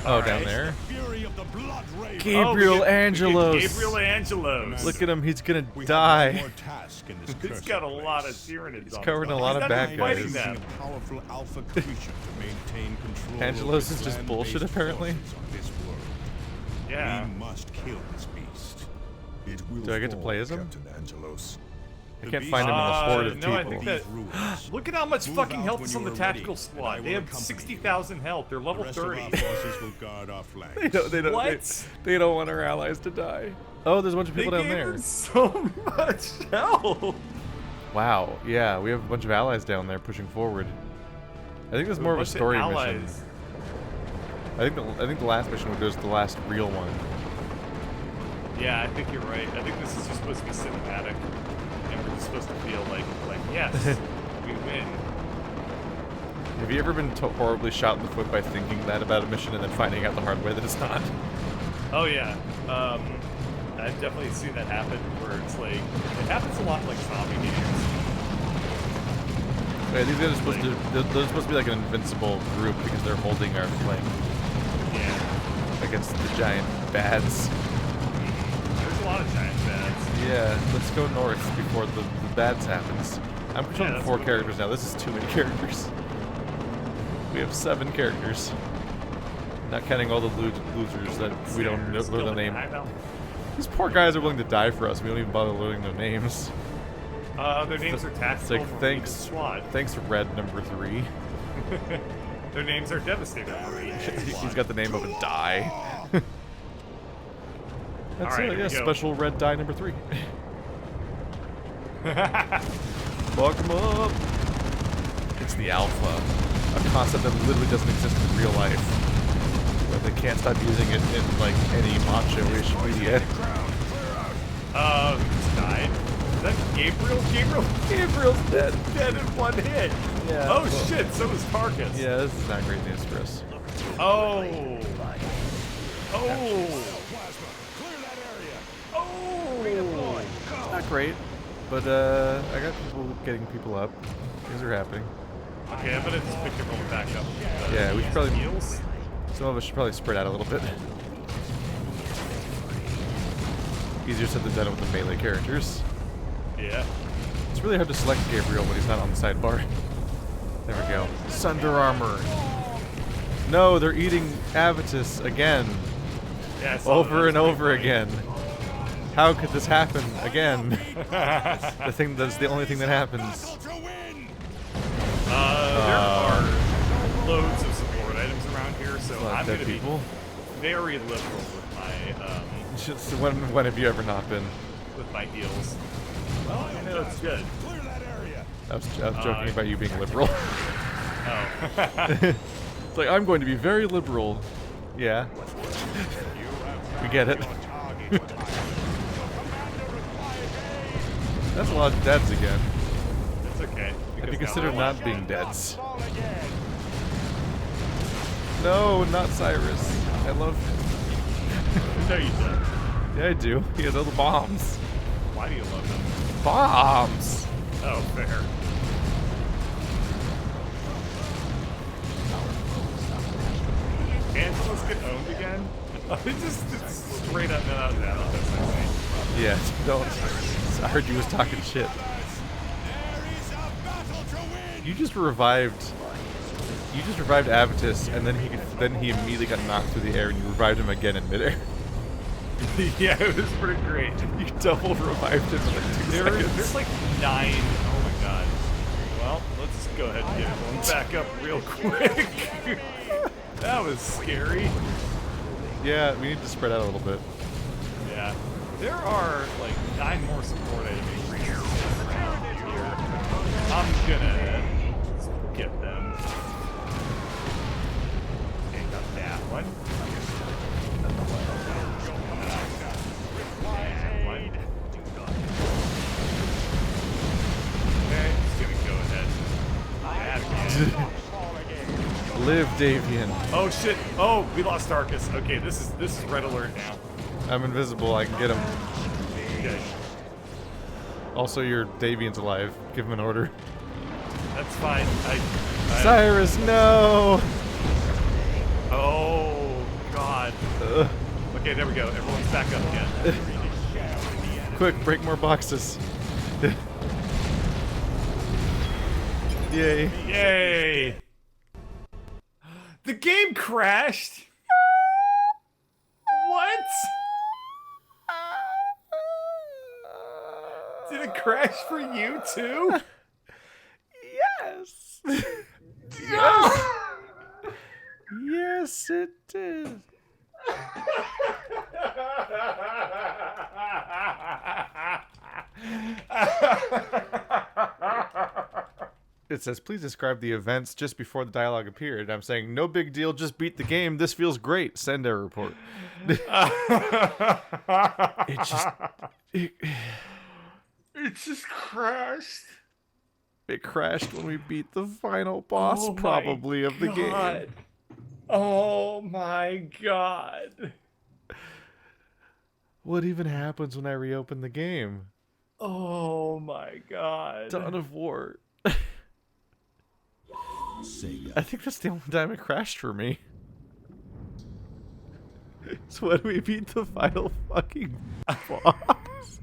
Oh, All down right. there. Fury of the blood raven. Gabriel we get Angelos. Gabriel Angelos. Look at him. He's gonna We have die. one more task in this He's cursed got a lot of place. Tyranids He's on covered in him. a lot He's of not bad even fighting guys. them. A powerful alpha creature to maintain control Angelos over is just land-based bullshit, apparently. forces on this world. Yeah. We must kill this beast. It will Do I get to fall, play as him? Captain Angelos. I can't find him in the horde of no, people. I think that. Look at how much Move fucking out health when is on you the are tactical ready, and squad. I They will have accompany 60,000 health. They're The level rest of 30. our forces will guard our flanks. They don't, What? They don't want our allies to die. Oh, there's a bunch of people They down gave there. them so much health. Wow, yeah, we have a bunch of allies down there pushing forward. I think there's more of a story mission. I think the last mission was the last real one. Yeah, I think you're right. I think this is just supposed to be cinematic, and we're just supposed to feel like yes, we win. Have you ever been horribly shot in the foot by thinking that about a mission and then finding out the hard way that it's not? Oh yeah, I've definitely seen that happen. Where it's like it happens a lot in like zombie games. Yeah, these guys are supposed to. They're supposed to be like an invincible group because they're holding our flank. Yeah. Against the giant bads. There's a lot of giant bads. Yeah, let's go north before the bads happens. I'm controlling 4 characters now. This is too many characters. We have 7 characters. Not counting all the losers that we don't learn the name. These poor guys are willing to die for us. We don't even bother learning their names. Their names are tactical. It's like, thanks, Red number 3. Their names are Devastator. He's got the name of a die. That's All right, it, yeah, here we go. special red die number 3. Fuck him up. It's the alpha, a concept that literally doesn't exist in real life. But they can't stop using it in like any macho-ish media. Who just died? Is that Gabriel? Gabriel's dead. Dead in 1 hit. Yeah. Oh shit, so is Tarkus. Yeah, this is not great news for us. Oh. It's not great, but I got people getting people up. Things are happening. Okay, I'm gonna just pick everyone back up. Yeah, we should probably. Heals. Some of us should probably spread out a little bit. Easier said than done with the melee characters. Yeah. It's really hard to select Gabriel when he's not on the sidebar. There we go. Sunder Armor. No, they're eating Avitus again. Yeah, over and over again. How could this happen again? That's the only thing that happens. There are loads of support items around here, so I'm gonna be very liberal with my Just when have you ever not been? with my heals. Well, I know it's good. I was joking about you being liberal. Oh. It's like, I'm going to be very liberal. Yeah. We get it. That's a lot of deads again. It's okay. Have you considered not being deads? No, not Cyrus. I love him. No, you don't. Yeah, I do. He has all the bombs. Why do you love him? Bombs! Oh, fair. Angelos get owned again? It's straight up no, that's insane. Yeah, don't. I heard you was talking shit. You just revived. You just revived Avitus, and then he immediately got knocked through the air, and you revived him again in midair. Yeah, it was pretty great. You double revived him in like 2 seconds. There's like 9. Oh my god. Well, let's go ahead and get everyone back up real quick. That was scary. Yeah, we need to spread out a little bit. Yeah. There are like 9 more support enemy creatures around here. I'm gonna skip them. Okay, got that one. Okay, just gonna go ahead. Live, Davian. Oh shit! Oh, we lost Tarkus. Okay, this is red alert now. I'm invisible. I can get him. Okay. Also, your Davian's alive. Give him an order. That's fine. Cyrus, no! Oh god. Okay, there we go. Everyone's back up again. Quick, break more boxes. Yay. Yay! The game crashed! What? Did it crash for you too? Yes. Yes. Yes, it did. It says, please describe the events just before the dialogue appeared. I'm saying, no big deal, just beat the game. This feels great. Send a report. It just crashed. It crashed when we beat the final boss, probably, of the game. Oh my god. What even happens when I reopen the game? Oh my god. Dawn of War. I think that's the only time it crashed for me. So when we beat the final fucking boss.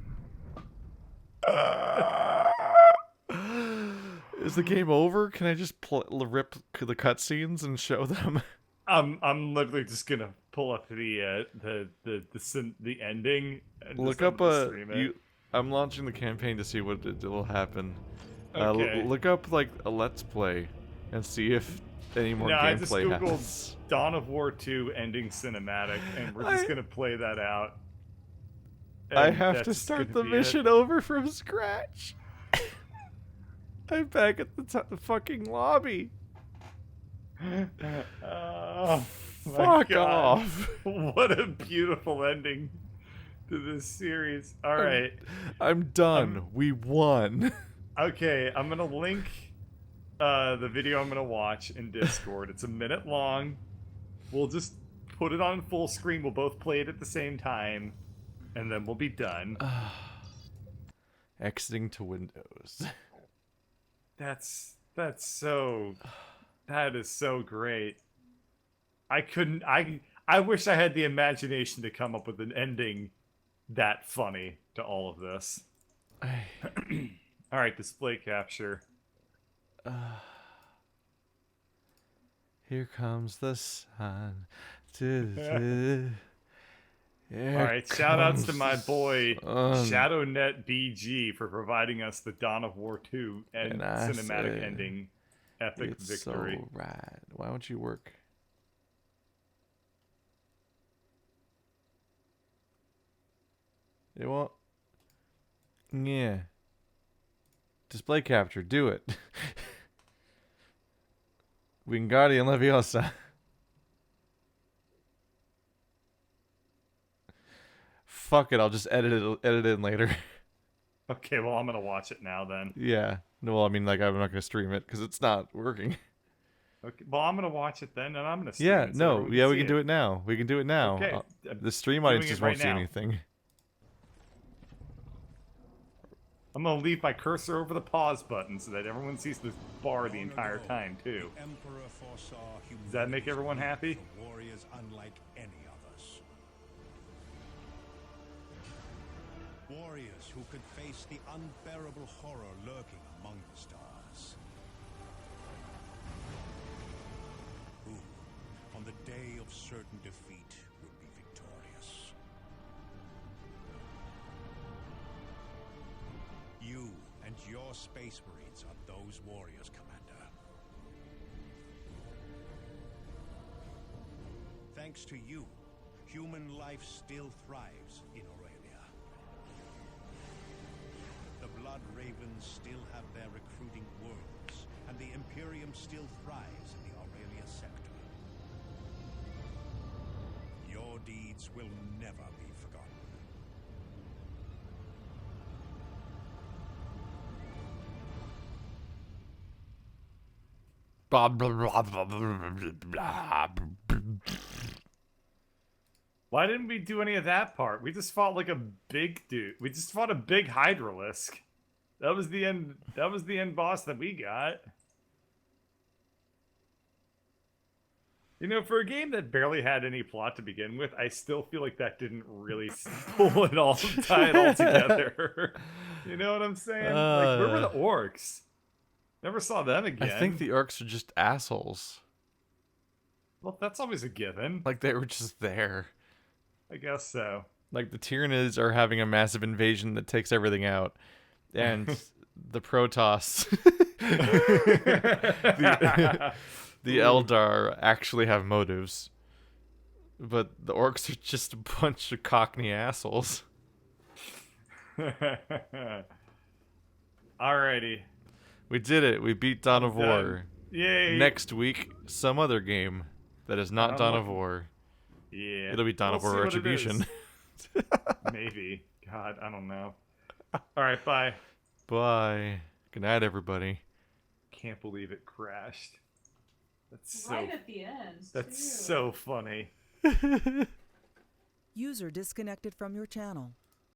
Is the game over? Can I just rip the cutscenes and show them? I'm literally just gonna pull up the ending. And Look up I'm launching the campaign to see what will happen. Okay. Look up like a Let's Play and see if any more gameplay I just googled happens. Dawn of War 2 ending cinematic, and we're just gonna play that out. I And have to that's start gonna the be mission over from scratch. I'm back at the fucking lobby. Oh, my Fuck God. off. What a beautiful ending to this series. All right. I'm done. We won. Okay, I'm gonna link the video I'm gonna watch in Discord. It's a minute long. We'll just put it on full screen. We'll both play it at the same time, and then we'll be done. Exiting to Windows. That is so great. I wish I had the imagination to come up with an ending that funny to all of this. All right, display capture. Here comes the sun. All right, shout outs to my boy ShadowNet BG for providing us the Dawn of War 2 and cinematic ending epic victory. So rad. Why don't you work? It won't. Yeah. Display capture. Do it. Wingardium Leviosa. Fuck it. I'll just edit it in later. Okay, well I'm gonna watch it now then. Yeah. No, well, I mean, like, I'm not gonna stream it because it's not working. Okay, well I'm gonna watch it then, and I'm gonna stream Yeah. it so No. everyone Yeah, can we see can do it. it now. We can do it now. Okay. The stream Doing audience it just right won't see now. anything. I'm gonna leave my cursor over the pause button so that everyone sees this bar the entire time too. Does that make everyone happy? Warriors unlike any others. Warriors who could face the unbearable horror lurking among the stars. Who, on the day of certain defeat, would be victorious. You and your Space Marines are those warriors, Commander. Thanks to you, human life still thrives in Aurelia. The Blood Ravens still have their recruiting worlds, and the Imperium still thrives in the Aurelia sector. Your deeds will never be forgotten. Why didn't we do any of that part? We just fought like a big dude. We just fought a big Hydralisk. That was the end. That was the end boss that we got. You know, for a game that barely had any plot to begin with, I still feel like that didn't really pull it all, tie it all together. You know what I'm saying? Like, where were the orcs? Never saw them again. I think the orcs are just assholes. Well, that's always a given. Like, they were just there. I guess so. Like, the Tyranids are having a massive invasion that takes everything out. and the Protoss, the Eldar actually have motives, but the orcs are just a bunch of Cockney assholes. Alrighty. We did it. We beat Dawn of War. Yay! Next week, some other game that is not Dawn of War. Yeah. It'll be Dawn of War Retribution. Maybe. God, I don't know. Alright, bye. Bye. Good night, everybody. Can't believe it crashed. That's so... Right at the end, That's too. so funny. User disconnected from your channel.